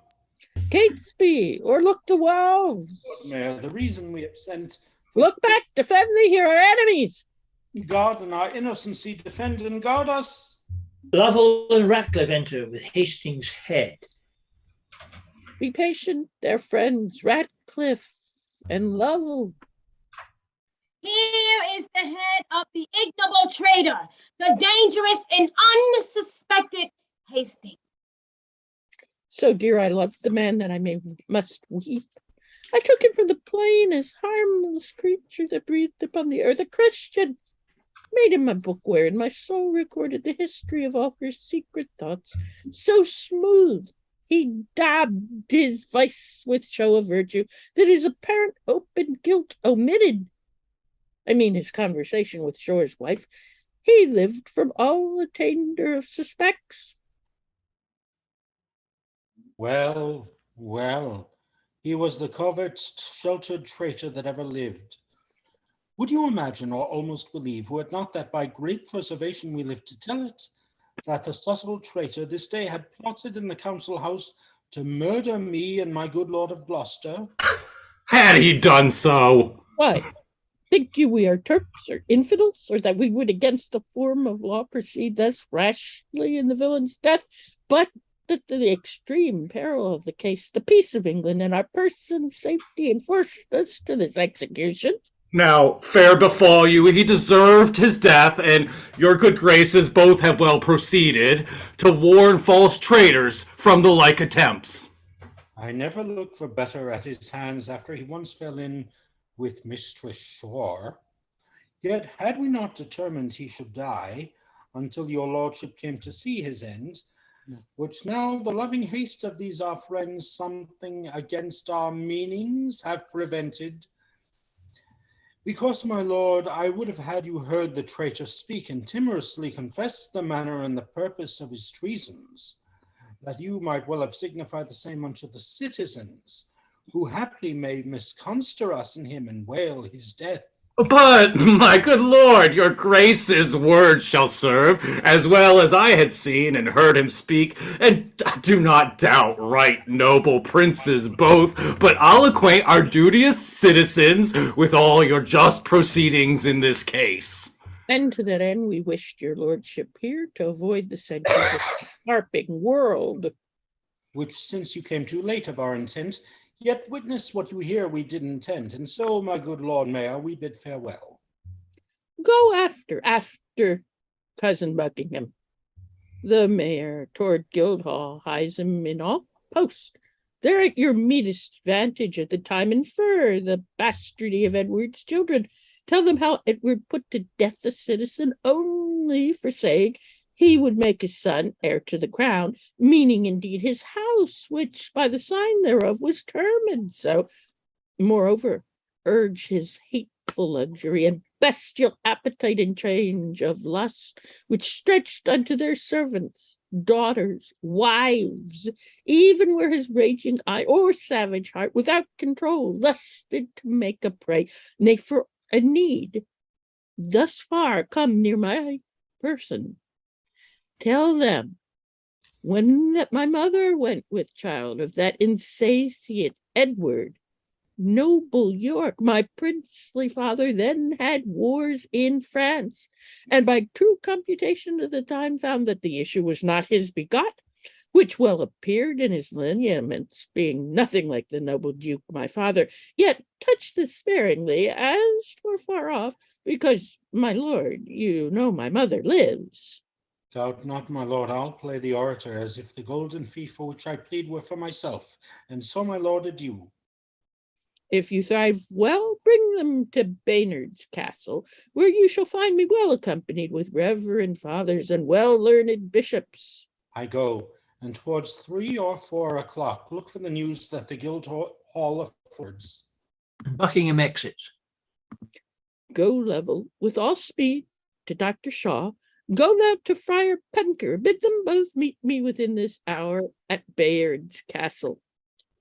Catesby, or look to Wells. Lord Mayor, the reason we have sent. Look back, defend thee, here are enemies. God and our innocency defend and guard us. Lovell and Ratcliffe enter with Hastings' head. Be patient, their friends, Ratcliffe and Lovell. Here is the head of the ignoble traitor, the dangerous and unsuspected Hastings. So dear, I loved the man that I must weep. I took him from the plain as harmless creature that breathed upon the earth, a Christian. Made him my bookwear, and my soul recorded the history of all her secret thoughts. So smooth, he dabbed his vice with show of virtue, that his apparent open guilt omitted. I mean his conversation with Shore's wife. He lived from all attainder of suspects. Well, well, he was the covet's sheltered traitor that ever lived. Would you imagine, or almost believe, were it not that by great preservation we live to tell it, that the subtle traitor this day had plotted in the council house to murder me and my good lord of Gloucester? Had he done so? Why? Think you we are Turks or infidels, or that we would against the form of law proceed thus rashly in the villain's death? But that the extreme peril of the case, the peace of England, and our personal safety enforced us to this execution. Now, fair befall you, he deserved his death, and your good graces both have well proceeded to warn false traitors from the like attempts. I never looked for better at his hands after he once fell in with Mistress Shore. Yet had we not determined he should die until your lordship came to see his end, which now the loving haste of these our friends something against our meanings have prevented. Because, my lord, I would have had you heard the traitor speak and timorously confess the manner and the purpose of his treasons, that you might well have signified the same unto the citizens, who haply may misconster us in him and wail his death. But, my good lord, your grace's word shall serve, as well as I had seen and heard him speak, and do not doubt right noble princes both, but I'll acquaint our duteous citizens with all your just proceedings in this case. And to that end, we wished your lordship here to avoid the censures of the harping world. Which, since you came too late of our intent, yet witness what you hear we did intend, and so, my good Lord Mayor, we bid farewell. Go after, cousin Buckingham. The mayor toward Guildhall hies him in all post. There at your meetest vantage at the time infer the bastardy of Edward's children. Tell them how Edward put to death a citizen only for saying he would make his son heir to the crown, meaning indeed his house, which by the sign thereof was termed so. Moreover, urge his hateful luxury and bestial appetite and change of lust, which stretched unto their servants, daughters, wives, even where his raging eye or savage heart without control lusted to make a prey, nay, for a need. Thus far come near my person. Tell them, when that my mother went with child of that insatiate Edward, noble York, my princely father then had wars in France, and by true computation of the time found that the issue was not his begot, which well appeared in his lineaments, being nothing like the noble Duke my father, yet touched this sparingly, as 'twere far off, because, my lord, you know my mother lives. Doubt not, my lord, I'll play the orator as if the golden fee for which I plead were for myself, and so, my lord, adieu. If you thrive well, bring them to Baynard's castle, where you shall find me well accompanied with reverend fathers and well-learned bishops. I go, and towards 3 or 4 o'clock look for the news that the Guildhall affords. Buckingham exits. Go level with all speed to Dr. Shaw. Go thou to Friar Penker. Bid them both meet me within this hour at Bayard's castle.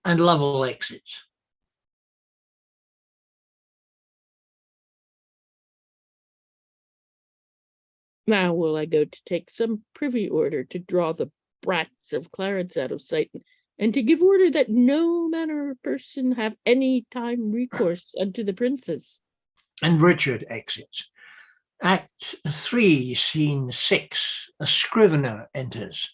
And Lovell exits. Now will I go to take some privy order to draw the brats of Clarence out of sight, and to give order that no manner of person have any time recourse unto the princes. And Richard exits. Act 3, Scene 6. A scrivener enters.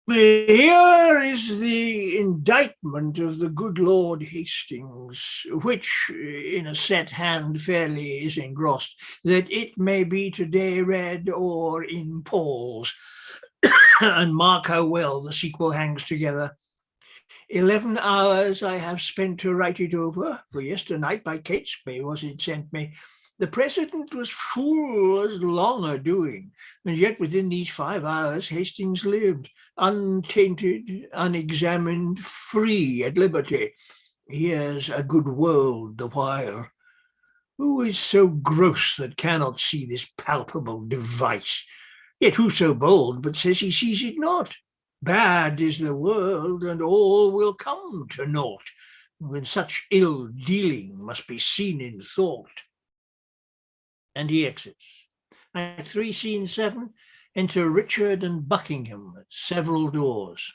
Here is the indictment of the good Lord Hastings, which in a set hand fairly is engrossed, that it may be today read or in Paul's. And mark how well the sequel hangs together. 11 hours I have spent to write it over, for yesternight by Catesby was it sent me. The precedent was full as long a doing, and yet within these 5 hours Hastings lived, untainted, unexamined, free at liberty. Here's a good world the while. Who is so gross that cannot see this palpable device? Yet who so bold but says he sees it not? Bad is the world, and all will come to naught, when such ill dealing must be seen in thought. And he exits. Act 3, Scene 7, enter Richard and Buckingham at several doors.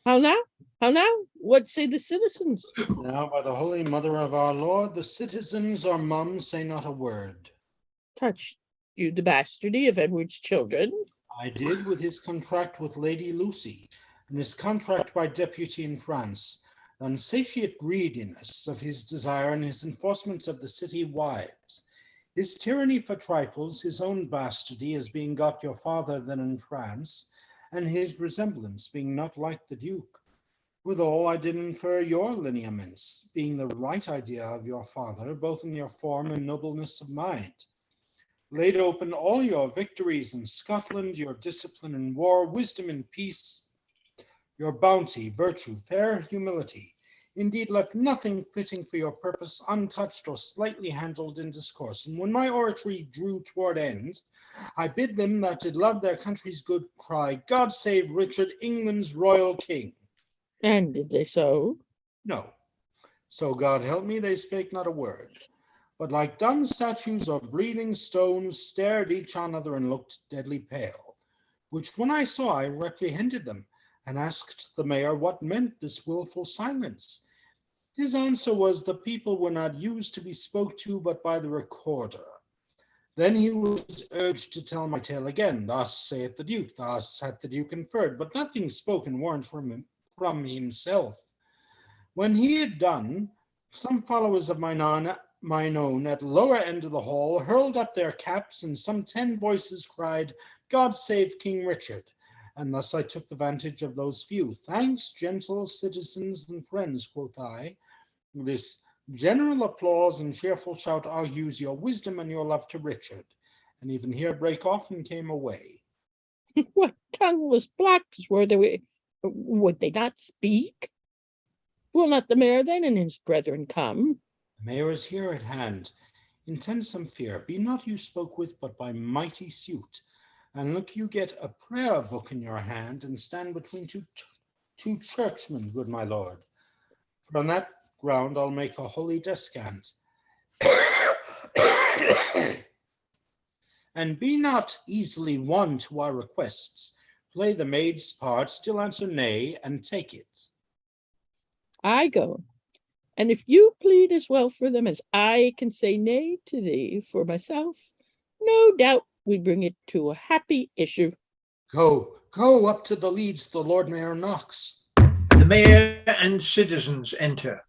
How now? How now? What say the citizens? Now, by the Holy Mother of our Lord, the citizens or mum say not a word. Touched you the bastardy of Edward's children? I did with his contract with Lady Lucy, and his contract by deputy in France, the unsatiate greediness of his desire and his enforcement of the city wives, his tyranny for trifles, his own bastardy as being got your father than in France, and his resemblance being not like the Duke. Withal, I did infer your lineaments, being the right idea of your father, both in your form and nobleness of mind. Laid open all your victories in Scotland, your discipline in war, wisdom in peace, your bounty, virtue, fair humility. Indeed, left nothing fitting for your purpose untouched or slightly handled in discourse. And when my oratory drew toward end, I bid them that did love their country's good cry, God save Richard, England's royal king. And did they so? No. So God help me, they spake not a word, but like dumb statues or breathing stones, stared each on other and looked deadly pale, which when I saw, I reprehended them, and asked the mayor what meant this wilful silence. His answer was, the people were not used to be spoke to but by the recorder. Then he was urged to tell my tale again. Thus saith the Duke, thus hath the Duke inferred, but nothing spoken warrant from himself. When he had done, some followers of mine own at lower end of the hall hurled up their caps, and some 10 voices cried, God save King Richard. And thus I took the vantage of those few. Thanks, gentle citizens and friends, quoth I. This general applause and cheerful shout argues your wisdom and your love to Richard. And even here brake off and came away. What tongueless blacks were they? Would they not speak? Will not the mayor then and his brethren come? The mayor is here at hand. Intend some fear. Be not you spoke with, but by mighty suit. And look you get a prayer book in your hand, and stand between two churchmen, good my lord. For on that ground I'll make a holy descant. And be not easily won to our requests. Play the maid's part, still answer nay, and take it. I go. And if you plead as well for them as I can say nay to thee for myself, no doubt we bring it to a happy issue. Go up to the leads, the Lord Mayor knocks. The mayor and citizens enter.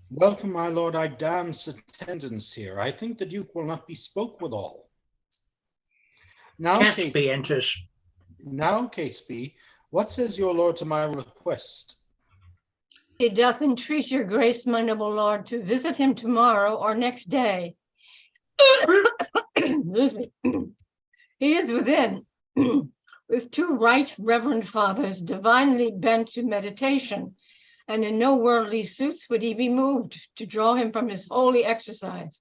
Welcome, my lord, I dance attendance here. I think the Duke will not be spoke withal. Now, Catesby enters. Now, Catesby, what says your lord to my request? He doth entreat your grace, my noble lord, to visit him tomorrow or next day. Excuse me. He is within, with 2 right reverend fathers, divinely bent to meditation, and in no worldly suits would he be moved to draw him from his holy exercise.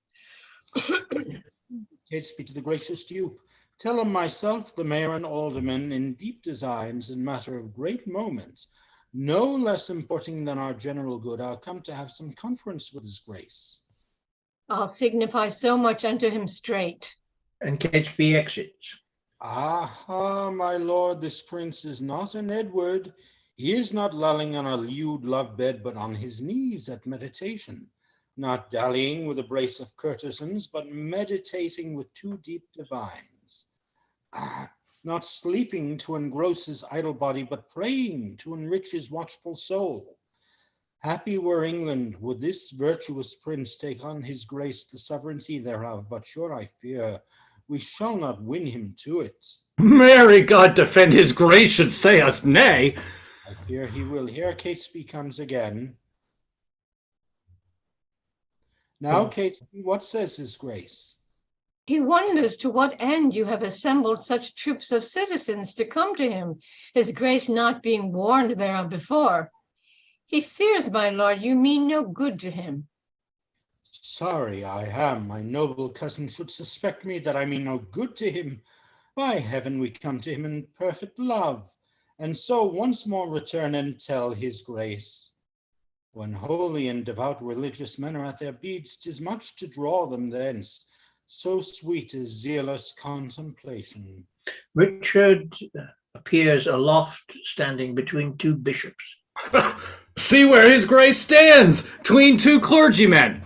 Catesby to the gracious Duke, tell him myself, the mayor and aldermen, in deep designs in matter of great moments, no less importing than our general good, are come to have some conference with his grace. I'll signify so much unto him straight. And Catesby exits. Aha, my lord, this prince is not an Edward. He is not lolling on a lewd love bed, but on his knees at meditation, not dallying with a brace of courtesans, but meditating with two deep divines. Not sleeping to engross his idle body, but praying to enrich his watchful soul. Happy were England, would this virtuous prince take on his grace the sovereignty thereof, but sure I fear we shall not win him to it. Marry God defend his grace should say us nay. I fear he will. Here Catesby comes again. Now, Catesby, what says his grace? He wonders to what end you have assembled such troops of citizens to come to him, his grace not being warned thereof before. He fears, my lord, you mean no good to him. Sorry I am, my noble cousin should suspect me that I mean no good to him. By heaven, we come to him in perfect love, and so once more return and tell his grace. When holy and devout religious men are at their beads, 'tis much to draw them thence. So sweet is zealous contemplation. Richard appears aloft, standing between two bishops. See where his grace stands, between two clergymen.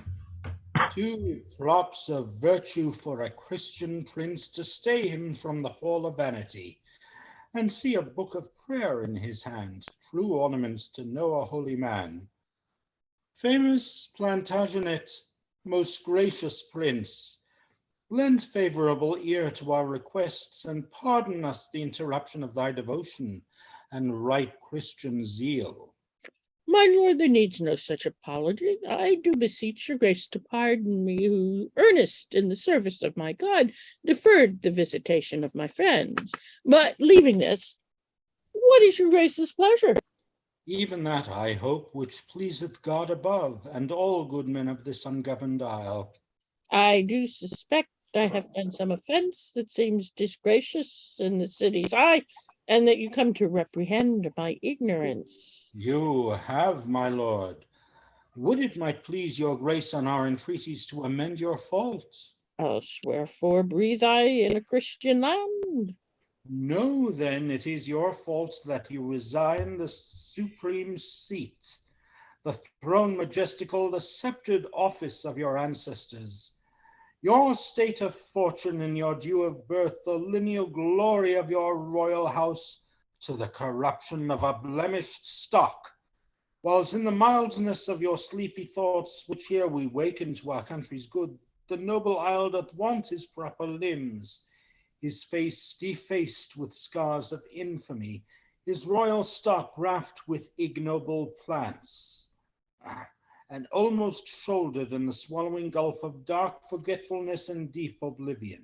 2 drops of virtue for a Christian prince to stay him from the fall of vanity. And see a book of prayer in his hand, true ornaments to know a holy man. Famous Plantagenet, most gracious prince, lend favorable ear to our requests and pardon us the interruption of thy devotion and right Christian zeal. My lord, there needs no such apology. I do beseech your grace to pardon me, who, earnest in the service of my God, deferred the visitation of my friends. But leaving this, what is your grace's pleasure? Even that, I hope, which pleaseth God above, and all good men of this ungoverned isle. I do suspect I have done some offense that seems disgracious in the city's eye, and that you come to reprehend my ignorance. You have, my lord. Would it might please your grace on our entreaties to amend your fault? Else wherefore breathe I in a Christian land? Know then it is your fault that you resign the supreme seat, the throne majestical, the sceptred office of your ancestors, your state of fortune and your due of birth, the lineal glory of your royal house, to the corruption of a blemished stock, whilst in the mildness of your sleepy thoughts, which here we waken to our country's good, the noble isle doth want his proper limbs, his face defaced with scars of infamy, his royal stock raft with ignoble plants, and almost shouldered in the swallowing gulf of dark forgetfulness and deep oblivion,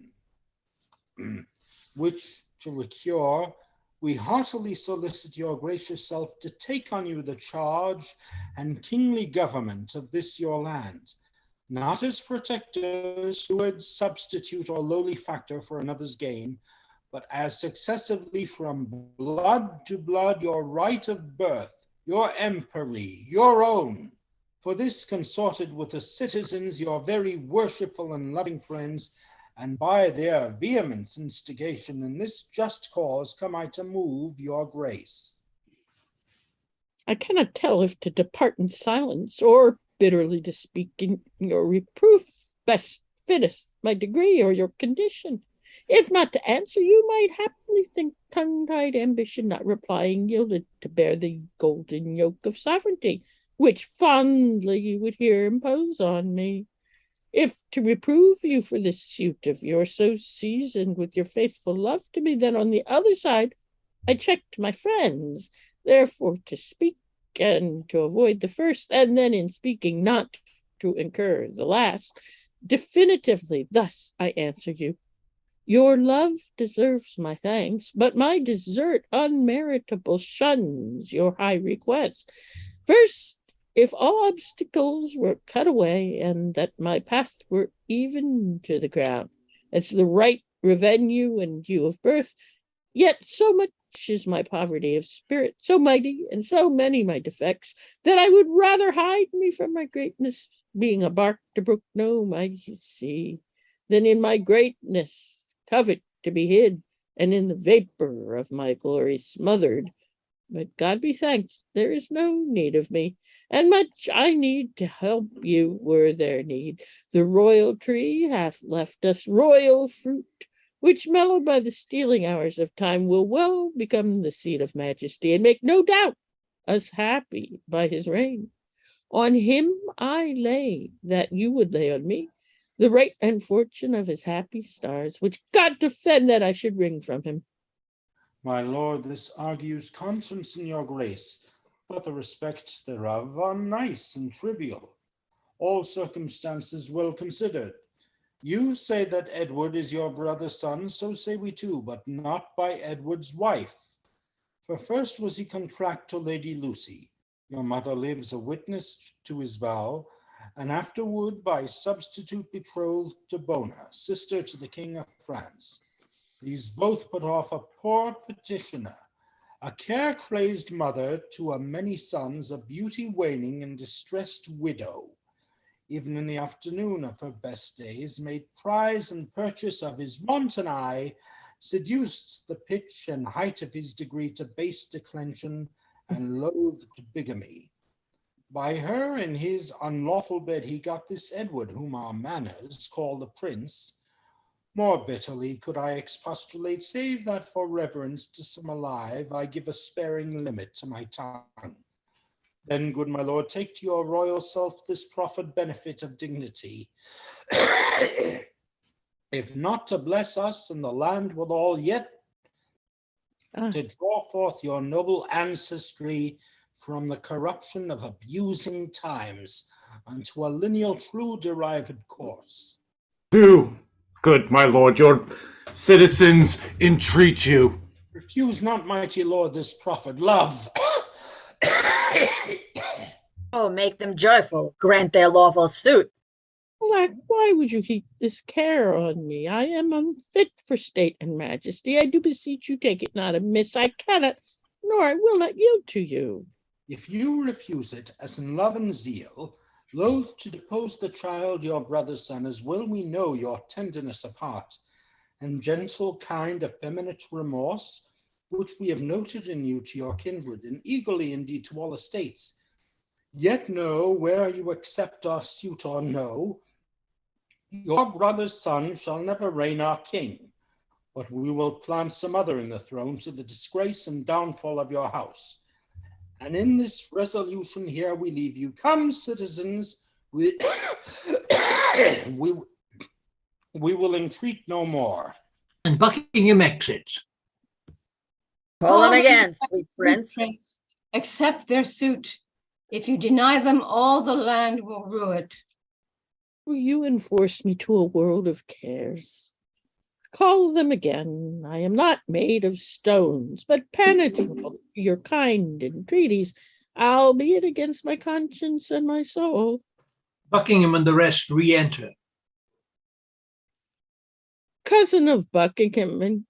which to recure, we heartily solicit your gracious self to take on you the charge and kingly government of this your land, not as protector, steward, substitute, or lowly factor for another's gain, but as successively from blood to blood your right of birth, your empery, your own. For this consorted with the citizens, your very worshipful and loving friends, and by their vehement instigation in this just cause come I to move your grace. I cannot tell if to depart in silence, or bitterly to speak in your reproof best fitteth my degree or your condition. If not to answer, you might happily think tongue-tied ambition, not replying, yielded to bear the golden yoke of sovereignty, which fondly you would here impose on me. If to reprove you for this suit of yours, so seasoned with your faithful love to me, then on the other side I checked my friends, therefore to speak and to avoid the first, and then in speaking not to incur the last, definitively thus I answer you. Your love deserves my thanks, but my desert unmeritable shuns your high request. First, if all obstacles were cut away and that my path were even to the ground, it's the right revenue and due of birth, yet so much is my poverty of spirit, so mighty and so many my defects, that I would rather hide me from my greatness, being a bark to brook no mighty sea, than in my greatness covet to be hid, and in the vapor of my glory smothered. But God be thanked, there is no need of me, and much I need to help you were there need. The royal tree hath left us royal fruit, which, mellowed by the stealing hours of time, will well become the seat of majesty, and make no doubt us happy by his reign. On him I lay that you would lay on me the rate and fortune of his happy stars, which God defend that I should wring from him. My lord, this argues conscience in your grace, but the respects thereof are nice and trivial, all circumstances well considered. You say that Edward is your brother's son, so say we too, but not by Edward's wife. For first was he contract to Lady Lucy, your mother lives a witness to his vow, and afterward by substitute betrothed to Bona, sister to the King of France. These both put off a poor petitioner, a care-crazed mother to a many sons, a beauty waning and distressed widow. Even in the afternoon of her best days, made prize and purchase of his wanton eye, seduced the pitch and height of his degree to base declension and loathed bigamy. By her in his unlawful bed he got this Edward, whom our manners call the prince. More bitterly could I expostulate, save that for reverence to some alive I give a sparing limit to my tongue. Then, good my lord, take to your royal self this proffered benefit of dignity, if not to bless us and the land withal, yet to draw forth your noble ancestry from the corruption of abusing times unto a lineal true derived course. Do, good my lord, your citizens entreat you. Refuse not, mighty lord, this proffered love. Oh, make them joyful, grant their lawful suit. Alack, why would you heap this care on me? I am unfit for state and majesty. I do beseech you, take it not amiss. I cannot, nor I will not yield to you. If you refuse it, as in love and zeal, loath to depose the child your brother's son, as well we know your tenderness of heart, and gentle kind effeminate remorse, which we have noted in you to your kindred, and eagerly indeed to all estates, yet know, where you accept our suit or no, your brother's son shall never reign our king, but we will plant some other in the throne to the disgrace and downfall of your house. And in this resolution here we leave you. Come, citizens, we will entreat no more. And Buckingham exits. Call them again, sweet prince. Accept their suit. If you deny them, all the land will rue it. Will you enforce me to a world of cares? Call them again. I am not made of stones, but penetrable to your kind entreaties, albeit against my conscience and my soul. Buckingham and the rest re-enter. Cousin of Buckingham and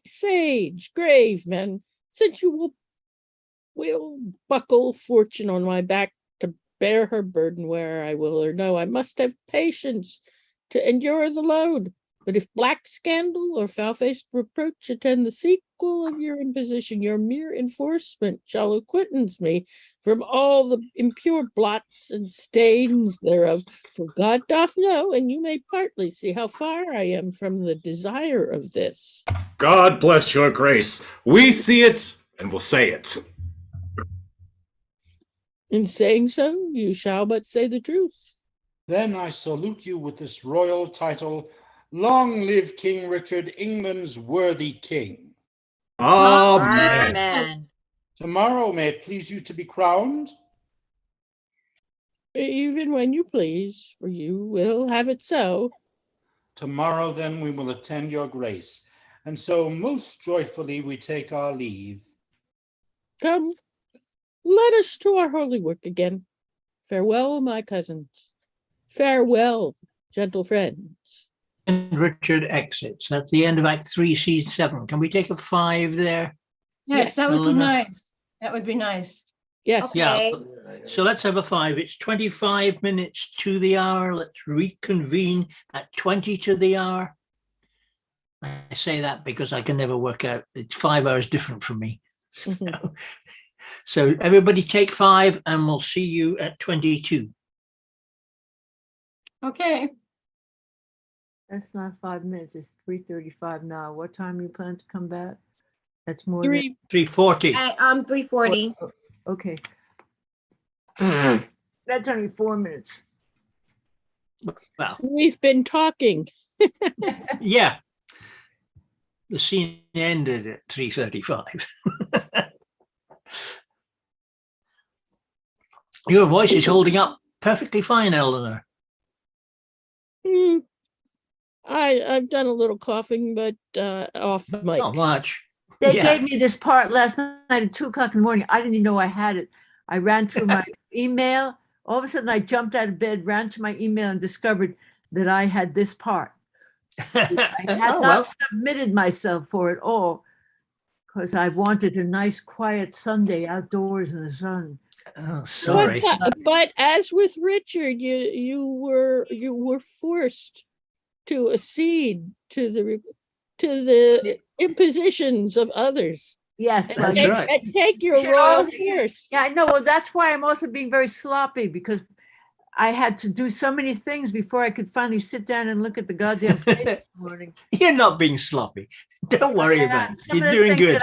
sage, grave men, since you will buckle fortune on my back to bear her burden where I will or no, I must have patience to endure the load. But if black scandal or foul-faced reproach attend the sequel of your imposition, your mere enforcement shall acquittance me from all the impure blots and stains thereof. For God doth know, and you may partly see how far I am from the desire of this. God bless your grace. We see it, and will say it. In saying so, you shall but say the truth. Then I salute you with this royal title. Long live King Richard, England's worthy king. Amen. Amen. Tomorrow may it please you to be crowned? Even when you please, for you will have it so. Tomorrow then we will attend your grace, and so most joyfully we take our leave. Come, let us to our holy work again. Farewell, my cousins. Farewell, gentle friends. And Richard exits. That's the end of Act 3, Scene 7. Can we take a 5 there? Yes, that would be Eleanor? nice. That would be nice. Yes. Yeah. So let's have a 5. It's 25 minutes to the hour. Let's reconvene at 20 to the hour. I say that because I can never work out. It's 5 hours different from me. So everybody take 5 and we'll see you at 22. Okay. That's not 5 minutes. It's 3:35 now. What time you plan to come back? That's more 3:40. 3:40. Okay. That's only 4 minutes. Well, we've been talking. Yeah. The scene ended at 3:35. Your voice is holding up perfectly fine, Eleanor. I've done a little coughing, but off mic. Not much. They gave me this part last night at 2:00 in the morning. I didn't even know I had it. I ran through my email. All of a sudden, I jumped out of bed, ran to my email, and discovered that I had this part. I had not submitted myself for it all because I wanted a nice, quiet Sunday outdoors in the sun. Oh, sorry. But as with Richard, you were forced to accede to the impositions of others. Yes, and take your royal course. Yeah, I know. Well, that's why I'm also being very sloppy because I had to do so many things before I could finally sit down and look at the goddamn plate this morning. You're not being sloppy. Don't worry about it. You're doing good.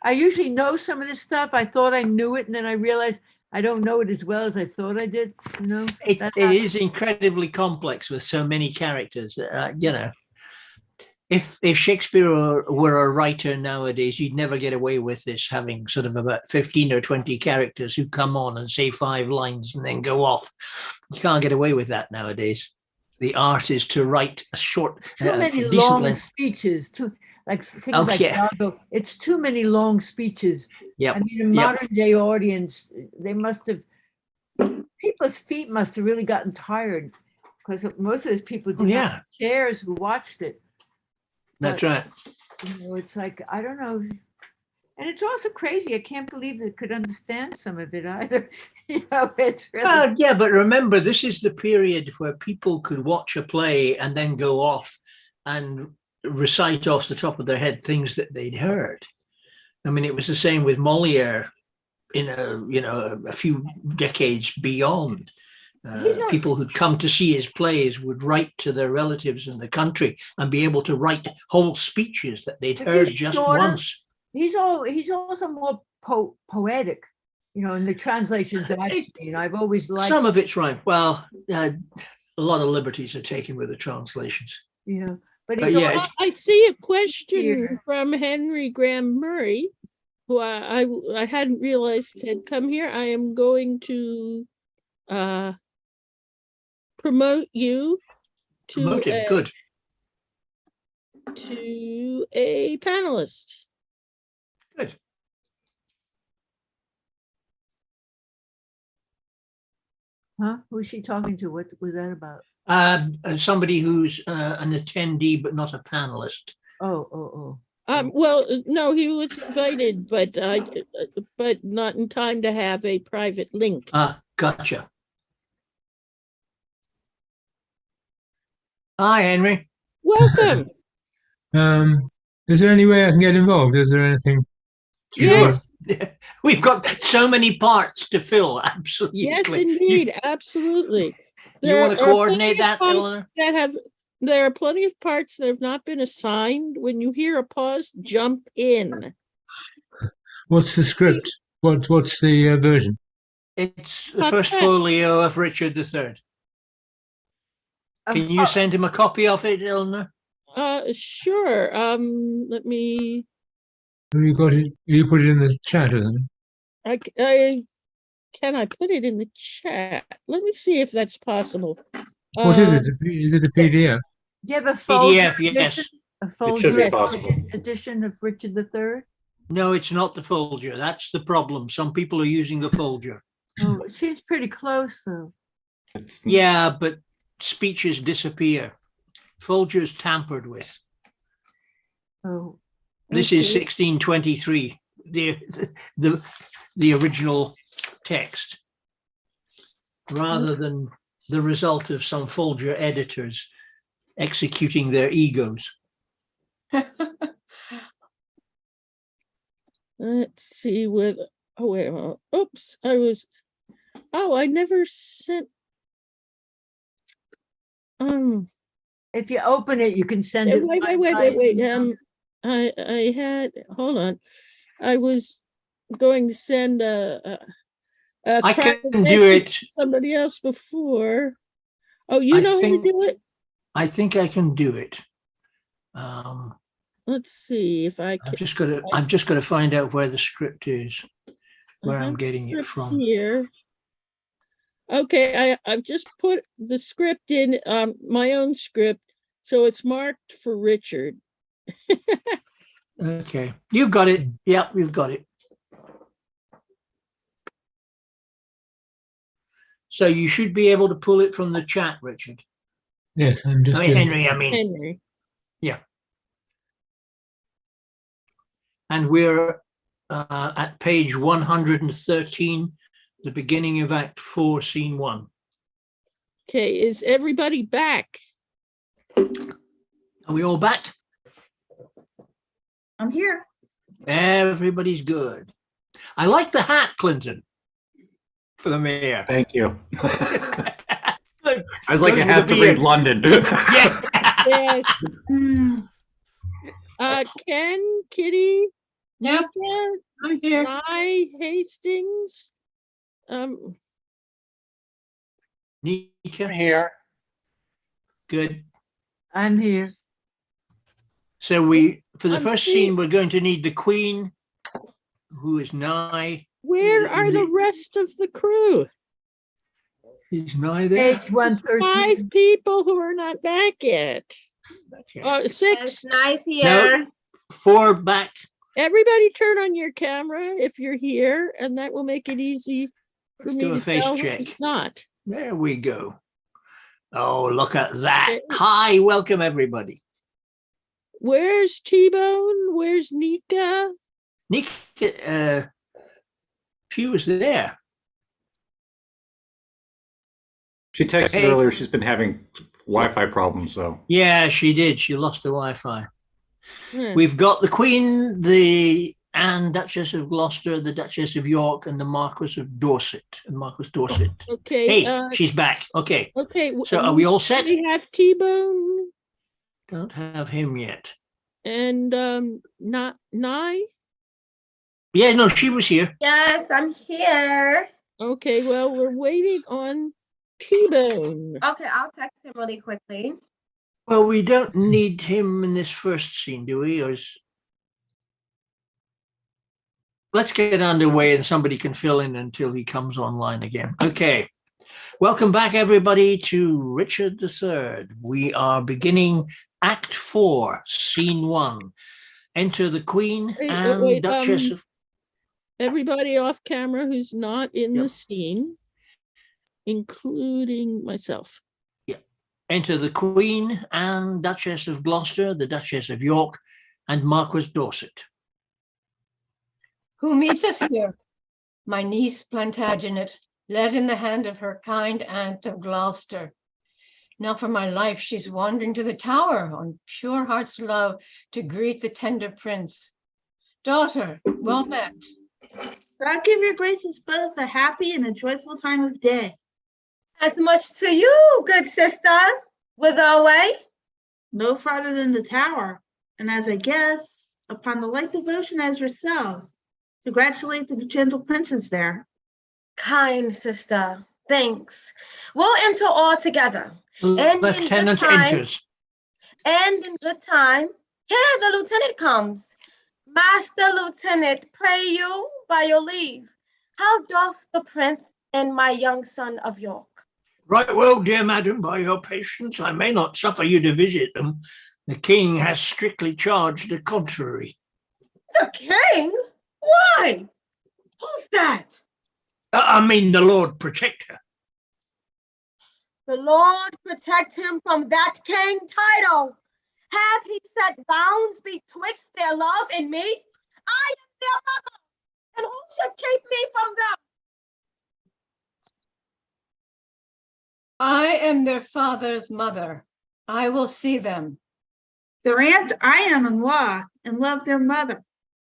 I usually know some of this stuff. I thought I knew it, and then I realized I don't know it as well as I thought I did. You know, it is incredibly complex with so many characters. You know, if Shakespeare were a writer nowadays, you'd never get away with this, having sort of about 15 or 20 characters who come on and say 5 lines and then go off. You can't get away with that nowadays. The art is to write a short, too many long speeches. Like things like Dargo, it's too many long speeches. Yeah, I mean, a modern day audience, they must have, people's feet must have really gotten tired because most of those people did not have chairs who watched it. That's right. You know, it's like, I don't know. And it's also crazy. I can't believe they could understand some of it either. You know, it's really. Yeah, but remember, this is the period where people could watch a play and then go off and recite off the top of their head things that they'd heard. I mean, it was the same with Molière in a few decades beyond. People who'd come to see his plays would write to their relatives in the country and be able to write whole speeches that they'd heard just once. He's also more poetic, you know, in the translations that I've seen. I've always liked some of it's right. Well, a lot of liberties are taken with the translations. Yeah. But I see a question from Henry Graham Murray, who I hadn't realized had come here. I am going to promote you to a panelist. Good. Huh? Who's she talking to? What was that about? Somebody who's an attendee but not a panelist. Oh. Well, no, he was invited, but not in time to have a private link. Gotcha. Hi, Henry. Welcome. Is there any way I can get involved? Is there anything? Yes. We've got so many parts to fill. Absolutely. Yes, indeed. Absolutely. You want to coordinate that, Eleanor? There are plenty of parts that have not been assigned. When you hear a pause, jump in. What's the script? What's the version? It's the first folio of Richard III. Can you send him a copy of it, Eleanor? Sure. Let me. Have you got it? You put it in the chat, isn't it? Can I put it in the chat? Let me see if that's possible. What is it? Is it a PDF? Do you have a folder PDF? Yes. A folder it should be possible. edition of Richard III? No, it's not the Folger. That's the problem. Some people are using the Folger. Oh, it seems pretty close though. Yeah, but speeches disappear. Folger's tampered with. Oh, This is okay. 1623, the original text, rather than the result of some Folger editors executing their egos. Let's see what. Oh wait a minute. Oops, I never sent. If you open it, you can send Yeah, it. wait. I had. Hold on. I was going to send a I private can do message it. to somebody else before. Oh, you know how to do it? I think I can do it. Let's see if I can. I'm just gonna find out where the script is, where I'm getting it Script from. here. Okay, I've just put the script in, my own script, so it's marked for Richard. Okay, you've got it. Yep, you've got it. So you should be able to pull it from the chat, Richard. Yes, I'm just doing Henry, it. I mean. Henry. Yeah. And we're at page 113, the beginning of Act 4, Scene 1. Okay, is everybody back? Are we all back? I'm here. Everybody's good. I like the hat, Clinton, for the mayor. Thank you. I was like, I have to read London. Yeah. Yes. Ken, Kitty, Yep, Nika, I'm here. Nye, Hastings. Nika? Here. Good. I'm here. So for the first scene, we're going to need the Queen, who is Nye. Where are the rest of the crew? He's Nye there. Page 113. 5 people who are not back yet. Okay. 6. It's nice here. No, 4 back. Everybody turn on your camera if you're here, and that will make it easy for Let's me do a to face tell check. who's not. There we go. Oh, look at that. Hi, welcome everybody. Where's T-Bone? Where's Nika? Nika, she was there. She texted Hey. earlier. She's been having Wi-Fi problems, so. Yeah, she did. She lost the Wi-Fi. Hmm. We've got the Queen, the Anne, Duchess of Gloucester, the Duchess of York, and the Marquis of Dorset. And Marquis Dorset. Okay. Hey, she's back. Okay. Okay. So are we all set? We have T-Bone Don't have him yet. and not Nye. Yeah, no, she was here. Yes, I'm here. Okay. Well, we're waiting on T-Bone. Okay, I'll text him really quickly. Well, we don't need him in this first scene, do we? Let's get underway and somebody can fill in until he comes online again. Okay. Welcome back, everybody, to Richard III. We are beginning Act 4, Scene 1. Enter the Queen and Duchess of... Everybody off camera who's not in the scene, including myself. Enter the Queen and Duchess of Gloucester, the Duchess of York, and Marquis Dorset. Who meets us here? My niece Plantagenet, led in the hand of her kind aunt of Gloucester. Now for my life, she's wandering to the tower on pure heart's love to greet the tender prince. Daughter, well met. God give your graces both a happy and a joyful time of day. As much to you, good sister. Whither away? No farther than the tower, and as I guess, upon the like devotion as yourselves, congratulate the gentle princes there. Kind sister, thanks. We'll enter all together. Lieutenant enters. And in good time, here the lieutenant comes. Master Lieutenant, pray you, by your leave, how doth the prince and my young son of York? Right well, dear madam, by your patience, I may not suffer you to visit them. The king has strictly charged the contrary. The king? Why? Who's that? I mean, the Lord Protector. The Lord protect him from that king title. Have he set bounds betwixt their love and me? I am their mother, and who should keep me from them? I am their father's mother. I will see them. Their aunt I am in law, and love their mother.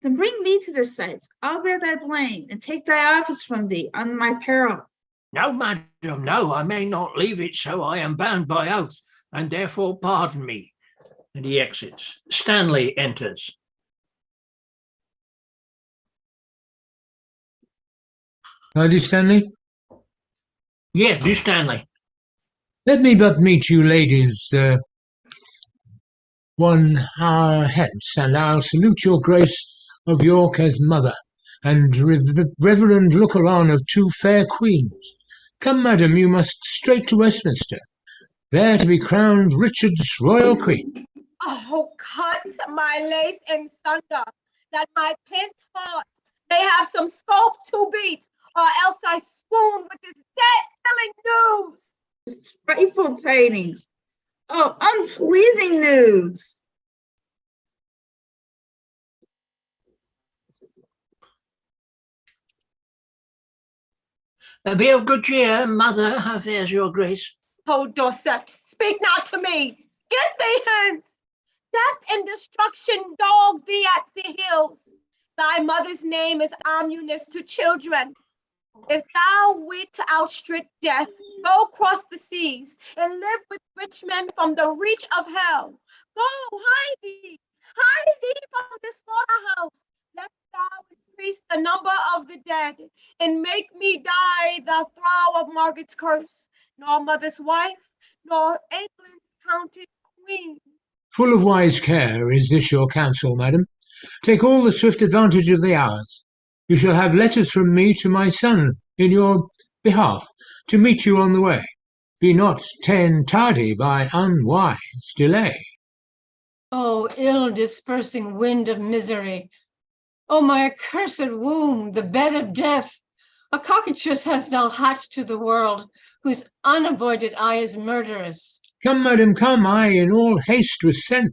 Then bring me to their sights. I'll bear thy blame, and take thy office from thee on my peril. No, madam, no, I may not leave it so. I am bound by oath, and therefore pardon me. And he exits. Stanley enters. Lady Stanley, Yes, do Stanley. let me but meet you ladies 1 hour hence, and I'll salute your Grace of York as mother, and reverend looker-on of 2 fair queens. Come, madam, you must straight to Westminster, there to be crowned Richard's royal queen. Oh, cut my lace in sunder, that my pent heart may have some scope to beat, or else I swoon with this dead-killing news. Spiteful tidings. Oh, unpleasing news. Be of good cheer, mother. How fares your grace? Oh, Dorset, speak not to me. Get thee hence. Death and destruction, dog, be at the hills. Thy mother's name is Amunis to children. If thou wit to outstrip death, go cross the seas and live with rich men from the reach of hell. Go, hide thee from this slaughterhouse, lest thou increase the number of the dead, and make me die the thrall of Margaret's curse, nor mother's wife, nor England's counted queen. Full of wise care is this your counsel, madam. Take all the swift advantage of the hours. You shall have letters from me to my son in your behalf, to meet you on the way. Be not ta'en tardy by unwise delay. O ill dispersing wind of misery! O my accursed womb, the bed of death! A cockatrice hast thou hatched to the world, whose unavoided eye is murderous. Come, madam, come, I in all haste was sent.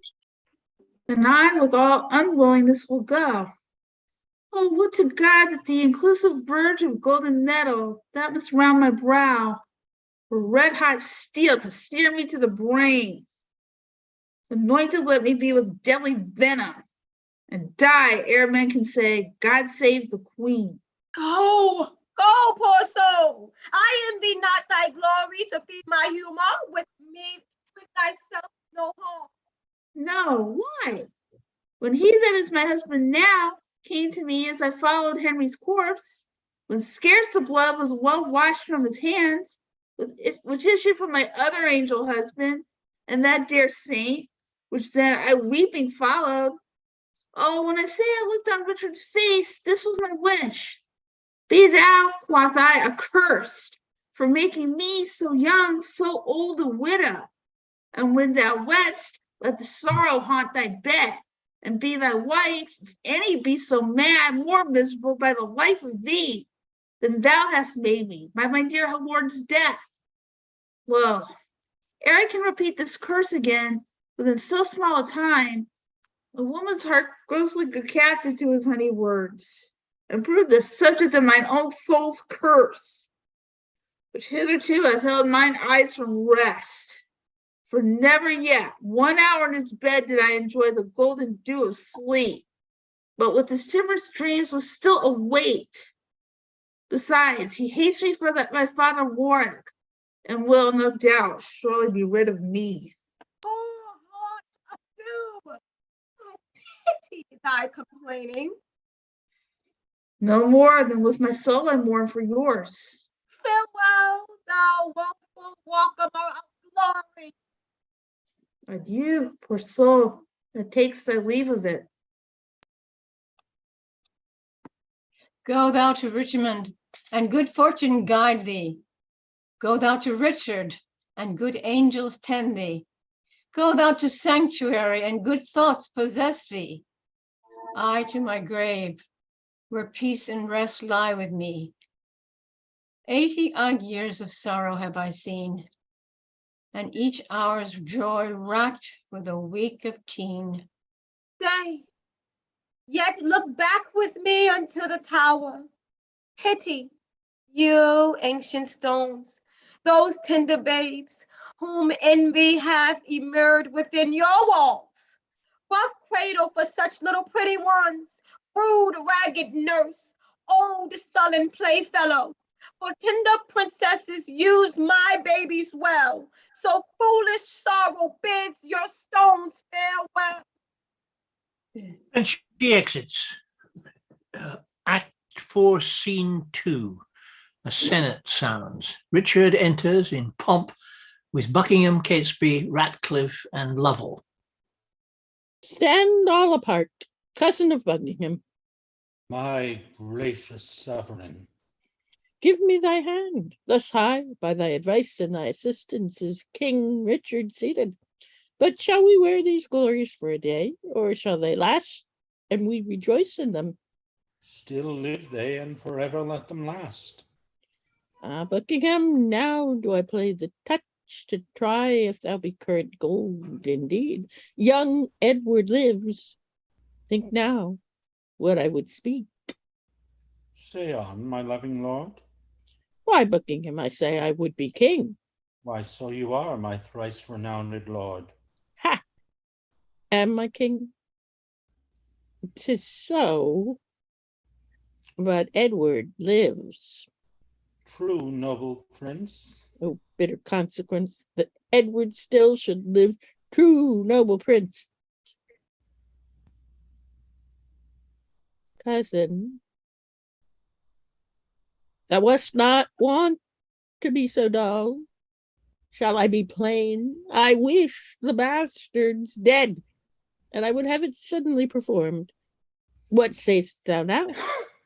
And I with all unwillingness will go. Oh, would to God that the inclusive verge of golden metal that must round my brow were red hot steel to sear me to the brain. Anointed let me be with deadly venom, and die ere men can say, God save the queen. Go, poor soul. I envy not thy glory to feed my humor with thyself no harm. No, why? When he that is my husband now came to me as I followed Henry's corpse, when scarce the blood was well washed from his hands, which issued from my other angel husband, and that dear saint, which then I weeping followed. Oh, when I say I looked on Richard's face, this was my wish. Be thou, quoth I, accursed, for making me so young, so old a widow. And when thou weddest, let the sorrow haunt thy bed, and be thy wife, if any be so mad, more miserable by the life of thee than thou hast made me, by my dear lord's death. Lo, ere I can repeat this curse again, within so small a time, a woman's heart grows like a captive to his honey words, and proved the subject of mine own soul's curse, which hitherto hath held mine eyes from rest. For never yet 1 hour in his bed did I enjoy the golden dew of sleep, but with his timorous dreams was still await. Besides, he hates me for that my father Warwick, and will, no doubt, surely be rid of me. Oh, heart of dew, I pity thy complaining. No more than with my soul I mourn for yours. Farewell, thou woeful walker of glory. Adieu, poor soul that takes thy leave of it. Go thou to Richmond, and good fortune guide thee. Go thou to Richard, and good angels tend thee. Go thou to sanctuary, and good thoughts possess thee. I to my grave, where peace and rest lie with me. 80-odd years of sorrow have I seen, and each hour's joy racked with a week of teen. Stay, yet look back with me unto the tower. Pity you, ancient stones, those tender babes, whom envy hath immured within your walls. Rough cradle for such little pretty ones, rude, ragged nurse, old, sullen playfellow. For tender princesses use my babies well, so foolish sorrow bids your stones farewell. And she exits. Act 4, Scene 2. A Senate sounds. Richard enters in pomp with Buckingham, Catesby, Ratcliffe, and Lovell. Stand all apart, cousin of Buckingham. My gracious sovereign. Give me thy hand. Thus high, by thy advice and thy assistance, is King Richard seated. But shall we wear these glories for a day, or shall they last, and we rejoice in them? Still live they, and forever let them last. Ah, Buckingham, now do I play the touch to try if thou be current gold indeed. Young Edward lives. Think now what I would speak. Say on, my loving lord. Why, Buckingham, I say I would be king. Why, so you are, my thrice renowned lord. Ha! Am I king? 'Tis so, but Edward lives. True, noble prince. Oh, bitter consequence that Edward still should live, true noble prince. Cousin, thou wast not wont to be so dull. Shall I be plain? I wish the bastard's dead, and I would have it suddenly performed. What sayst thou now?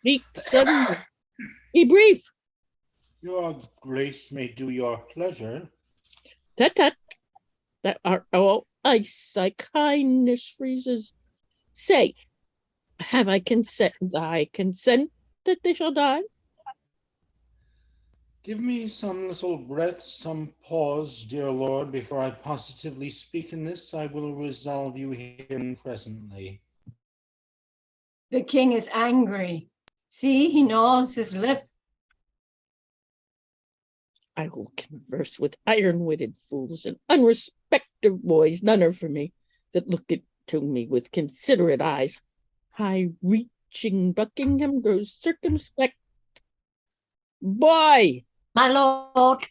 Speak suddenly. Be brief. Your grace may do your pleasure. Tut tut. That art all ice, thy kindness freezes. Say, have I thy consent that they shall die? Give me some little breath, some pause, dear lord, before I positively speak in this. I will resolve you herein presently. The king is angry. See, he gnaws his lip. I will converse with iron-witted fools and unrespective boys. None are for me that look to me with considerate eyes. High-reaching Buckingham grows circumspect. Boy! My lord.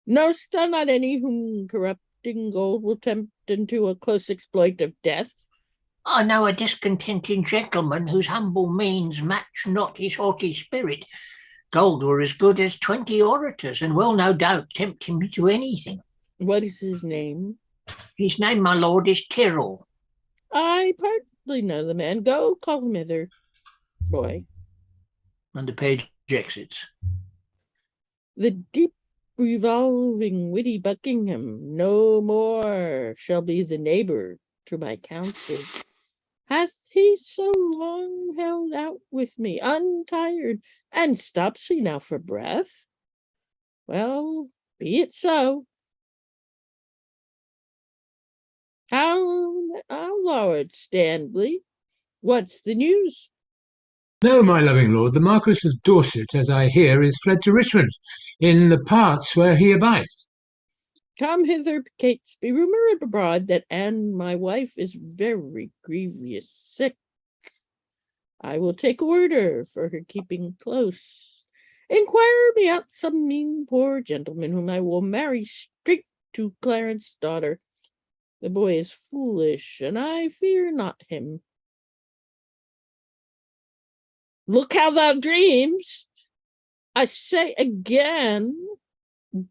Knowst thou not any whom corrupting gold will tempt into a close exploit of death? I know a discontented gentleman whose humble means match not his haughty spirit. Gold were as good as 20 orators, and will no doubt tempt him to anything. What is his name? His name, my lord, is Tyrrell. I partly know the man. Go, call him hither, boy. And the page exits. The deep revolving witty Buckingham no more shall be the neighbor to my counsel. Hath he so long held out with me, untired, and stops he now for breath? Well, be it so. How, Lord Stanley, what's the news? No, my loving lord, the Marquis of Dorset, as I hear, is fled to Richmond, in the parts where he abides. Come hither, Catesby. Rumour abroad that Anne, my wife, is very grievous sick. I will take order for her keeping close. Inquire me out some mean poor gentleman whom I will marry straight to Clarence' daughter. The boy is foolish, and I fear not him. Look how thou dreamst. I say again,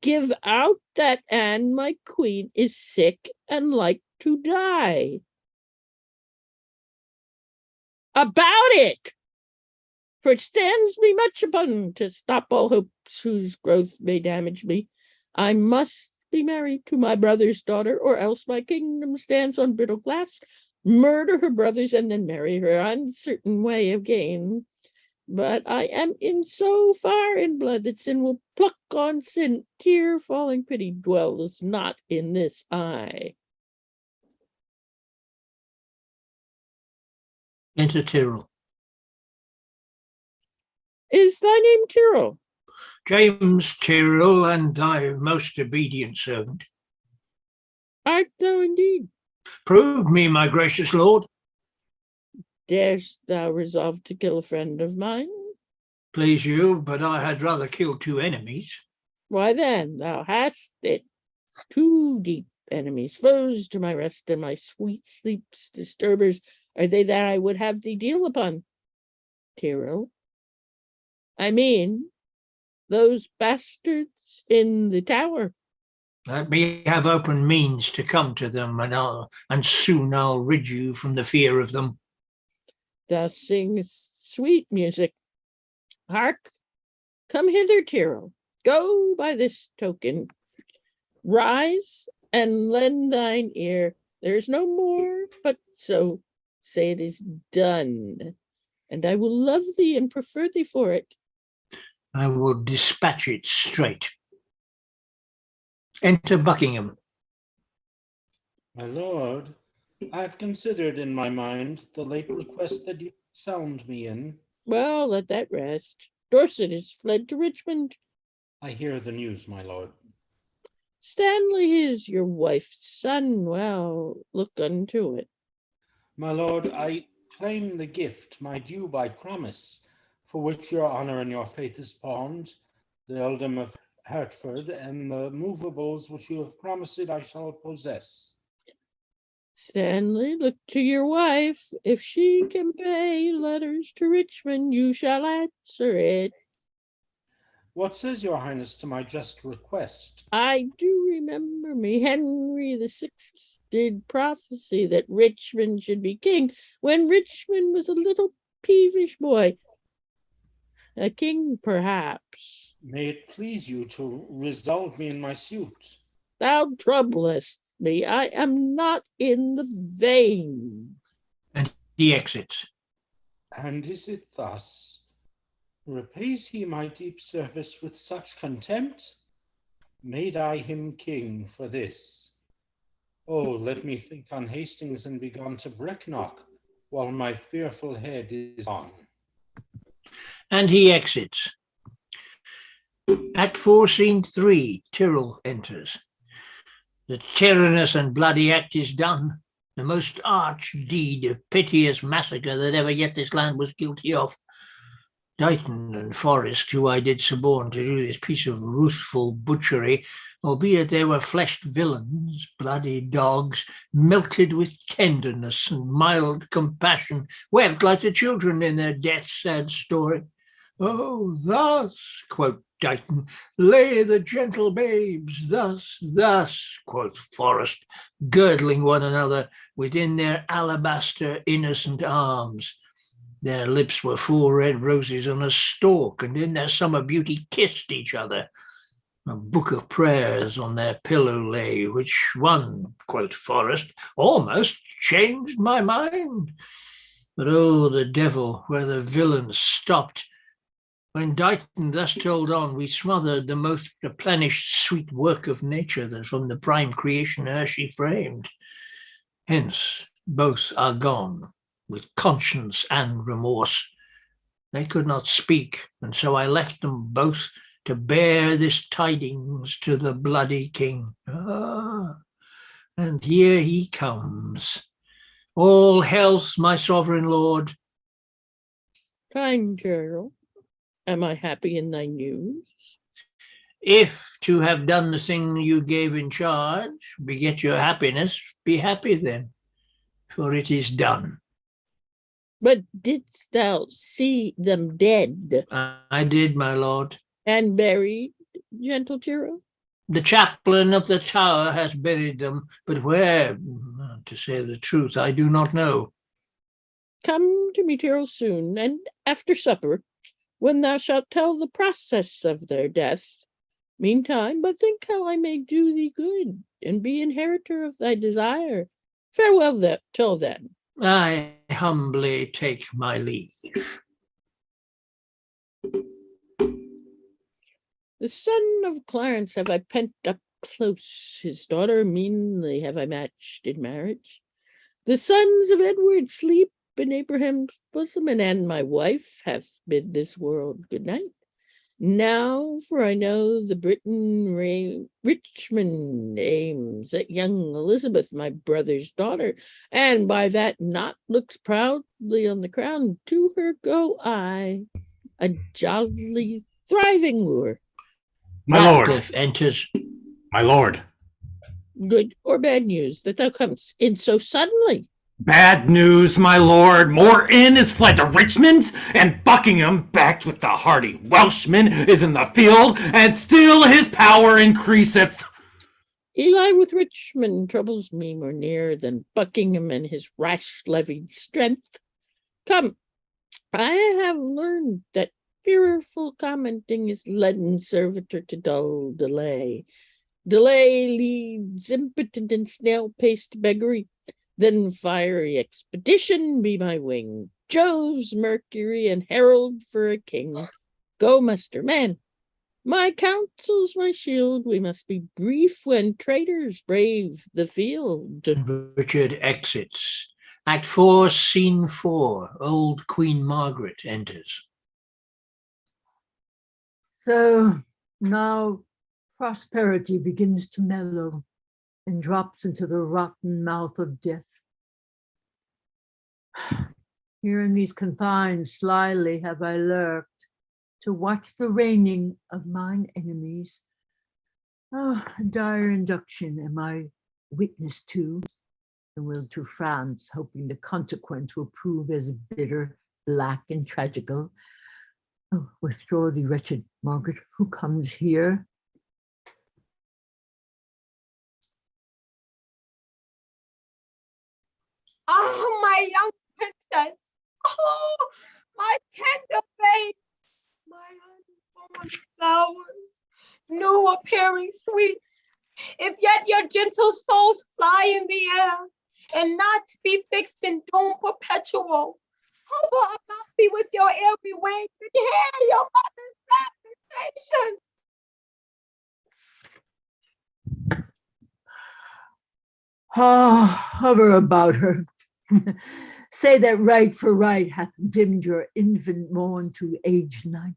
give out that Anne, my queen, is sick and like to die. About it! For it stands me much upon to stop all hopes whose growth may damage me. I must be married to my brother's daughter, or else my kingdom stands on brittle glass. murder her brothers, and then marry her uncertain way of gain. But I am in so far in blood that sin will pluck on sin. Tear falling pity dwells not in this eye. Enter Tyrrell. Is thy name Tyrrell? James Tyrrell, and thy most obedient servant. Art thou indeed? Prove me, my gracious lord. Darest thou resolve to kill a friend of mine? Please you, but I had rather kill 2 enemies. Why then, thou hast it. 2 deep enemies, foes to my rest and my sweet sleep's disturbers, are they that I would have thee deal upon, Tyrrell? I mean, those bastards in the tower. Let me have open means to come to them, and soon I'll rid you from the fear of them. Thou singest sweet music. Hark, come hither, Tyrrell. Go by this token. Rise and lend thine ear. There is no more, but so say it is done, and I will love thee and prefer thee for it. I will dispatch it straight. Enter Buckingham. My lord, I have considered in my mind the late request that you sound me in. Well, let that rest. Dorset is fled to Richmond. I hear the news, my lord. Stanley is your wife's son. Well, look unto it. My lord, I claim the gift, my due by promise, for which your honor and your faith is pawned, the earldom of Hertford, and the movables which you have promised I shall possess. Stanley, look to your wife. If she can pay letters to Richmond, you shall answer it. What says your highness to my just request? I do remember me. Henry VI did prophesy that Richmond should be king when Richmond was a little peevish boy. A king, perhaps. May it please you to resolve me in my suit. Thou troublest me. I am not in the vein. And he exits. And is it thus? Repays he my deep service with such contempt? Made I him king for this? Oh, let me think on Hastings and be gone to Brecknock, while my fearful head is on. And he exits. Act 4, Scene 3, Tyrrell enters. The tyrannous and bloody act is done. The most arch deed of piteous massacre that ever yet this land was guilty of. Dighton and Forrest, who I did suborn to do this piece of ruthful butchery, albeit they were fleshed villains, bloody dogs, melted with tenderness and mild compassion, wept like the children in their death's sad story. Oh, thus, quoth Dighton, lay the gentle babes, thus, quoth Forrest, girdling one another within their alabaster innocent arms. Their lips were 4 red roses on a stalk, and in their summer beauty kissed each other. A book of prayers on their pillow lay, which one, quoth Forrest, almost changed my mind. But oh, the devil, where the villains stopped. When Dighton thus told on, we smothered the most replenished sweet work of nature that from the prime creation her she framed. Hence both are gone, with conscience and remorse. They could not speak, and so I left them both to bear this tidings to the bloody king. Ah, and here he comes. All health, my sovereign lord. Kind Gerald, am I happy in thy news? If to have done the thing you gave in charge beget your happiness, be happy then, for it is done. But didst thou see them dead? I did, my lord. And buried, gentle Tyrrell? The chaplain of the tower has buried them, but where, to say the truth, I do not know. Come to me, Tyrrell, soon, and after supper, when thou shalt tell the process of their death. Meantime, but think how I may do thee good, and be inheritor of thy desire, Farewell till then. I humbly take my leave. The son of Clarence have I pent up close, his daughter meanly have I matched in marriage. The sons of Edward sleep in Abraham's bosom, and my wife hath bid this world good night. Now, for I know the Briton Richmond aims at young Elizabeth, my brother's daughter, and by that not looks proudly on the crown. To her go I, a jolly thriving wooer. My lord. Ratcliffe enters. My lord. Good or bad news that thou comest in so suddenly? Bad news, my lord. Morton is fled to Richmond, and Buckingham, backed with the hardy Welshman, is in the field, and still his power increaseth. Eli with Richmond troubles me more near than Buckingham and his rash levied strength. Come, I have learned that fearful commenting is leaden servitor to dull delay. Delay leads impotent and snail-paced beggary. Then fiery expedition be my wing, Jove's Mercury and herald for a king. Go, muster man. My counsel's my shield. We must be brief when traitors brave the field. Richard exits. Act 4, Scene 4. Old Queen Margaret enters. So now prosperity begins to mellow and drops into the rotten mouth of death. Here in these confines slyly have I lurked to watch the reigning of mine enemies. Oh, a dire induction am I witness to, and will to France, hoping the consequence will prove as bitter, black, and tragical. Oh, withdraw thee, wretched Margaret, who comes here? Oh, my young princess. Oh, my tender babes, my unborn flowers, new appearing sweets. If yet your gentle souls fly in the air and not be fixed in doom perpetual, hover about me with your airy wings and hear your mother's lamentation. Ah, hover about her. Say that right for right hath dimmed your infant morn to aged night.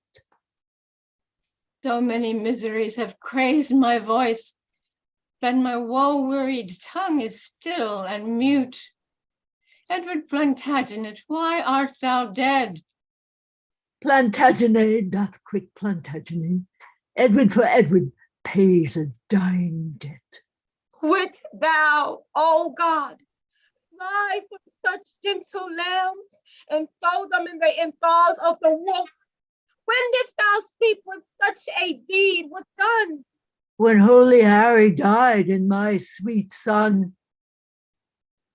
So many miseries have crazed my voice, that my woe-wearied tongue is still and mute. Edward Plantagenet, why art thou dead? Plantagenet doth quick Plantagenet. Edward for Edward pays a dying debt. Quit thou, O God, fly from such gentle lambs and throw them in the enthralls of the wolf. When didst thou sleep when such a deed was done? When holy Harry died and my sweet son.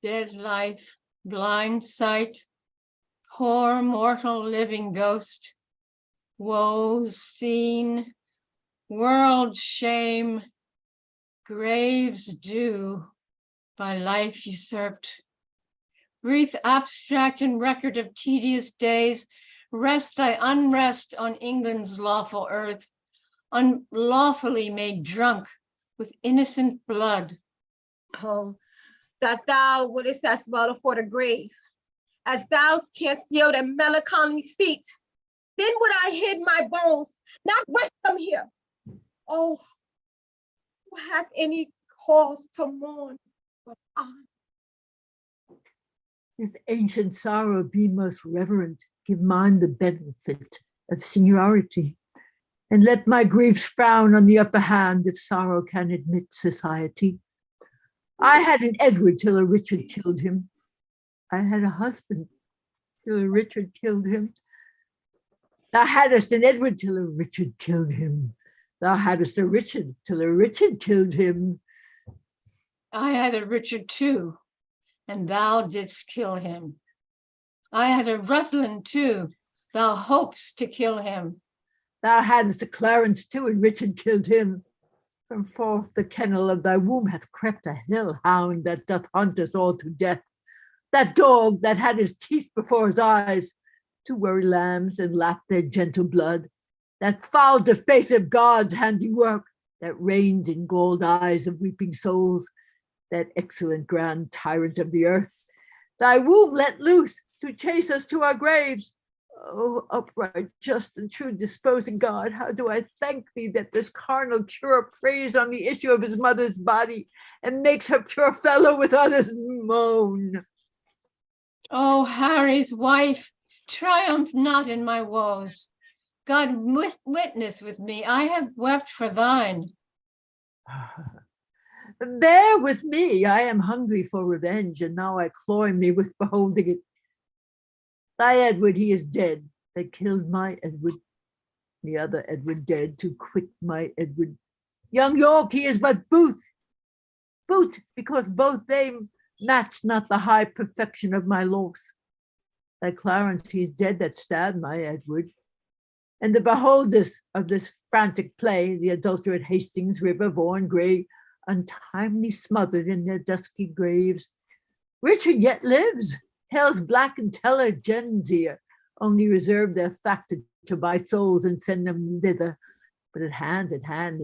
Dead life, blind sight, poor mortal living ghost, woes seen, world shame, graves due, by life usurped. Brief abstract and record of tedious days, rest thy unrest on England's lawful earth, unlawfully made drunk with innocent blood. Oh, that thou wouldest as well for the grave, as thou canst yield a melancholy seat. Then would I hid my bones, not rest them here. Oh, who hath any cause to mourn but I? If ancient sorrow be most reverent, give mine the benefit of seniority, and let my griefs frown on the upper hand if sorrow can admit society. I had an Edward till a Richard killed him. I had a husband till a Richard killed him. Thou hadst an Edward till a Richard killed him. Thou hadst a Richard till a Richard killed him. I had a Richard too, and thou didst kill him. I had a Rutland too, thou hopest to kill him. Thou hadst a Clarence too, and Richard killed him. From forth the kennel of thy womb hath crept a hell-hound that doth hunt us all to death. That dog that had his teeth before his eyes to worry lambs and lap their gentle blood. That foul deface of God's handiwork that reigns in gold eyes of weeping souls. That excellent grand tyrant of the earth. Thy womb let loose to chase us to our graves. Oh, upright, just and true disposing God, how do I thank thee that this carnal cure preys on the issue of his mother's body and makes her pure fellow with others moan. Oh, Harry's wife, triumph not in my woes. God witness with me, I have wept for thine. Bear with me, I am hungry for revenge, and now I cloy me with beholding it. Thy Edward, he is dead, that killed my Edward. The other Edward dead to quit my Edward. Young York, he is but Booth. Booth, because both they match not the high perfection of my looks. Thy Clarence, he is dead that stabbed my Edward. And the beholders of this frantic play, the adulterate Hastings, River, Vaughan, Grey, untimely smothered in their dusky graves. Richard yet lives. Hell's black intelligentsia only reserve their factor to buy souls and send them thither. But at hand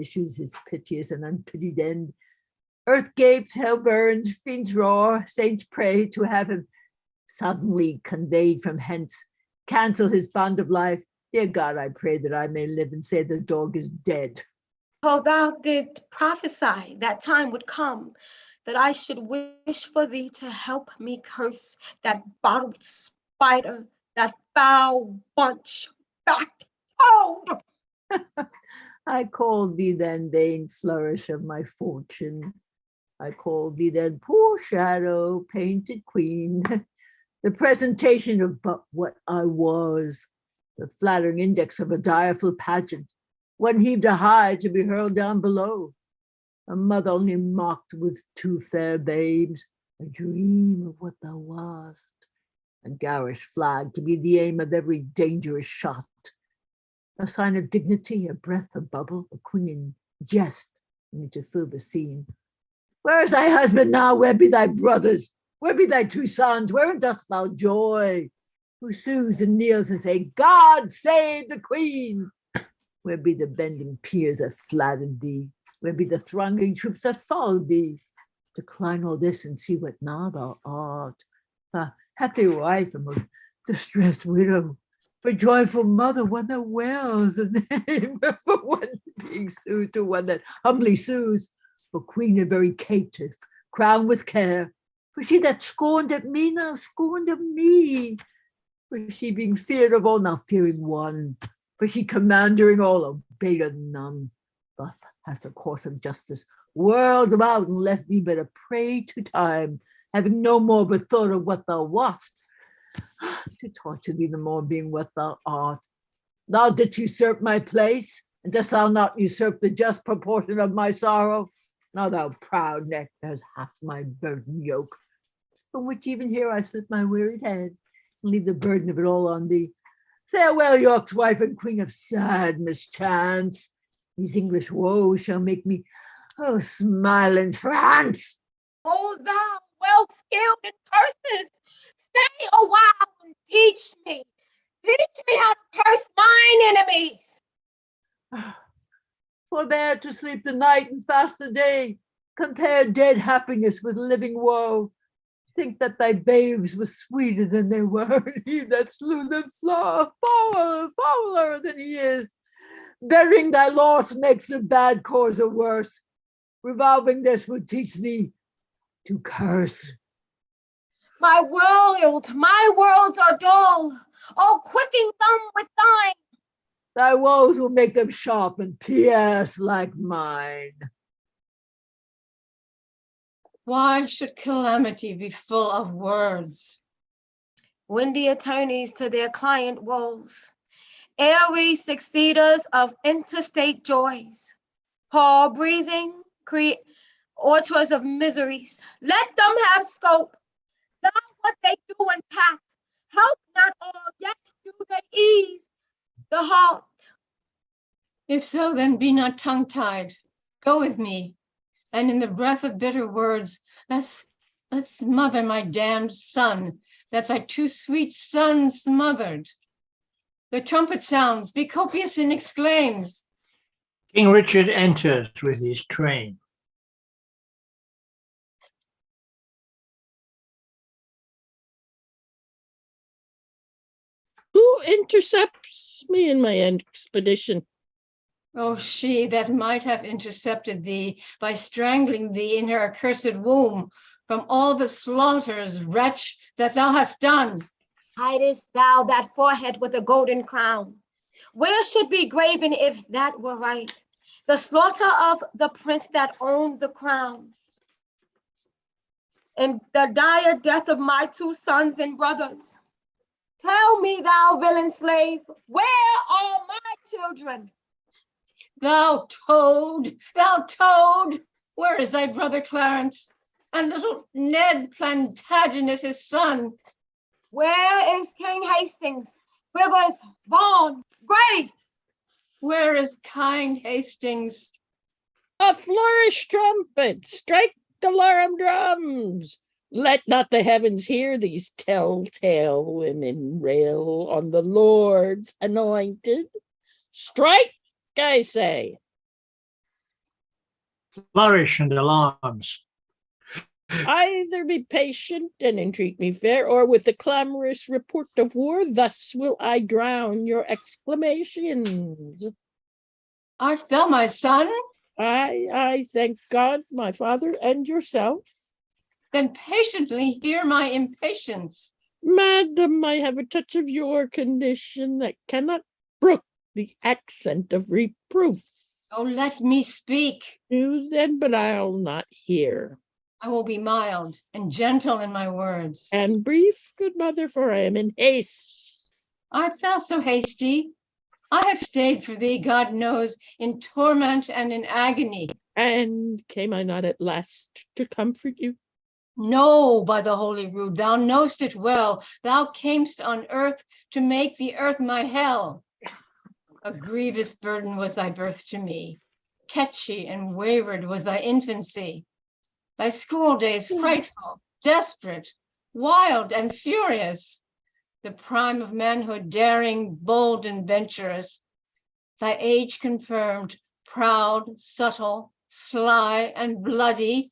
issues his piteous and unpitied end. Earth gapes, hell burns, fiends roar, saints pray to have him suddenly conveyed from hence, cancel his bond of life. Dear God, I pray that I may live and say the dog is dead. Oh, thou did prophesy that time would come, that I should wish for thee to help me curse that bottled spider, that foul bunch-backed toad. I called thee then vain flourish of my fortune. I called thee then poor shadow, painted queen, the presentation of but what I was, the flattering index of a direful pageant, one heaved a high to be hurled down below. A mother only mocked with two fair babes, a dream of what thou wast, a garish flag to be the aim of every dangerous shot, a sign of dignity, a breath, a bubble, a queening jest, only to fill the scene. Where is thy husband now? Where be thy brothers? Where be thy two sons? Wherein dost thou joy? Who sues and kneels and say, God save the queen? Where be the bending peers that flattered thee? Where be the thronging troops that followed thee? Decline all this and see what now thou art. A happy wife, a most distressed widow, for joyful mother, one that wails, the name for one being sued to one that humbly sues, for queen a very caitiff, crowned with care, for she that scorned at me now scorned of me, for she being feared of all now fearing one, for she commanding all obeyed of none. Thus hath the course of justice whirled about and left thee but a prey to time, having no more but thought of what thou wast, to torture thee the more being what thou art. Thou didst usurp my place, and dost thou not usurp the just proportion of my sorrow? Now thou proud neck bears half my burden yoke, from which even here I slip my wearied head, and leave the burden of it all on thee. Farewell, York's wife and queen of sad mischance. These English woes shall make me, oh, smile in France. Oh, thou well skilled in curses, stay a while and teach me. Teach me how to curse mine enemies. Forbear to sleep the night and fast the day. Compare dead happiness with living woe. Think that thy babes were sweeter than they were, and he that slew them fouler than he is. Burying thy loss makes the bad cause a worse. Revolving this would teach thee to curse. My worlds are dull. Oh, quicken them with thine. Thy woes will make them sharp and pierce like mine. Why should calamity be full of words? Windy attorneys to their client woes, airy succeeders of interstate joys, Paul breathing, authors of miseries. Let them have scope. Thou what they do impact. Help not all, yet do they ease the heart. If so, then be not tongue-tied. Go with me, and in the breath of bitter words, let's smother my damned son, that thy two sweet sons smothered. The trumpet sounds, be copious and exclaims. King Richard enters with his train. Who intercepts me in my expedition? Oh, she that might have intercepted thee by strangling thee in her accursed womb from all the slaughters, wretch, that thou hast done. Hidest thou that forehead with a golden crown? Where should be graven, if that were right, the slaughter of the prince that owned the crown, and the dire death of my two sons and brothers? Tell me, thou villain slave, where are my children? Thou toad, where is thy brother Clarence, and little Ned Plantagenet, his son? Where is King Hastings, Rivers, Vaughan, Gray? Where is kind Hastings? A flourish trumpet, strike alarm drums. Let not the heavens hear these telltale women rail on the Lord's anointed. Strike, I say. Flourish and alarms. Either be patient and entreat me fair, or with the clamorous report of war, thus will I drown your exclamations. Art thou my son? I thank God, my father, and yourself. Then patiently hear my impatience. Madam, I have a touch of your condition that cannot brook the accent of reproof. Oh, let me speak. Do then, but I'll not hear. I will be mild and gentle in my words. And brief, good mother, for I am in haste. Art thou so hasty? I have stayed for thee, God knows, in torment and in agony. And came I not at last to comfort you? No, by the holy rood, thou knowst it well. Thou camest on earth to make the earth my hell. A grievous burden was thy birth to me. Tetchy and wayward was thy infancy. Thy school days frightful, desperate, wild, and furious. The prime of manhood, daring, bold, and venturous. Thy age confirmed, proud, subtle, sly, and bloody,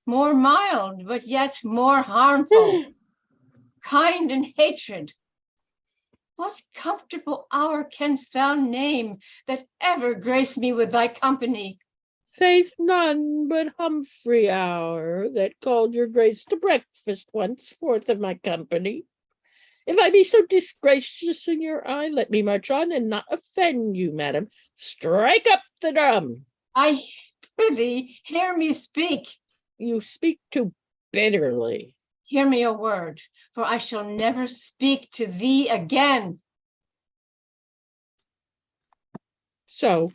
more mild, but yet more harmful, kind and hatred. What comfortable hour canst thou name that ever graced me with thy company? Faith, none but Humphrey hour that called your grace to breakfast once forth of my company. If I be so disgracious in your eye, let me march on and not offend you, madam. Strike up the drum. I prithee, hear me speak. You speak too bitterly. Hear me a word, for I shall never speak to thee again. So,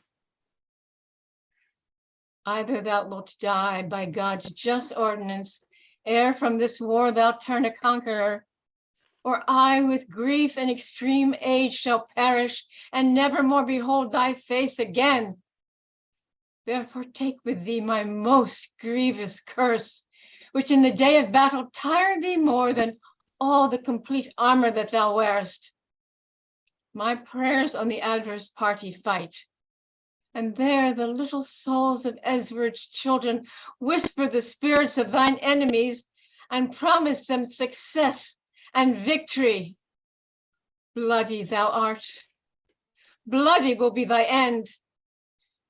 either thou wilt die by God's just ordinance, ere from this war thou turn a conqueror, or I with grief and extreme age shall perish and never more behold thy face again. Therefore take with thee my most grievous curse, which in the day of battle tire thee more than all the complete armor that thou wearest. My prayers on the adverse party fight, and there the little souls of Esward's children whisper the spirits of thine enemies and promise them success and victory. Bloody thou art, bloody will be thy end.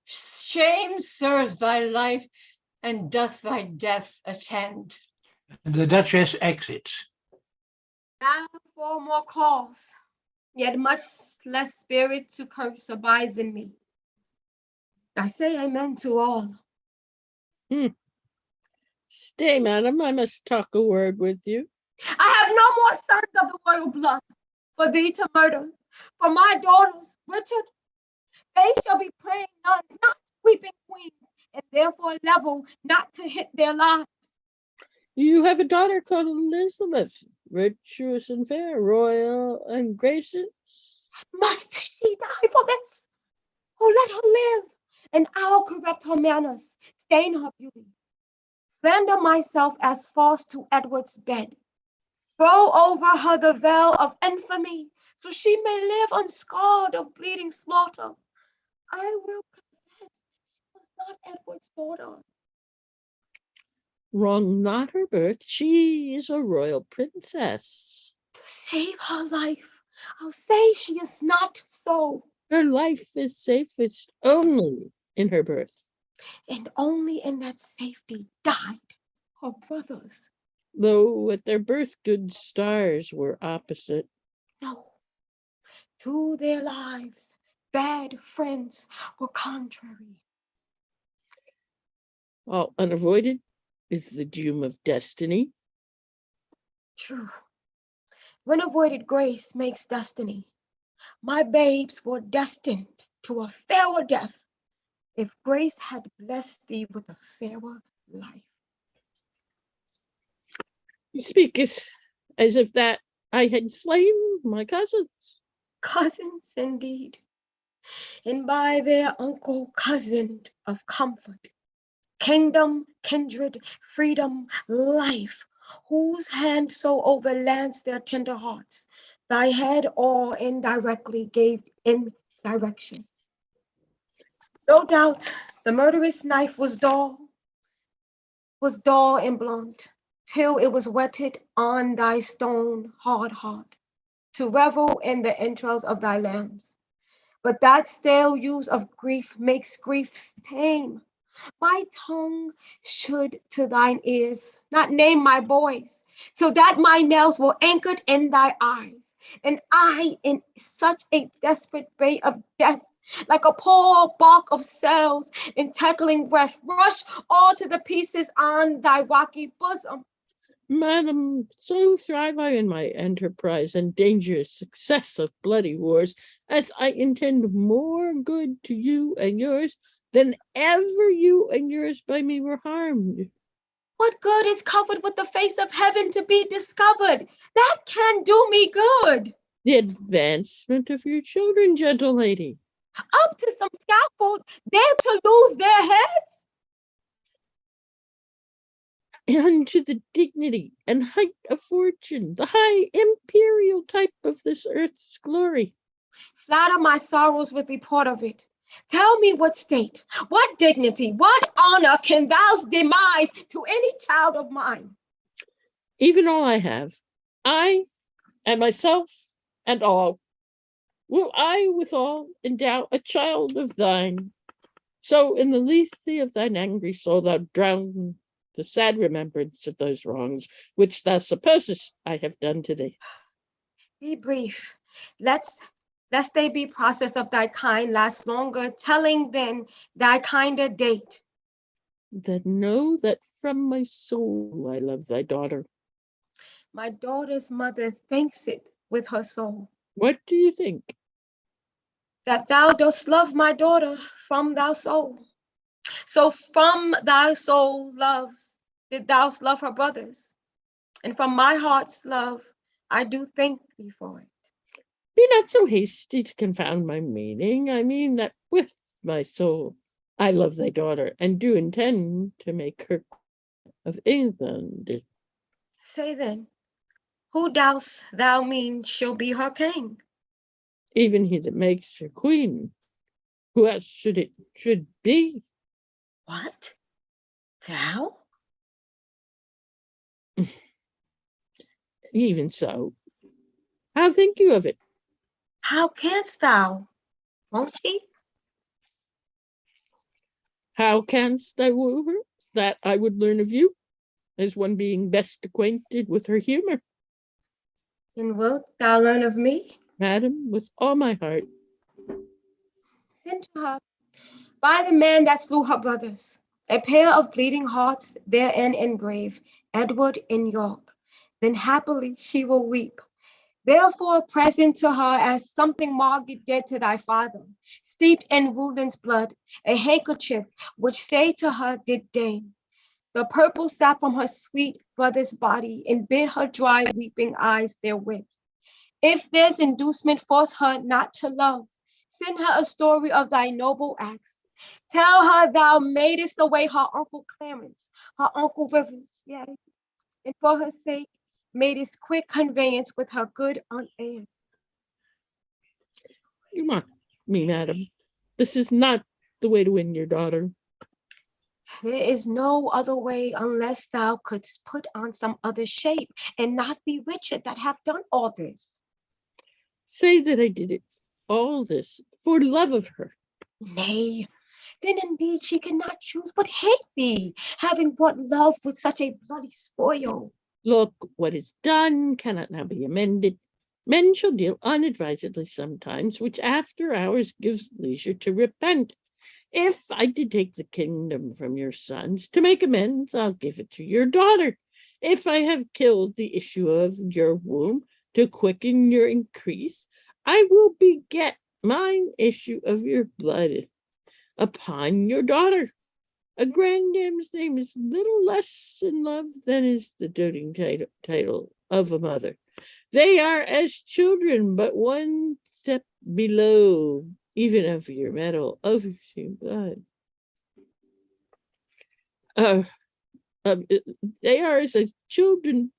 Shame serves thy life, and doth thy death attend. The Duchess exits. Now for more cause, yet much less spirit to curse abides in me. I say amen to all. Stay, madam, I must talk a word with you. I have no more sons of the royal blood for thee to murder. For my daughters, Richard, they shall be praying nuns, not weeping queens, and therefore level not to hit their lives. You have a daughter called Elizabeth, virtuous and fair, royal and gracious. Must she die for this? Oh, let her live and I'll correct her manners, stain her beauty, slander myself as false to Edward's bed, throw over her the veil of infamy, so she may live unscarred of bleeding slaughter. I will confess she was not Edward's daughter. Wrong not her birth. She is a royal princess. To save her life, I'll say she is not so. Her life is safest only in her birth. And only in that safety died her brothers. Though at their birth good stars were opposite. No, to their lives bad friends were contrary. All unavoided is the doom of destiny. True. When avoided grace makes destiny. My babes were destined to a fairer death if grace had blessed thee with a fairer life. You speakest as if that I had slain my cousins. Cousins indeed, and by their uncle cousined of comfort, kingdom, kindred, freedom, life, whose hand so overlands their tender hearts, thy head all indirectly gave in direction. No doubt the murderous knife was dull and blunt, till it was whetted on thy stone hard heart, to revel in the entrails of thy lambs. But that stale use of grief makes grief's tame. My tongue should to thine ears not name my boys, so that my nails were anchored in thy eyes, and I in such a desperate bay of death, like a poor bark of sails in tackling breath, rush all to the pieces on thy rocky bosom. Madam, so thrive I in my enterprise and dangerous success of bloody wars, as I intend more good to you and yours than ever you and yours by me were harmed. What good is covered with the face of heaven to be discovered? That can do me good. The advancement of your children, gentle lady. Up to some scaffold, there to lose their heads? And to the dignity and height of fortune, the high imperial type of this earth's glory. Flatter my sorrows with report of it. Tell me what state, what dignity, what honor can thou demise to any child of mine? Even all I have, I and myself and all, will I withal endow a child of thine. So in the lethe of thine angry soul thou drown the sad remembrance of those wrongs which thou supposest I have done to thee. Be brief. Lest they be process of thy kind last longer, telling then thy kinder date. Then know that from my soul I love thy daughter. My daughter's mother thinks it with her soul. What do you think? That thou dost love my daughter from thy soul. So from thy soul loves did thou love her brothers. And from my heart's love, I do thank thee for it. Be not so hasty to confound my meaning. I mean that with my soul I love thy daughter, and do intend to make her of England. Say then, who doubts thou mean shall be her king? Even he that makes her queen. Who else should be? What? Thou? Even so. How think you of it? How canst thou? Won't he? How canst thou woo her? That I would learn of you, as one being best acquainted with her humor. And wilt thou learn of me? Madam, with all my heart. Send to her, by the man that slew her brothers, a pair of bleeding hearts therein engrave, Edward in York. Then happily she will weep. Therefore present to her as something Margaret did to thy father, steeped in Reuben's blood, a handkerchief which say to her did deign the purple sap from her sweet brother's body, and bid her dry weeping eyes therewith. If there's inducement, force her not to love. Send her a story of thy noble acts. Tell her thou madest away her uncle Clarence, her uncle Rivers, yea, and for her sake madest quick conveyance with her good Aunt Anne. You mock me, madam. This is not the way to win your daughter. There is no other way unless thou couldst put on some other shape and not be Richard that hath done all this. Say that I did it, all this, for love of her. Nay, then indeed she cannot choose but hate thee, having brought love with such a bloody spoil. Look, what is done cannot now be amended. Men shall deal unadvisedly sometimes, which after hours gives leisure to repent. If I did take the kingdom from your sons, to make amends, I'll give it to your daughter. If I have killed the issue of your womb to quicken your increase, I will beget mine issue of your blood upon your daughter. A grandam's name is little less in love than is the doting title of a mother. They are as children, but one step below, even of your metal, of your blood. They are as a children,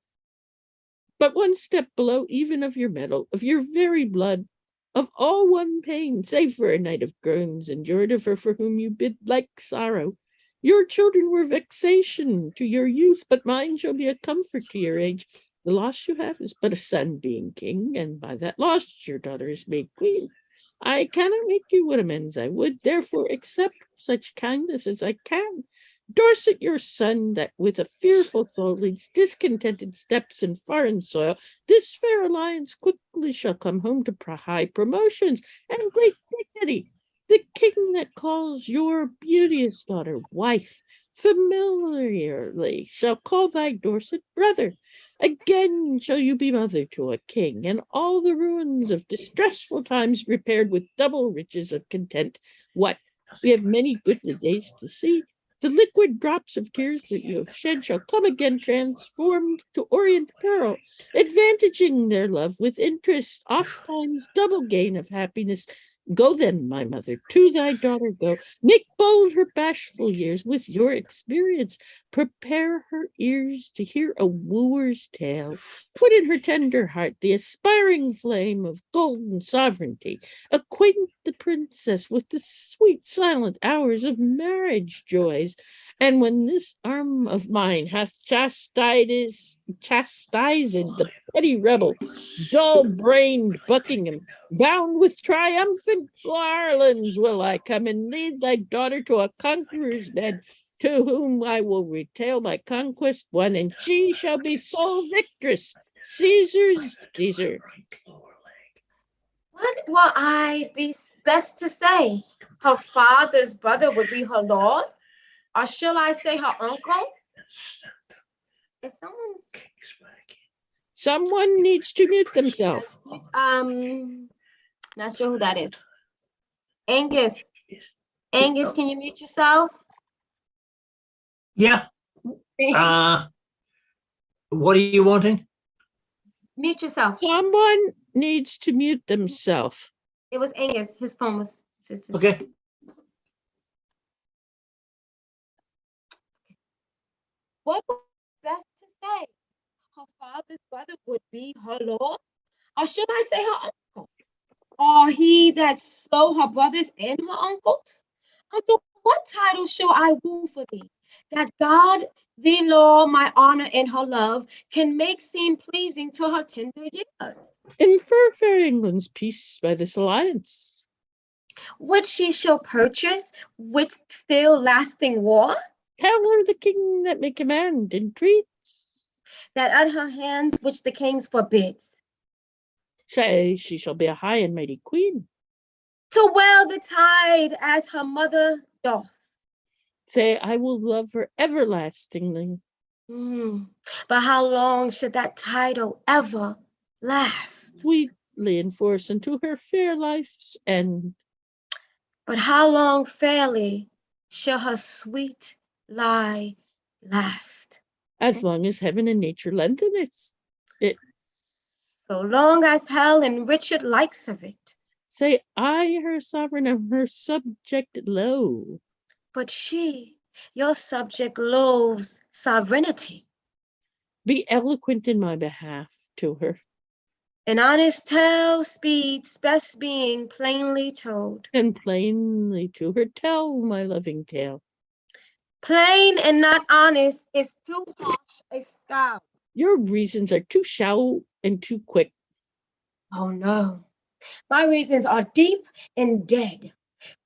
but one step below, even of your metal, of your very blood, of all one pain, save for a night of groans endured of her for whom you bid like sorrow. Your children were vexation to your youth, but mine shall be a comfort to your age. The loss you have is but a son being king, and by that loss your daughter is made queen. I cannot make you what amends I would, therefore accept such kindness as I can. Dorset, your son, that with a fearful soul leads discontented steps in foreign soil, this fair alliance quickly shall come home to high promotions and great dignity. The king that calls your beauteous daughter wife, familiarly shall call thy Dorset brother. Again shall you be mother to a king, and all the ruins of distressful times repaired with double riches of content. What? We have many goodly days to see. The liquid drops of tears that you have shed shall come again transformed to orient pearl, advantaging their love with interest, oft times double gain of happiness. Go then, my mother, to thy daughter go. Make bold her bashful years with your experience. Prepare her ears to hear a wooer's tale. Put in her tender heart the aspiring flame of golden sovereignty. Acquaint the princess with the sweet silent hours of marriage joys. And when this arm of mine hath chastised the petty rebel, dull-brained Buckingham, bound with triumphant garlands will I come and lead thy daughter to a conqueror's bed, to whom I will retail my conquest won, and she shall be sole victress. Caesar's Caesar. What will I be best to say? Her father's brother would be her lord? Or shall I say her uncle? Is Someone needs to mute themselves. Not sure who that is. Angus. Angus, can you mute yourself? Yeah. What are you wanting? Mute yourself. Someone needs to mute themselves. It was Angus. His phone was. Okay. What was best to say? Her father's brother would be her lord? Or should I say her uncle? Or he that slew her brothers and her uncles? Under what title shall I woo for thee? That God, the Lord, my honor and her love, can make seem pleasing to her tender years. Infer fair England's peace by this alliance. Which she shall purchase with still lasting war? Tell her the king that may command entreats. That at her hands which the king's forbids. Say she shall be a high and mighty queen. To well the tide as her mother doth. Say I will love her everlastingly. But how long should that title ever last? Sweetly enforce unto her fair life's end. But how long fairly shall her sweet lie last? As long as heaven and nature lengthen it. So long as hell and Richard likes of it. Say I, her sovereign, am her subject low. But she, your subject, loves sovereignty. Be eloquent in my behalf to her. An honest tale speeds best being plainly told. And plainly to her tell my loving tale. Plain and not honest is too harsh a style. Your reasons are too shallow and too quick. Oh no, my reasons are deep and dead.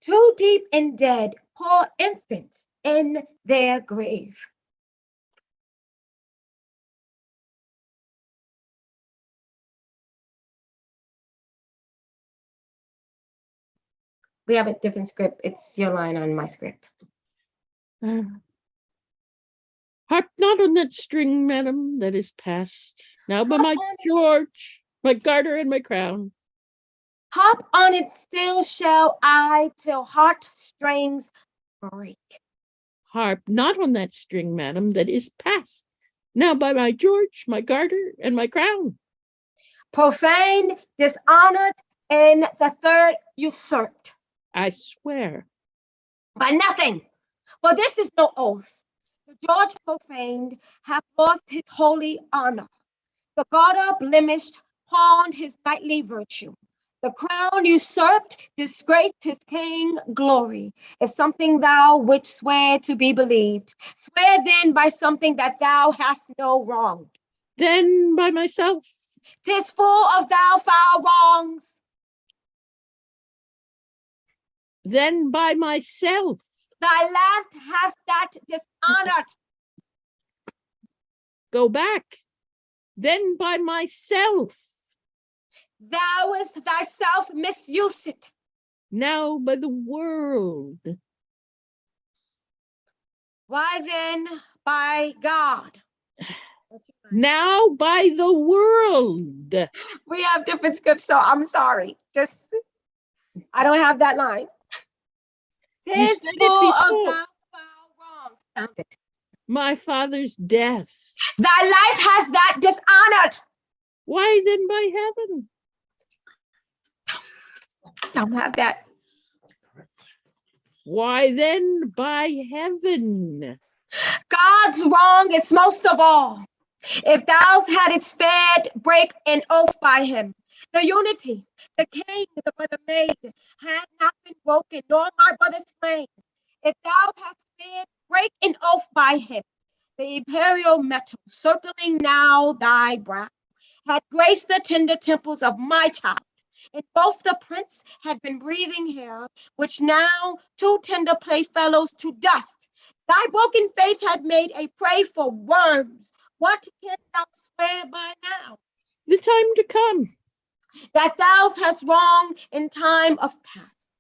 Too deep and dead, poor infants in their grave. We have a different script. It's your line on my script. Harp not on that string, madam, that is past. Now by my George, my garter and my crown. Harp on it still shall I till heartstrings break. Harp not on that string, madam, that is past. Now by my George, my garter and my crown. Profaned, dishonored, and the third usurped. I swear. By nothing, for this is no oath. The George profaned hath lost his holy honor. The garter blemished, pawned his knightly virtue. The crown usurped, disgraced his king glory. If something thou wouldst swear to be believed, swear then by something that thou hast no wrong. Then by myself. 'Tis full of thou foul wrongs. Then by myself. Thy last hath that dishonored. Go back. Then by myself. Thou hast thyself misused it. Now by the world. Why then by God? Now by the world. We have different scripts, so I'm sorry. I don't have that line. Tis full of thy foul wrongs. My father's death. Thy life hath that dishonored. Why then by heaven? Don't have that. Why then by heaven? God's wrong is most of all. If thou had it spared, break an oath by him. The unity, the king, the brother made, had not been broken, nor my brother slain. If thou hast spared, break an oath by him. The imperial metal, circling now thy brow, had graced the tender temples of my child. And both the prince had been breathing here, which now two tender playfellows to dust. Thy broken faith had made a prey for worms. What canst thou swear by now? The time to come. That thou hast wronged in time of past.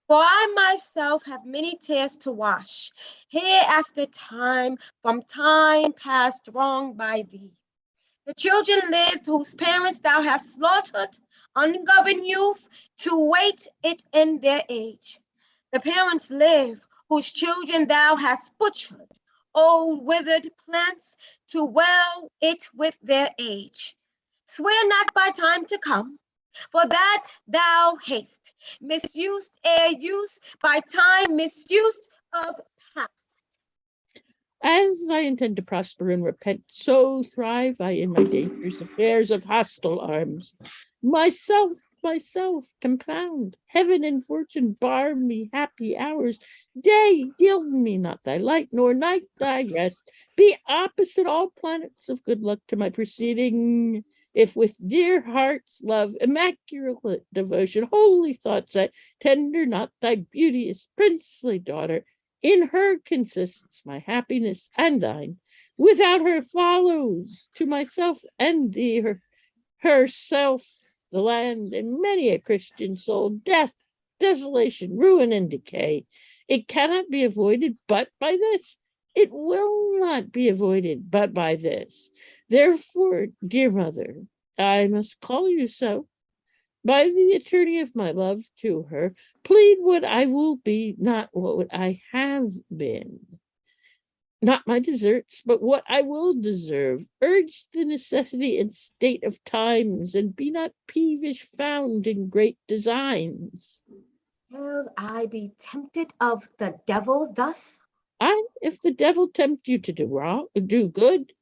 For I myself have many tears to wash, here after time, from time past wronged by thee. The children lived whose parents thou hast slaughtered, ungoverned youth, to wait it in their age. The parents live whose children thou hast butchered, old withered plants, to well it with their age. Swear not by time to come, for that thou hast misused ere use, by time misused of past. As I intend to prosper and repent, so thrive I in my dangerous affairs of hostile arms. Myself confound. Heaven and fortune bar me happy hours. Day, yield me not thy light, nor night thy rest. Be opposite all planets of good luck to my proceeding. If with dear heart's love, immaculate devotion, holy thoughts I tender not thy beauteous princely daughter, in her consists my happiness and thine. Without her follows to myself and thee herself, the land, and many a Christian soul, death, desolation, ruin, and decay. It cannot be avoided but by this. It will not be avoided but by this. Therefore, dear mother, I must call you so. By the attorney of my love to her, plead what I will be, not what I have been. Not my deserts, but what I will deserve. Urge the necessity and state of times, and be not peevish found in great designs. Shall I be tempted of the devil thus? And if the devil tempt you to do wrong, do good,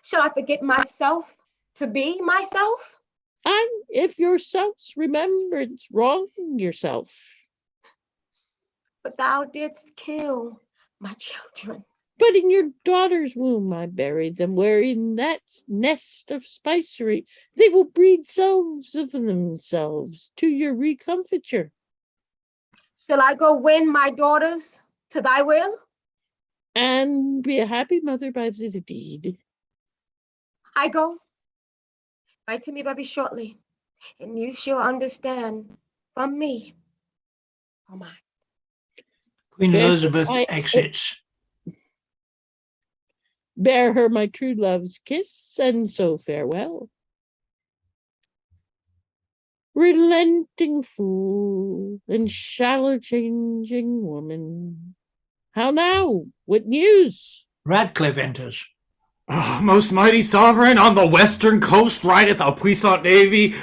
Shall I forget myself to be myself? and if yourself's remembrance wrong yourself. But thou didst kill my children. But in your daughter's womb I buried them, where in that nest of spicery they will breed selves of themselves to your recomfiture. Shall I go win my daughters to thy will? And be a happy mother by the deed. I go. Write to me very shortly, and you shall understand from me. Oh my. Queen Bear Elizabeth I- exits. Bear her my true love's kiss, and so farewell. Relenting fool and shallow changing woman. How now? What news? Radcliffe enters. Most mighty sovereign, on the western coast rideth a puissant navy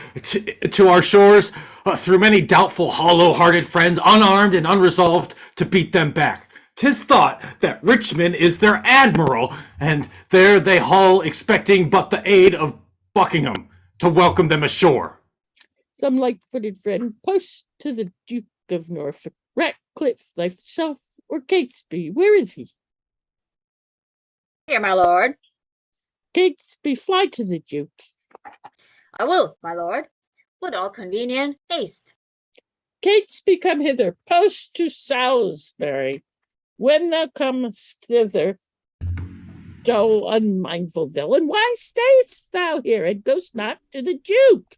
to our shores, through many doubtful, hollow-hearted friends, unarmed and unresolved to beat them back. 'Tis thought that Richmond is their admiral, and there they haul, expecting but the aid of Buckingham to welcome them ashore. Some light-footed friend, post to the Duke of Norfolk. Ratcliffe, thyself, or Catesby, where is he? Here, my lord. Catesby, fly to the Duke. I will, my lord, with all convenient haste. Catesby, come hither, post to Salisbury. When thou comest thither, dull, unmindful villain, why stayest thou here, and goest not to the Duke?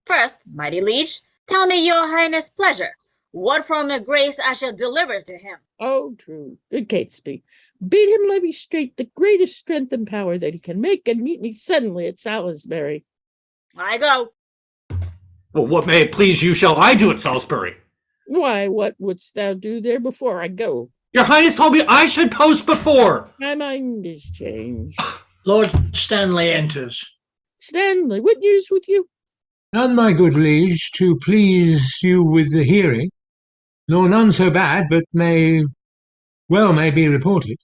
First, mighty liege, tell me your highness' pleasure. What from the grace I shall deliver to him? Oh, true. Good Catesby. Bid him levy straight the greatest strength and power that he can make, and meet me suddenly at Salisbury. I go. Well, what may it please you shall I do at Salisbury? Why, what wouldst thou do there before I go? Your highness told me I should post before. My mind is changed. Lord Stanley enters. Stanley, what news with you? None, my good liege, to please you with the hearing, nor none so bad, but may be reported.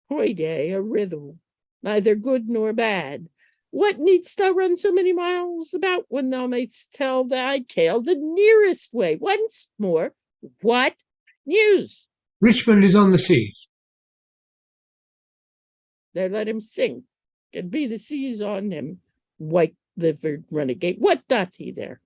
Hoy day, a riddle, neither good nor bad. What needst thou run so many miles about when thou mayst tell thy tale the nearest way? Once more, what news? Richmond is on the seas. There let him sink, and be the seas on him, white-livered renegade. What doth he there?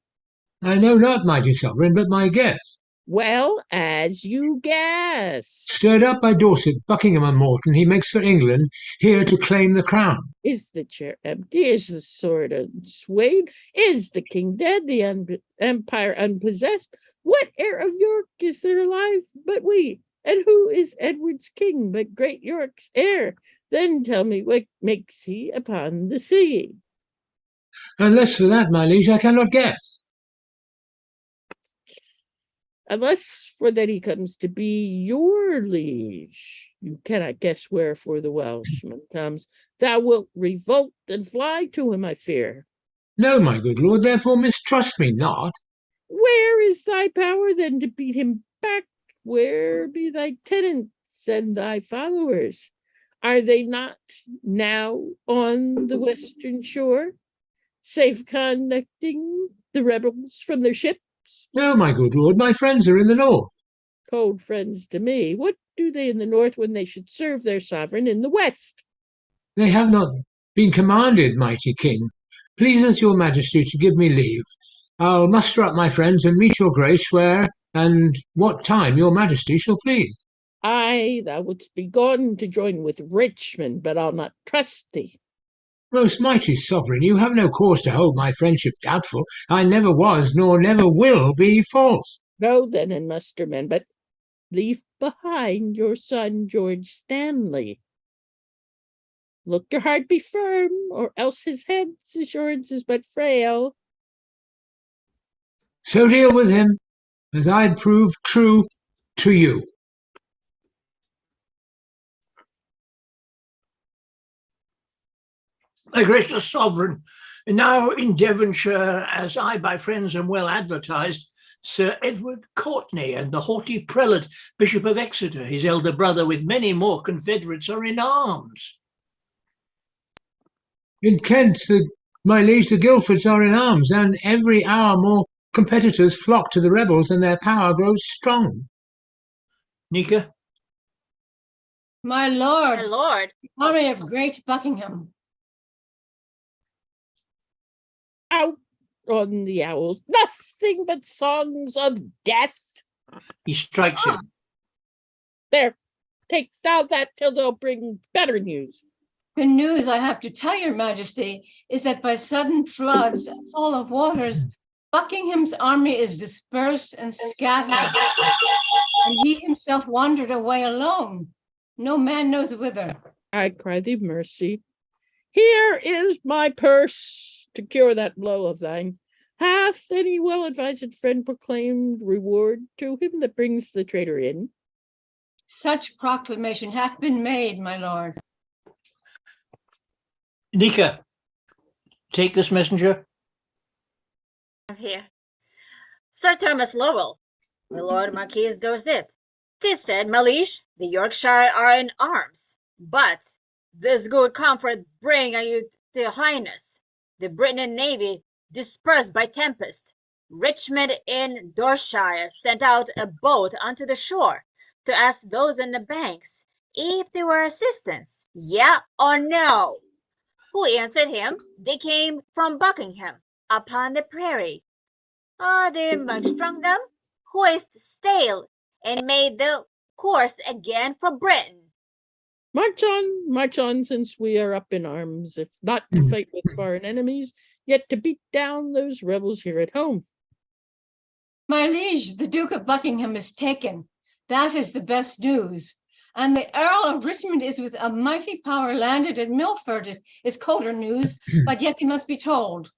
I know not, mighty sovereign, but my guess. Well, as you guess. Stirred up by Dorset, Buckingham, and Morton, he makes for England, here to claim the crown. Is the chair empty? Is the sword unswayed? Is the king dead? The empire unpossessed? What heir of York is there alive but we? And who is Edward's king but great York's heir? Then tell me what makes he upon the sea? Unless for that, my liege, I cannot guess. Unless for that he comes to be your liege, you cannot guess wherefore the Welshman comes. Thou wilt revolt and fly to him, I fear. No, my good lord, therefore mistrust me not. Where is thy power then to beat him back? Where be thy tenants and thy followers? Are they not now on the western shore, safe conducting the rebels from their ships? No, my good lord, my friends are in the north. Cold friends to me. What do they in the north when they should serve their sovereign in the west? They have not been commanded, mighty king. Pleases your majesty to give me leave. I'll muster up my friends and meet your grace where and what time your majesty shall please. Aye, thou wouldst be gone to join with Richmond, but I'll not trust thee. Most mighty sovereign, you have no cause to hold my friendship doubtful. I never was, nor never will be false. Go then and muster men, but leave behind your son George Stanley. Look your heart be firm, or else his head's assurance is but frail. So deal with him, as I'd prove true to you. My gracious sovereign, now in Devonshire, as I by friends am well advertised, Sir Edward Courtenay and the haughty prelate, Bishop of Exeter, his elder brother, with many more confederates, are in arms. In Kent, my liege, the Guildfords are in arms, and every hour more competitors flock to the rebels, and their power grows strong. Nika? My lord, My lord. army of great Buckingham. Out on the owls, nothing but songs of death. He strikes him. There, take thou that till they'll bring better news. The news I have to tell your majesty is that by sudden floods and fall of waters, Buckingham's army is dispersed and scattered, and he himself wandered away alone. No man knows whither. I cry thee mercy. Here is my purse to cure that blow of thine. Hath any well-advised friend proclaimed reward to him that brings the traitor in? Such proclamation hath been made, my lord. Nika, take this messenger. Here. Sir Thomas Lowell, the Lord Marquis Dorset. 'Tis said, my liege, the Yorkshire are in arms, but this good comfort bring I you to your highness. The Britain navy dispersed by tempest. Richmond in Dorsetshire sent out a boat unto the shore to ask those in the banks if they were assistance, yeah or no. Who answered him? They came from Buckingham upon the prairie. They strung them, hoist sail, and made the course again for Britain. March on, since we are up in arms, if not to fight with foreign enemies, yet to beat down those rebels here at home. My liege, the Duke of Buckingham is taken. That is the best news. And the Earl of Richmond is with a mighty power landed at Milford is colder news, but yet he must be told.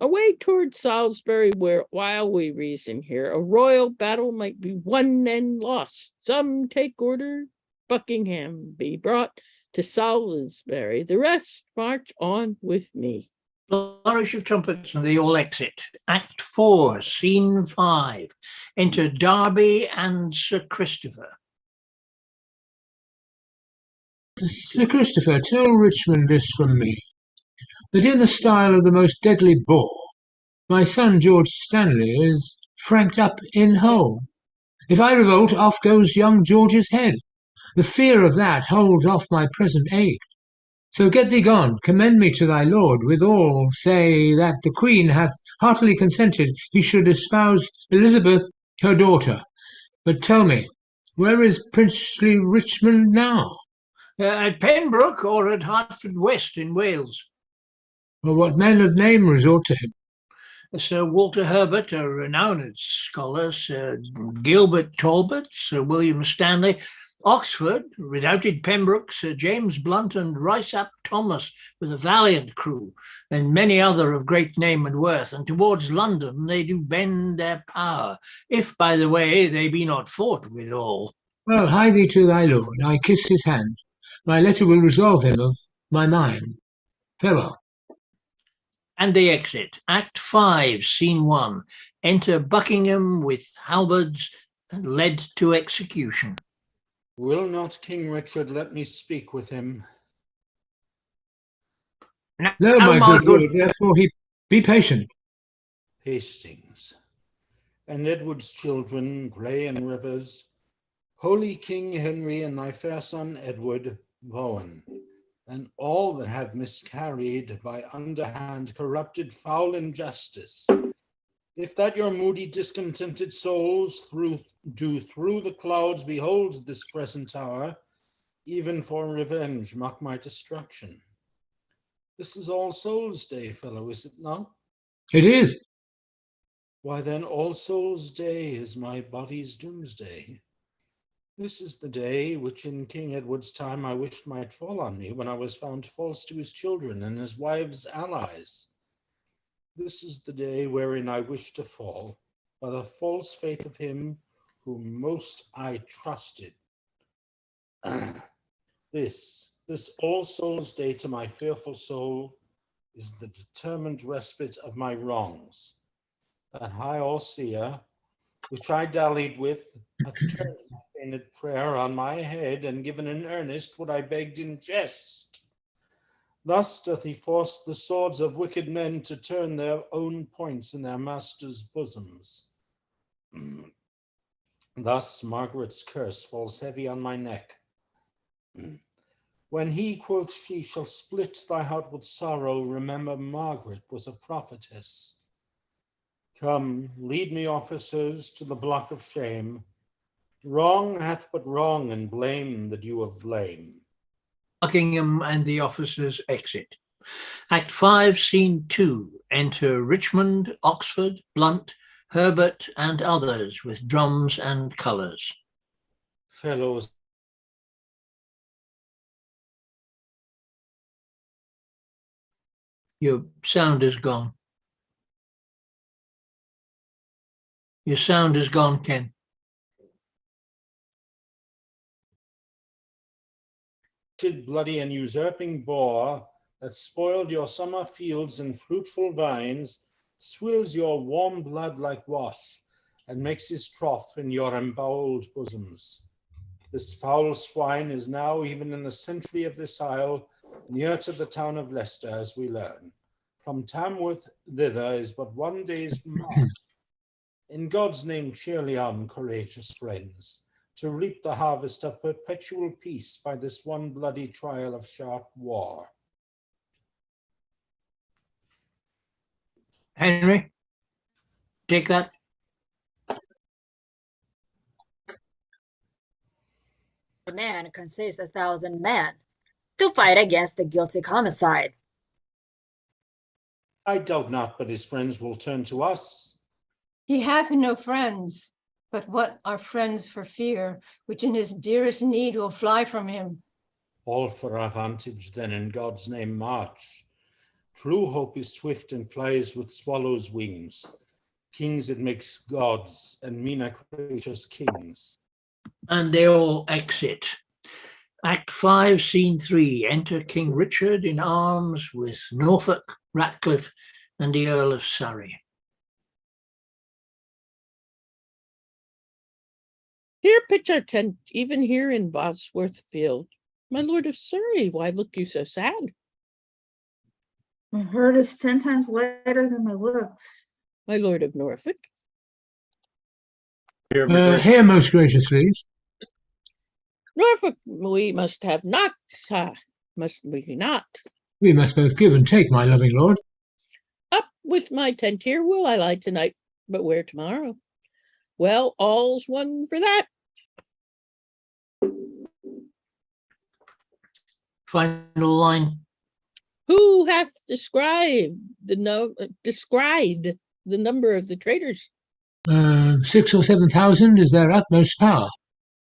Away toward Salisbury, where, while we reason here, a royal battle might be won and lost. Some take order, Buckingham be brought to Salisbury. The rest march on with me. Flourish of trumpets, and they all exit. Act 4, Scene 5. Enter Darby and Sir Christopher. Sir Christopher, tell Richmond this from me, that in the style of the most deadly boar, my son George Stanley is franked up in whole. If I revolt, off goes young George's head. The fear of that holds off my present aid. So get thee gone, commend me to thy lord, withal say that the Queen hath heartily consented he should espouse Elizabeth her daughter. But tell me, where is princely Richmond now? At Pembroke or at Hertford West in Wales. Or what men of name resort to him? Sir Walter Herbert, a renowned scholar, Sir Gilbert Talbot, Sir William Stanley, Oxford, redoubted Pembroke, Sir James Blunt, and Rice ap Thomas with a valiant crew, and many other of great name and worth, and towards London they do bend their power, if by the way they be not fought withal. Well, hie thee to thy lord, I kiss his hand. My letter will resolve him of my mind. Farewell. And they exit. Act 5, Scene 1. Enter Buckingham with halberds and led to execution. Will not King Richard let me speak with him? No, my good lord, therefore be patient. Hastings, and Edward's children, Grey and Rivers, holy King Henry and thy fair son Edward, Bowen, and all that have miscarried by underhand, corrupted, foul injustice. If that your moody, discontented souls do through the clouds behold this present hour, even for revenge mock my destruction. This is All Souls' Day, fellow, is it not? It is. Why then All Souls' Day is my body's doomsday. This is the day which in King Edward's time I wished might fall on me, when I was found false to his children and his wives' allies. This is the day wherein I wish to fall, by the false faith of him whom most I trusted. This All Souls' Day to my fearful soul is the determined respite of my wrongs. That high all-seer, which I dallied with, hath turned my feigned prayer on my head, and given in earnest what I begged in jest. Thus doth he force the swords of wicked men to turn their own points in their masters' bosoms. Thus Margaret's curse falls heavy on my neck. When he, quoth she, shall split thy heart with sorrow, remember Margaret was a prophetess. Come, lead me, officers, to the block of shame. Wrong hath but wrong, and blame the due of blame. Buckingham and the officers exit. Act 5, Scene 2. Enter Richmond, Oxford, Blunt, Herbert, and others with drums and colours. Fellows, Your sound is gone. Your sound is gone, Ken. bloody and usurping boar that spoiled your summer fields and fruitful vines, swills your warm blood like wash, and makes his trough in your emboweled bosoms. This foul swine is now even in the century of this isle, near to the town of Leicester, as we learn. From Tamworth thither is but one day's march. In God's name, cheerly on, courageous friends, to reap the harvest of perpetual peace by this one bloody trial of sharp war. Henry, take that. The man consists 1,000 men to fight against the guilty homicide. I doubt not, but his friends will turn to us. He hath no friends, but what are friends for fear, which in his dearest need will fly from him? All for our vantage, then, in God's name march. True hope is swift and flies with swallows' wings. Kings it makes gods, and men are gracious kings. And they all exit. Act 5, Scene 3. Enter King Richard in arms with Norfolk, Ratcliffe, and the Earl of Surrey. Here pitch our tent, even here in Bosworth Field. My lord of Surrey, why look you so sad? My heart is 10 times lighter than my looks. My lord of Norfolk. Here, most gracious liege. Norfolk, we must have knots, must we not? We must both give and take, my loving lord. Up with my tent here will I lie tonight, but where tomorrow? Well, all's one for that. Final line. Who hath described the number of the traitors? 6 or 7,000 is their utmost power.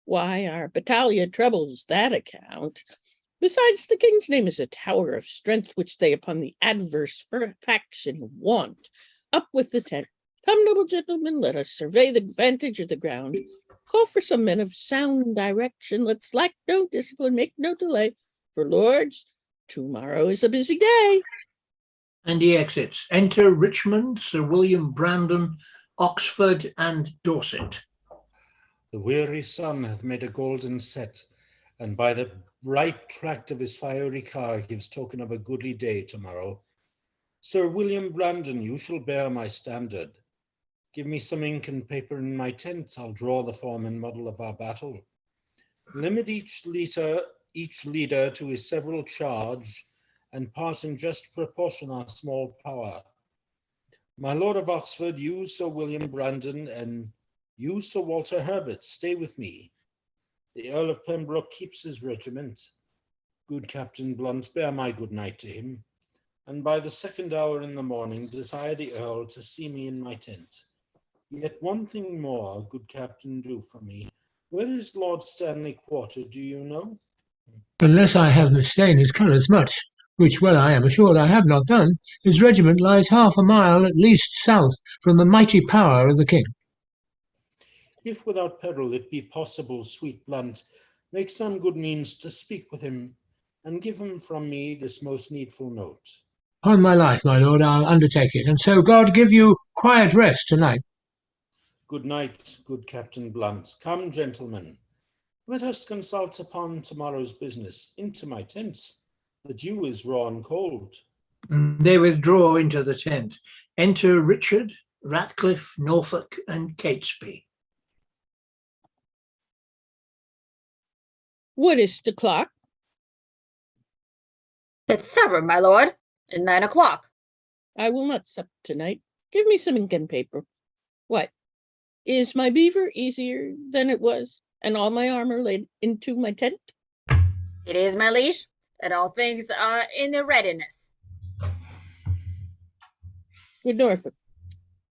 Why, our battalion trebles that account. Besides, the king's name is a tower of strength which they upon the adverse faction want. Up with the tent. Come, noble gentlemen, let us survey the vantage of the ground. Call for some men of sound direction. Let's lack no discipline, make no delay. For lords, tomorrow is a busy day. And he exits. Enter Richmond, Sir William Brandon, Oxford, and Dorset. The weary sun hath made a golden set, and by the bright tract of his fiery car gives token of a goodly day tomorrow. Sir William Brandon, you shall bear my standard. Give me some ink and paper in my tent, I'll draw the form and model of our battle. Limit each leader to his several charge, and part in just proportion our small power. My Lord of Oxford, you, Sir William Brandon, and you, Sir Walter Herbert, stay with me. The Earl of Pembroke keeps his regiment. Good Captain Blunt, bear my good night to him, and by the 2nd hour in the morning desire the Earl to see me in my tent. Yet one thing more, good Captain, do for me. Where is Lord Stanley quartered, do you know? Unless I have mistaken his colours much, which well I am assured I have not done, his regiment lies half a mile at least south from the mighty power of the king. If without peril it be possible, sweet Blunt, make some good means to speak with him, and give him from me this most needful note. Upon my life, my lord, I'll undertake it, and so God give you quiet rest tonight. Good night, good Captain Blunt. Come, gentlemen, let us consult upon tomorrow's business. Into my tent. The dew is raw and cold. And they withdraw into the tent. Enter Richard, Ratcliffe, Norfolk, and Catesby. What is the clock? It's 7, my lord, and 9 o'clock. I will not sup tonight. Give me some ink and paper. What? Is my beaver easier than it was, and all my armor laid into my tent? It is, my liege, and all things are in readiness. Good Norfolk,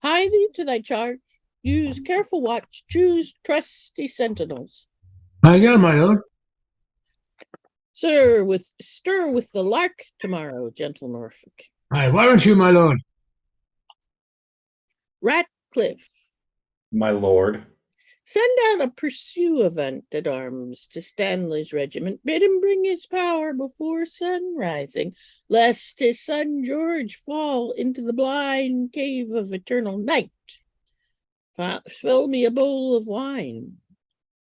hie thee to thy charge. Use careful watch, choose trusty sentinels. I go, my lord. Stir with the lark tomorrow, gentle Norfolk. I warrant you, my lord. Ratcliffe, My lord. send out a pursuivant at arms to Stanley's regiment. Bid him bring his power before sun rising, lest his son George fall into the blind cave of eternal night. Fill me a bowl of wine.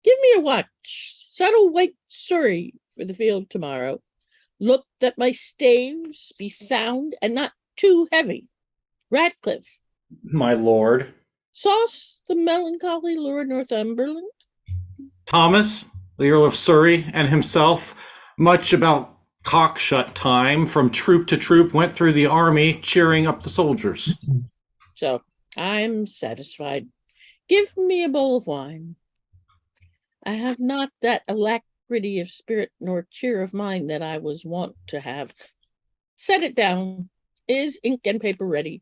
Give me a watch, saddle white Surrey for the field tomorrow. Look that my staves be sound and not too heavy. Ratcliffe, My lord. sauce the melancholy Lord Northumberland. Thomas, the Earl of Surrey, and himself, much about cockshut time, from troop to troop, went through the army, cheering up the soldiers. So I'm satisfied. Give me a bowl of wine. I have not that alacrity of spirit nor cheer of mind that I was wont to have. Set it down. Is ink and paper ready?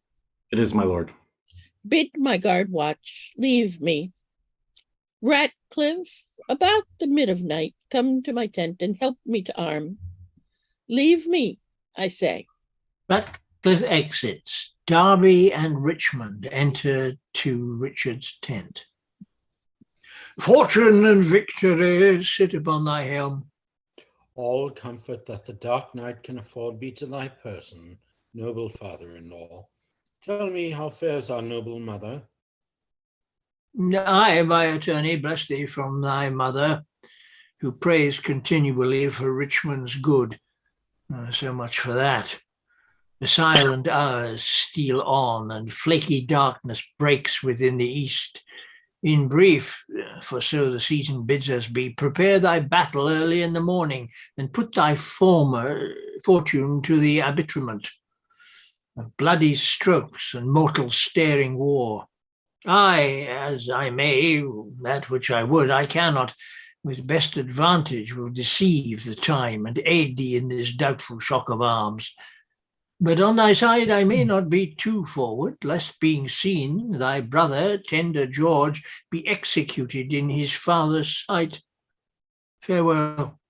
It is, my lord. Bid my guard watch. Leave me. Ratcliffe, about the mid of night, come to my tent and help me to arm. Leave me, I say. Ratcliffe exits. Derby and Richmond enter to Richard's tent. Fortune and victory sit upon thy helm. All comfort that the dark night can afford be to thy person, noble father-in-law. Tell me, how fares our noble mother? I, by attorney, bless thee from thy mother, who prays continually for Richmond's good. So much for that. The silent hours steal on, and flaky darkness breaks within the east. In brief, for so the season bids us be, prepare thy battle early in the morning, and put thy fortune to the arbitrament of bloody strokes and mortal staring war. I, as I may, that which I would, I cannot, with best advantage will deceive the time and aid thee in this doubtful shock of arms. But on thy side I may not be too forward, lest being seen, thy brother, tender George, be executed in his father's sight. Farewell.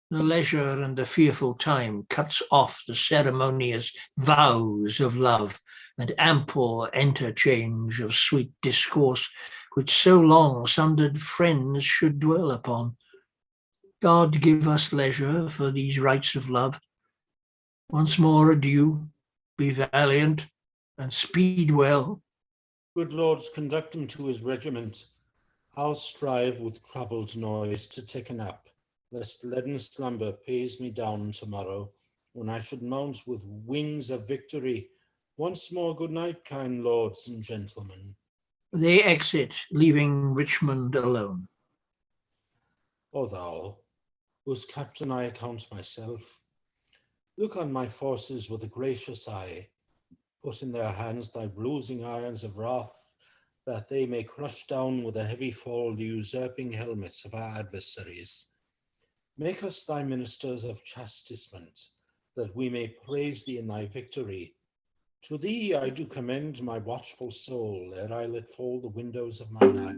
The leisure and the fearful time cuts off the ceremonious vows of love and ample interchange of sweet discourse, which so long sundered friends should dwell upon. God give us leisure for these rites of love. Once more adieu, be valiant, and speed well. Good lords, conduct him to his regiment. I'll strive with troubled noise to take a nap, lest leaden slumber pays me down tomorrow, when I should mount with wings of victory. Once more good night, kind lords and gentlemen. They exit, leaving Richmond alone. O thou, whose captain I account myself, look on my forces with a gracious eye. Put in their hands thy bruising irons of wrath, that they may crush down with a heavy fall the usurping helmets of our adversaries. Make us thy ministers of chastisement, that we may praise thee in thy victory. To thee I do commend my watchful soul, ere I let fall the windows of mine eye.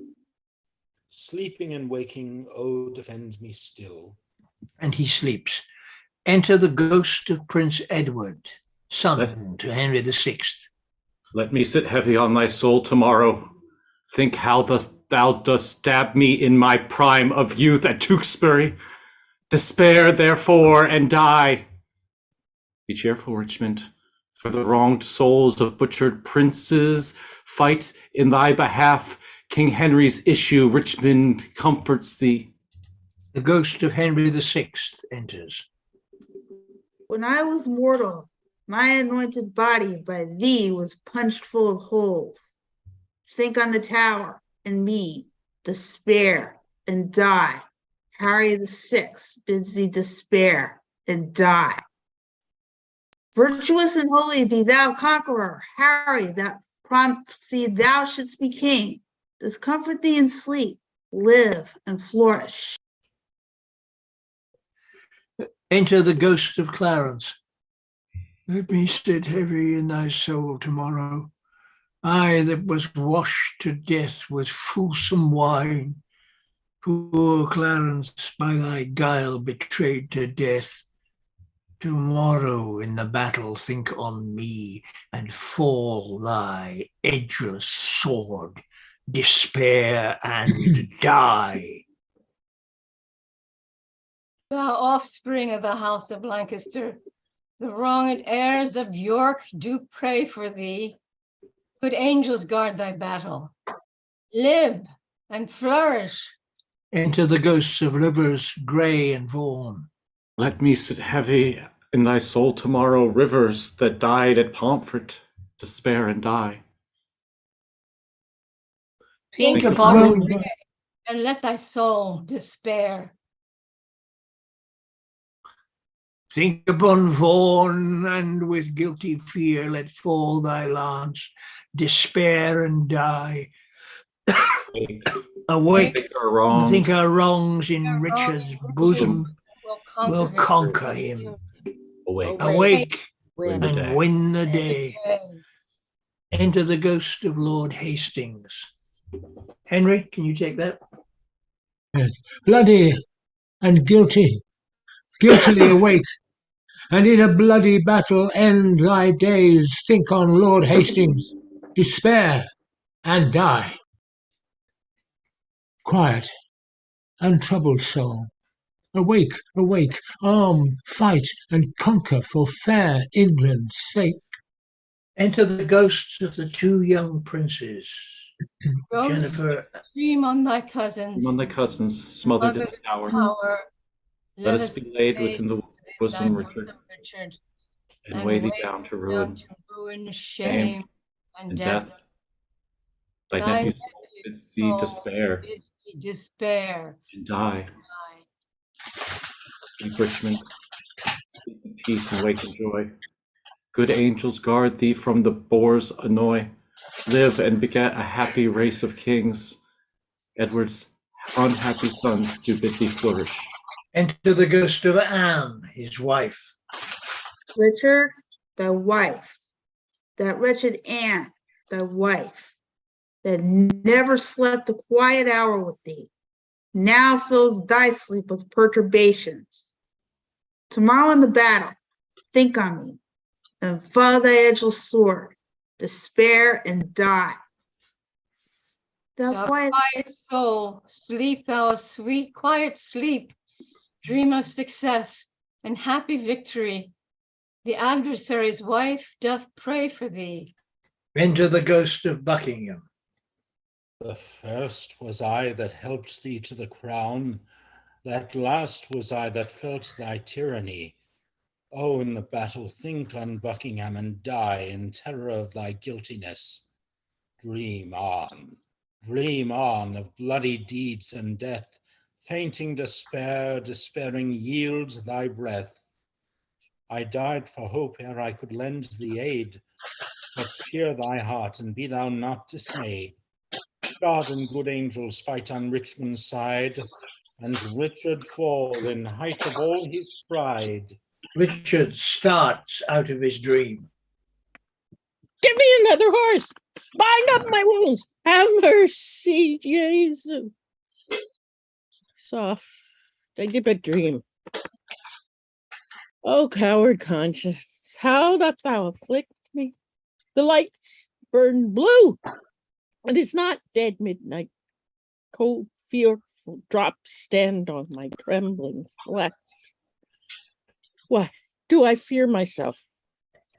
Sleeping and waking, O defend me still. And he sleeps. Enter the ghost of Prince Edward, son to Henry VI. Let me sit heavy on thy soul tomorrow. Think how thou dost stab me in my prime of youth at Tewkesbury. Despair, therefore, and die. Be cheerful, Richmond, for the wronged souls of butchered princes fight in thy behalf. King Henry's issue, Richmond comforts thee. The ghost of Henry VI enters. When I was mortal, my anointed body by thee was punched full of holes. Think on the tower and me, despair and die. Harry VI bids thee despair and die. Virtuous and holy be thou, conqueror. Harry, that prophecy thou shouldst be king. Discomfort thee in sleep, live and flourish. Enter the ghost of Clarence. Let me sit heavy in thy soul tomorrow. I that was washed to death with fulsome wine. Poor Clarence, by thy guile betrayed to death. Tomorrow in the battle think on me, and fall thy edgeless sword, despair and die. Thou offspring of the house of Lancaster, the wronged heirs of York do pray for thee. Good angels guard thy battle. Live and flourish. Enter the ghosts of Rivers, Grey and Vaughan. Let me sit heavy in thy soul tomorrow, Rivers that died at Pomfret, despair and die. Think upon upon and let thy soul despair. Think upon Vaughan, and with guilty fear let fall thy lance, despair and die. Awake, and think our wrongs in Richard's bosom will conquer him. Awake, and win the day. Enter the ghost of Lord Hastings. Henry, can you take that? Yes. Bloody and guilty, guiltily awake, and in a bloody battle end thy days. Think on Lord Hastings, despair and die. Quiet, untroubled soul, awake, awake, arm, fight, and conquer for fair England's sake. Enter the ghosts of the two young princes. Ghost, Jennifer, dream on thy cousins. Among thy cousins, smothered in the tower. Let us be laid within the bosom, Richard, and weigh thee down to ruin, shame, and death. Thy nephew bids thee despair, and die. Sleep, Richmond, sleep in peace and wake in joy. Good angels guard thee from the boar's annoy. Live and beget a happy race of kings. Edward's unhappy sons do bid thee flourish. enter the ghost of Anne, his wife. Richard, thy wife, that wretched Anne, thy wife, that never slept a quiet hour with thee, now fills thy sleep with perturbations. Tomorrow in the battle, think on me, and follow thy edgeless sword, despair and die. Thou quiet soul, sleep thou a sweet, quiet sleep. Dream of success and happy victory. The adversary's wife doth pray for thee. Enter the ghost of Buckingham. The first was I that helped thee to the crown. That last was I that felt thy tyranny. Oh, in the battle think on Buckingham and die in terror of thy guiltiness. Dream on of bloody deeds and death. Fainting despair, despairing yield thy breath. I died for hope ere I could lend thee aid. But cheer thy heart and be thou not dismayed. God and good angels fight on Richmond's side, and Richard fall in height of all his pride. Richard starts out of his dream. Give me another horse. Bind up my wounds. Have mercy, Jesus. Soft, I did but dream. O coward conscience, how doth thou afflict me? The lights burn blue. It is not dead midnight. Cold, fearful drops stand on my trembling flesh. Why do I fear myself?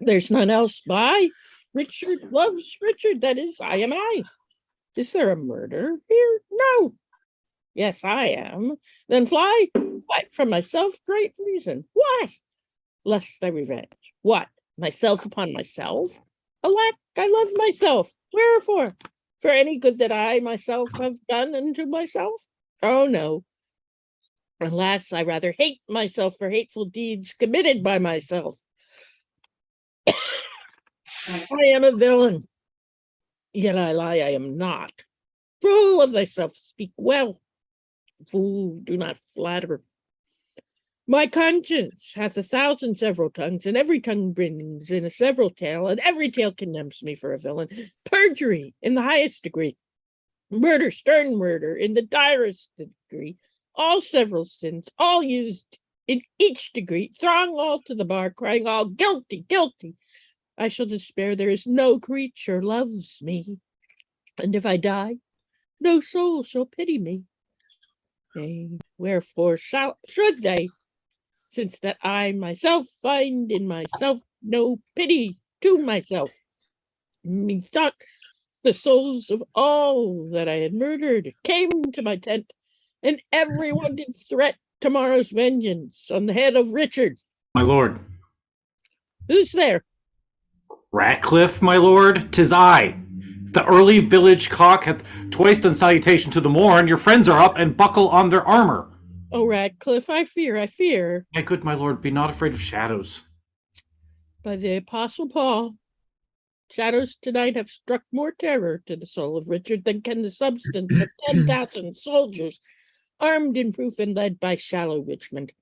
There's none else by. Richard loves Richard, that is, I am I. Is there a murder here? No. Yes, I am. Then fly from myself, great reason. Why? Lest I revenge. What? Myself upon myself? Alack, I love myself. Wherefore? For any good that I myself have done unto myself? Oh, no. Alas, I rather hate myself for hateful deeds committed by myself. I am a villain, yet I lie, I am not. Fool of thyself, speak well. Fool, do not flatter. My conscience hath 1,000 several tongues, and every tongue brings in a several tale, and every tale condemns me for a villain. Perjury in the highest degree, murder, stern murder in the direst degree, all several sins, all used in each degree, throng all to the bar, crying all guilty, guilty. I shall despair, there is no creature loves me, and if I die, no soul shall pity me. Nay, wherefore should they, since that I myself find in myself no pity to myself? Methought the souls of all that I had murdered came to my tent, and every one did threat tomorrow's vengeance on the head of Richard. My lord. Who's there? Ratcliffe, my lord, 'tis I. The early village cock hath twice done salutation to the morn. Your friends are up and buckle on their armor. Oh, Ratcliffe, I fear. My good my lord, be not afraid of shadows. By the Apostle Paul, shadows tonight have struck more terror to the soul of Richard than can the substance of 10,000 soldiers, armed in proof and led by shallow Richmond.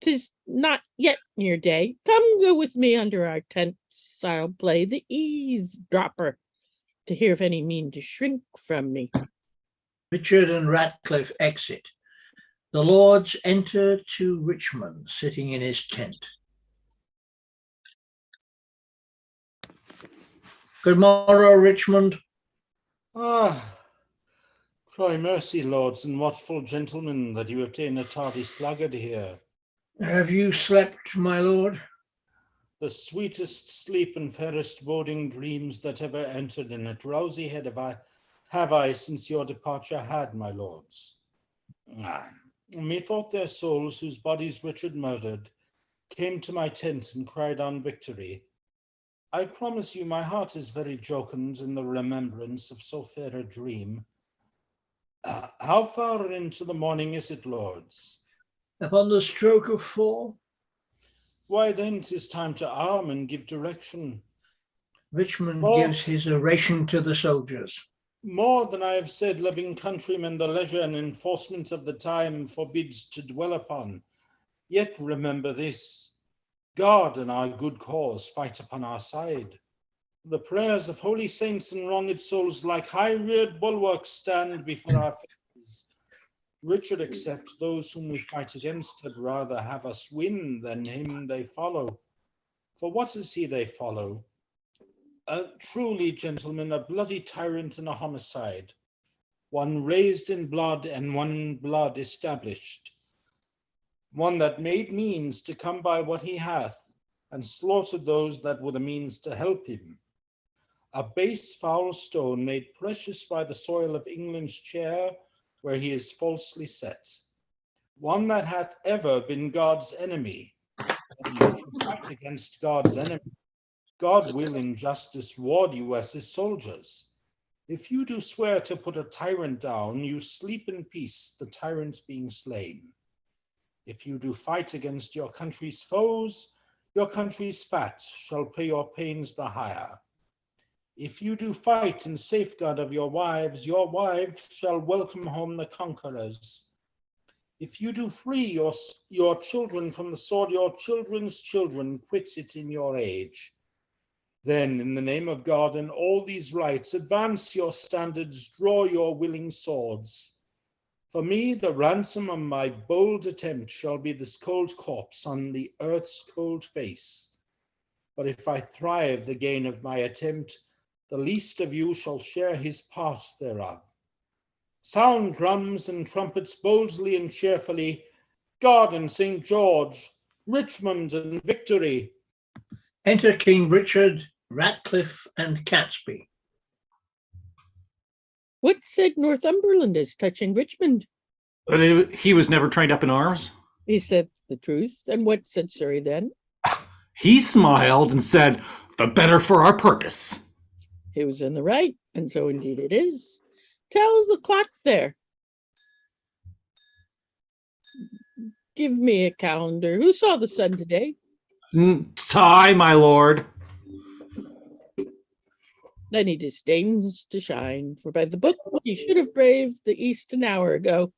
'Tis not yet near day. Come, go with me under our tents. I'll play the eavesdropper to hear if any mean to shrink from me. Richard and Ratcliffe exit. The lords enter to Richmond, sitting in his tent. Good morrow, Richmond. Cry mercy, lords and watchful gentlemen, that you have ta'en a tardy sluggard here. Have you slept, my lord? The sweetest sleep and fairest boding dreams that ever entered in a drowsy head have I since your departure had, my lords. Methought their souls, whose bodies Richard murdered, came to my tent and cried on victory. I promise you my heart is very jocund in the remembrance of so fair a dream. How far into the morning is it, lords? Upon the stroke of 4. Why then 'tis time to arm and give direction. Richmond gives his oration to the soldiers. More than I have said, loving countrymen, the leisure and enforcement of the time forbids to dwell upon. Yet remember this, God and our good cause fight upon our side. The prayers of holy saints and wronged souls like high-reared bulwarks stand before our faces. Richard, except those whom we fight against, had rather have us win than him they follow. For what is he they follow? Truly, gentlemen, a bloody tyrant and a homicide, one raised in blood and one blood established, one that made means to come by what he hath, and slaughtered those that were the means to help him. A base foul stone made precious by the soil of England's chair, where he is falsely set, one that hath ever been God's enemy, and if you fight against God's enemy, God will in justice ward you as his soldiers. If you do swear to put a tyrant down, you sleep in peace, the tyrant being slain. If you do fight against your country's foes, your country's fat shall pay your pains the higher. If you do fight in safeguard of your wives shall welcome home the conquerors. If you do free your children from the sword, your children's children quit it in your age. Then, in the name of God and all these rights, advance your standards, draw your willing swords. For me, the ransom of my bold attempt shall be this cold corpse on the earth's cold face. But if I thrive the gain of my attempt, the least of you shall share his part thereof. Sound drums and trumpets boldly and cheerfully, God and St. George, Richmond and victory. Enter King Richard, Ratcliffe, and Catesby. What said Northumberland as touching Richmond? But he was never trained up in arms. He said the truth. And what said Surrey then? He smiled and said, "The better for our purpose." He was in the right, and so indeed it is. Tell the clock there. Give me a calendar. Who saw the sun today? I, my lord. Then he disdains to shine, for by the book he should have braved the east an hour ago.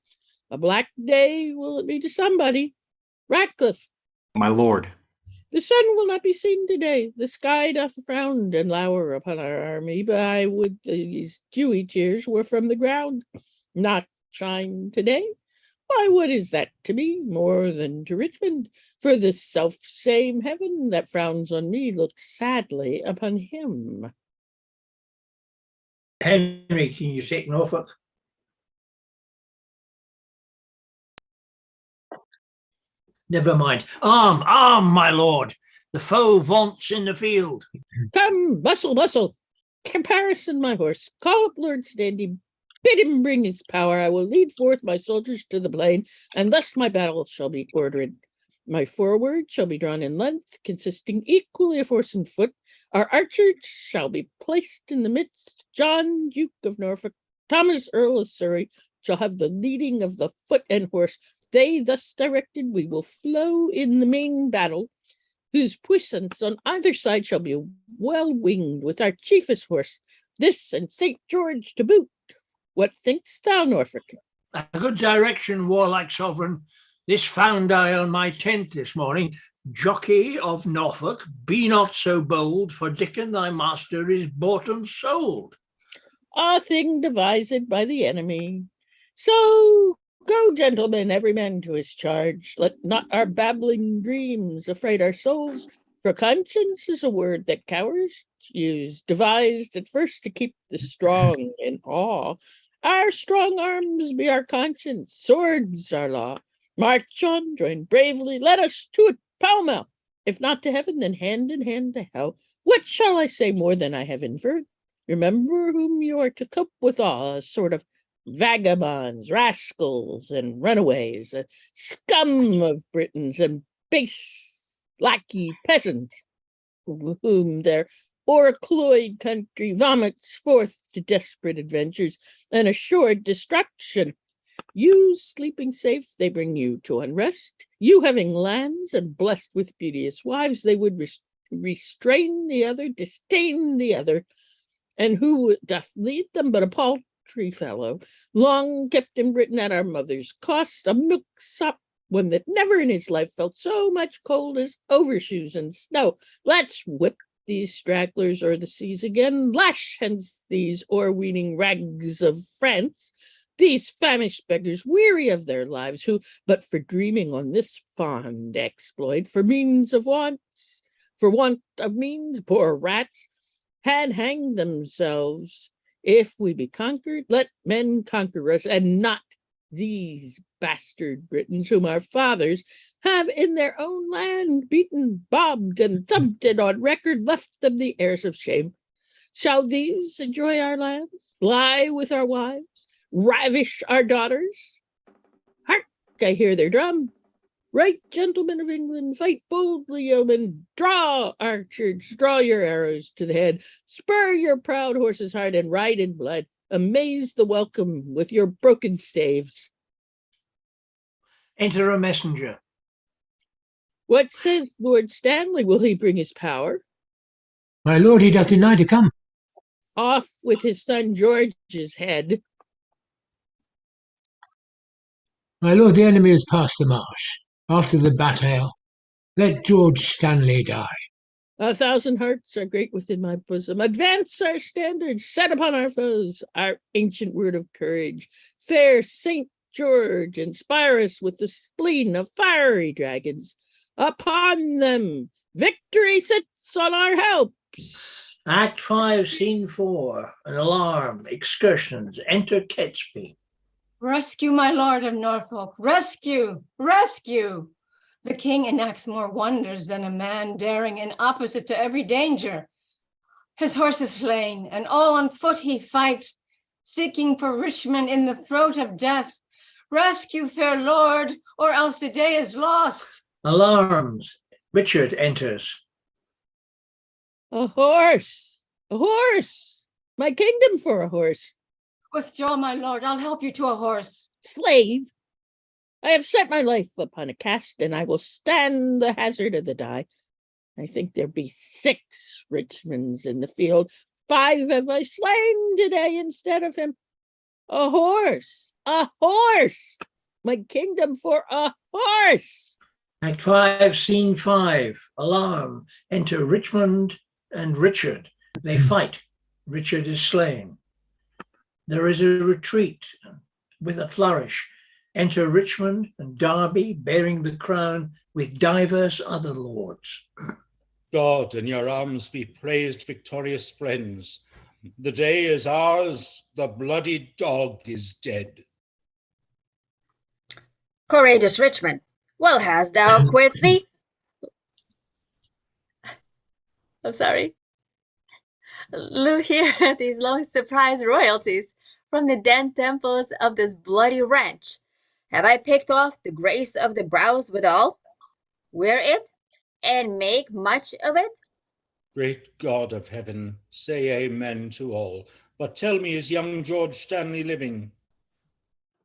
A black day will it be to somebody. Ratcliffe. My lord. The sun will not be seen today. The sky doth frown and lower upon our army, but I would these dewy tears were from the ground. Not shine today? Why, what is that to me more than to Richmond? For the self-same heaven that frowns on me looks sadly upon him. Henry, can you take Norfolk? Never mind. Arm, arm, my lord. The foe vaunts in the field. Come, bustle, bustle. Comparison, my horse. Call up Lord Standy. Bid him bring his power. I will lead forth my soldiers to the plain, and thus my battle shall be ordered. My forward shall be drawn in length, consisting equally of horse and foot. Our archers shall be placed in the midst. John, Duke of Norfolk, Thomas, Earl of Surrey, shall have the leading of the foot and horse. They thus directed, we will flow in the main battle, whose puissance on either side shall be well winged with our chiefest horse, this and St. George to boot. What thinkst thou, Norfolk? A good direction, warlike sovereign. This found I on my tent this morning. Jockey of Norfolk, be not so bold, for Dickon thy master is bought and sold. A thing devised by the enemy. So go, gentlemen, every man to his charge. Let not our babbling dreams affright our souls, for conscience is a word that cowards use, devised at first to keep the strong in awe. Our strong arms be our conscience, swords our law. March on, join bravely, let us to it pell-mell. If not to heaven, then hand in hand to hell. What shall I say more than I have inferred? Remember whom you are to cope withal, a sort of vagabonds, rascals, and runaways, a scum of Britons, and base lackey peasants, whom their o'ercloyed country vomits forth to desperate adventures and assured destruction. You sleeping safe, they bring you to unrest. You having lands and blessed with beauteous wives, they would restrain the other, disdain the other. And who doth lead them but a paltry fellow, long kept in Britain at our mother's cost, a milksop, one that never in his life felt so much cold as overshoes and snow. Let's whip these stragglers o'er the seas again, lash hence these o'erweening rags of France, these famished beggars weary of their lives, who, but for dreaming on this fond exploit, for means of wants, for want of means, poor rats, had hanged themselves. If we be conquered, let men conquer us, and not these bastard Britons, whom our fathers have in their own land beaten, bobbed, and thumped, and on record left them the heirs of shame. Shall these enjoy our lands, lie with our wives, ravish our daughters? Hark, I hear their drum. Right, gentlemen of England, fight boldly, yeomen. Draw, archers, draw your arrows to the head. Spur your proud horses hard and ride in blood. Amaze the welcome with your broken staves. Enter a messenger. What says Lord Stanley? Will he bring his power? My lord, he doth deny to come. Off with his son George's head. My lord, the enemy has passed the marsh. After the battail, let George Stanley die. 1,000 hearts are great within my bosom. Advance our standards, set upon our foes, our ancient word of courage. Fair Saint George, inspire us with the spleen of fiery dragons. Upon them, victory sits on our helps. Act 5, Scene 4, an alarm, excursions, enter Catesby. Rescue, my lord of Norfolk, rescue, rescue. The king enacts more wonders than a man daring in opposite to every danger. His horse is slain, and all on foot he fights. seeking for Richmond in the throat of death. Rescue, fair lord, or else the day is lost. Alarms. Richard enters. A horse! A horse! My kingdom for a horse! Withdraw, my lord, I'll help you to a horse. Slave! I have set my life upon a cast, and I will stand the hazard of the die. I think there be 6 Richmonds in the field. 5 have I slain today instead of him. A horse! A horse! My kingdom for a horse! Act 5, Scene 5. Alarm. Enter Richmond and Richard. They fight. Richard is slain. There is a retreat with a flourish. Enter Richmond and Derby bearing the crown with divers other lords. God in your arms be praised, victorious friends. The day is ours, the bloody dog is dead. Courageous Richmond, well hast thou quit thee. I'm sorry. Look here, these long surprise royalties from the den temples of this bloody wrench. Have I picked off the grace of the brows withal? Wear it, and make much of it? Great God of heaven, say amen to all. But tell me, is young George Stanley living?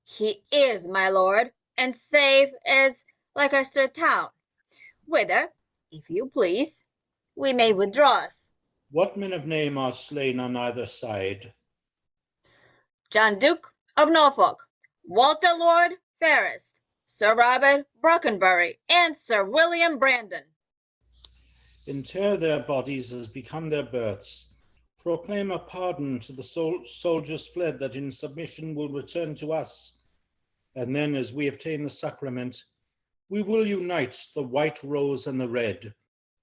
He is, my lord, and safe as Leicester town, whither, if you please, we may withdraw us. What men of name are slain on either side? John Duke of Norfolk, Walter Lord Ferrers, Sir Robert Brockenbury, and Sir William Brandon. Inter their bodies as become their births. Proclaim a pardon to the soldiers fled, that in submission will return to us. And then, as we obtain the sacrament, we will unite the white rose and the red.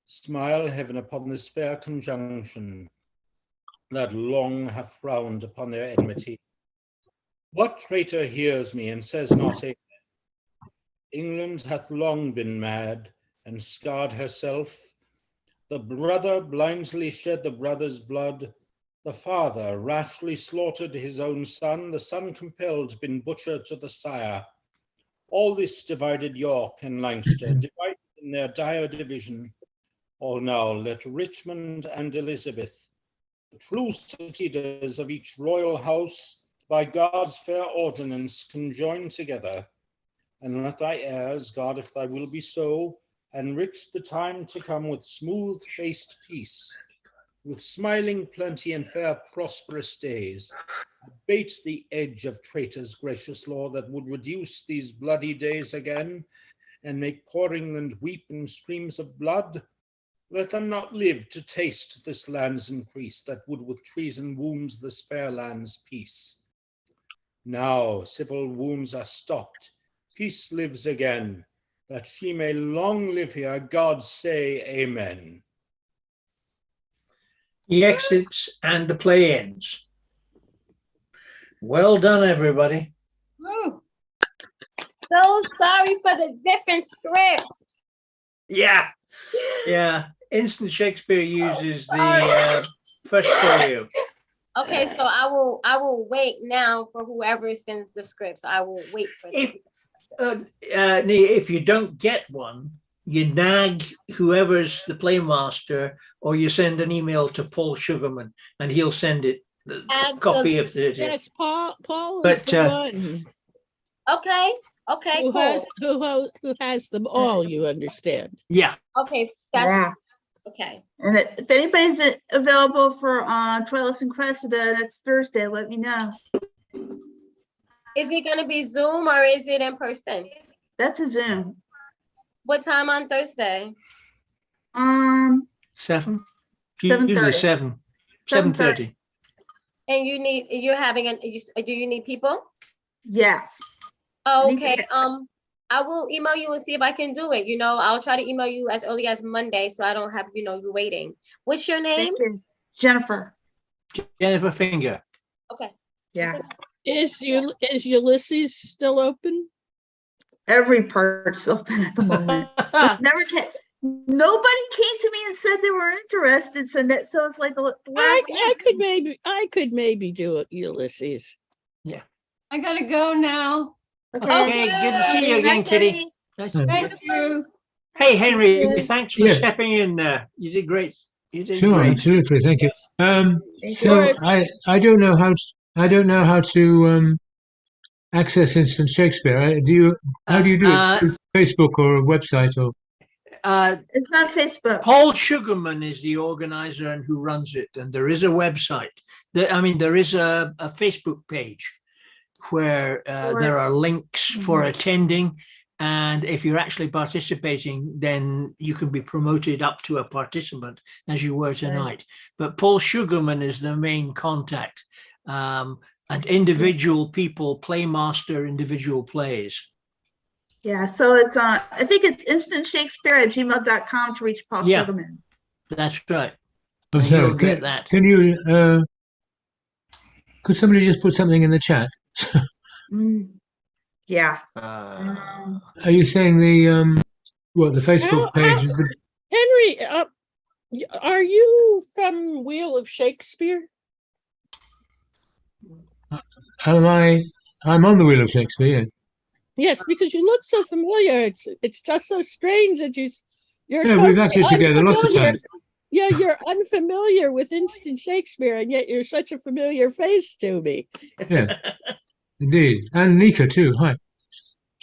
Smile, heaven, upon this fair conjunction that long hath frowned upon their enmity. What traitor hears me and says not amen? England hath long been mad and scarred herself. The brother blindly shed the brother's blood. The father rashly slaughtered his own son. The son compelled been butchered to the sire. All this divided York and Leinster, divided in their dire division. All now let Richmond and Elizabeth, the true succeeders of each royal house, by God's fair ordinance conjoin together. And let thy heirs, God, if thy will be so, enrich the time to come with smooth-faced peace, with smiling plenty and fair prosperous days. Abate the edge of traitors, gracious Lord, that would reduce these bloody days again, and make poor England weep in streams of blood. Let them not live to taste this land's increase, that would with treason wound this fair land's peace. Now civil wounds are stopped, peace lives again, that she may long live here, God say amen. He exits and the play ends. Well done, everybody. So sorry for the different scripts. Yeah. Instant Shakespeare uses the first folio. Okay, so I will wait now for whoever sends the scripts. I will wait for them. If you don't get one, you nag whoever's the playmaster, or you send an email to Paul Sugarman, and he'll send it. Copy of the. Yes, Paul is the one. Okay. Cool. Who has them all? You understand? Yeah. Okay. Okay. And if anybody's available for Troilus and Cressida next Thursday, let me know. Is it going to be Zoom or is it in person? That's a Zoom. What time on Thursday? 7. 7:30. 7:30. And you're having do you need people? Yes. Okay. I will email you and see if I can do it. I'll try to email you as early as Monday, so I don't have you waiting. What's your name? Thank you. Jennifer. Jennifer Finger. Okay. Yeah. Is Ulysses still open? Every part's open at the moment. Nobody came to me and said they were interested. So it's like the last. I could maybe do it, Ulysses. Yeah. I gotta go now. Okay, good to see you again, Kitty. Nice to Thank you. Hey, Henry, you. thanks for Yes. stepping in there. You did great. You did Sure, great. absolutely. Thank you. So Alright. I don't know how to access Instant Shakespeare. How do you do it? Through Facebook or a website or? It's on Facebook. Paul Sugarman is the organizer and who runs it, and there is a website. There is a Facebook page where there are links for attending, and if you're actually participating, then you can be promoted up to a participant as you were tonight. But Paul Sugarman is the main contact, and individual people playmaster individual plays. Yeah, so it's I think it's instantshakespeare@gmail.com to reach Paul Yeah. Sugarman. That's right. I'm And sorry. you'll get that. Can you? Could somebody just put something in the chat? Yeah. Are you saying the Facebook page is the? Henry, are you from Wheel of Shakespeare? I'm on the Wheel of Shakespeare. Yeah. Yes, because you look so familiar. It's just so strange that you're Yeah, we've acted together lots of unfamiliar. times. Yeah, you're unfamiliar with Instant Shakespeare, and yet you're such a familiar face to me. Yeah, indeed. And Nika too. Hi.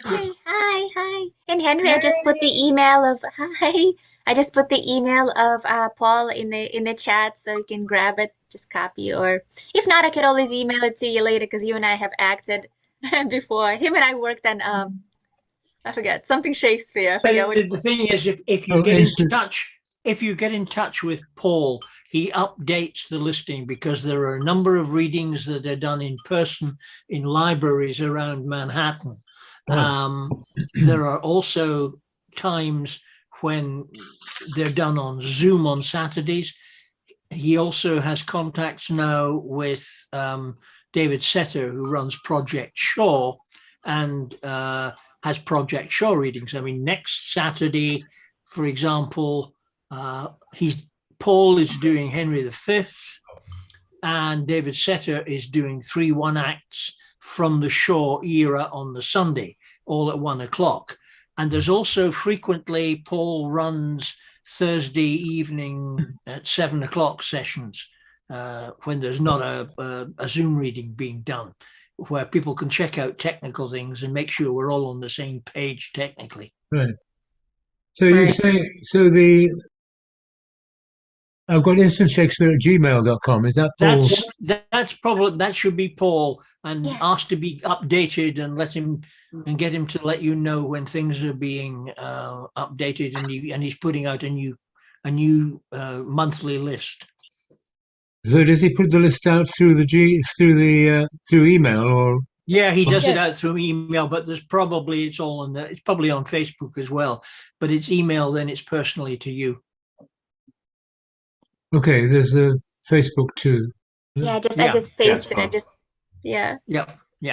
Hi. And Henry, I just put the email of hi. I just put the email of Paul in the chat, so you can grab it, just copy, or if not, I could always email it to you later because you and I have acted before. Him and I worked on I forget something Shakespeare. I forget what. The thing is, if you get in touch with Paul, he updates the listing because there are a number of readings that are done in person in libraries around Manhattan. There are also times when they're done on Zoom on Saturdays. He also has contacts now with David Setter, who runs Project Shaw, and has Project Shaw readings. I mean, next Saturday, for example, Paul is doing Henry V, and David Setter is doing 3 1-acts from the Shaw era on the Sunday, all at 1 o'clock. And there's also frequently Paul runs Thursday evening at 7 o'clock sessions when there's not a Zoom reading being done, where people can check out technical things and make sure we're all on the same page technically. Right. So you say I've got instantshakespeare@gmail.com. Is that Paul? That's probably, that should be Paul, and ask to be updated and let him and get him to let you know when things are being updated, and he's putting out a new monthly list. So does he put the list out through through email or? Yeah, he does it out through email, but it's probably on Facebook as well, but it's email, then it's personally to you. Okay, there's a Facebook too. I just pasted it. Yeah.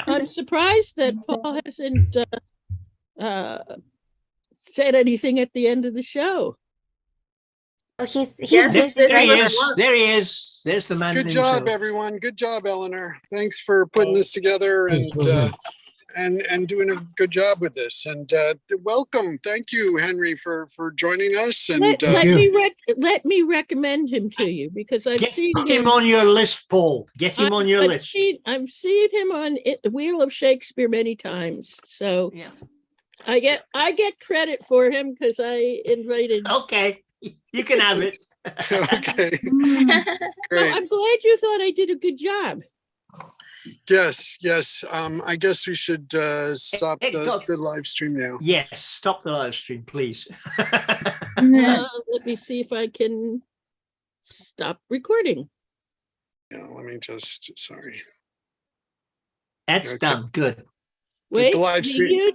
I'm surprised that Paul hasn't said anything at the end of the show. Oh, he's there he is. There's the man. Good job, everyone. Good job, Eleanor. Thanks for putting this together and doing a good job with this. And welcome. Thank you, Henry, for joining us. And let me recommend him to you, because I've seen him on your list, Paul. Get him on your list. I've seen him on the Wheel of Shakespeare many times. So I get credit for him because I invited. Okay. You can have it. Okay. Great. I'm glad you thought I did a good job. Yes. I guess we should stop the live stream now. Yes, stop the live stream, please. Let me see if I can stop recording. Yeah, let me just, sorry. That's done. Good. Wait, the live stream.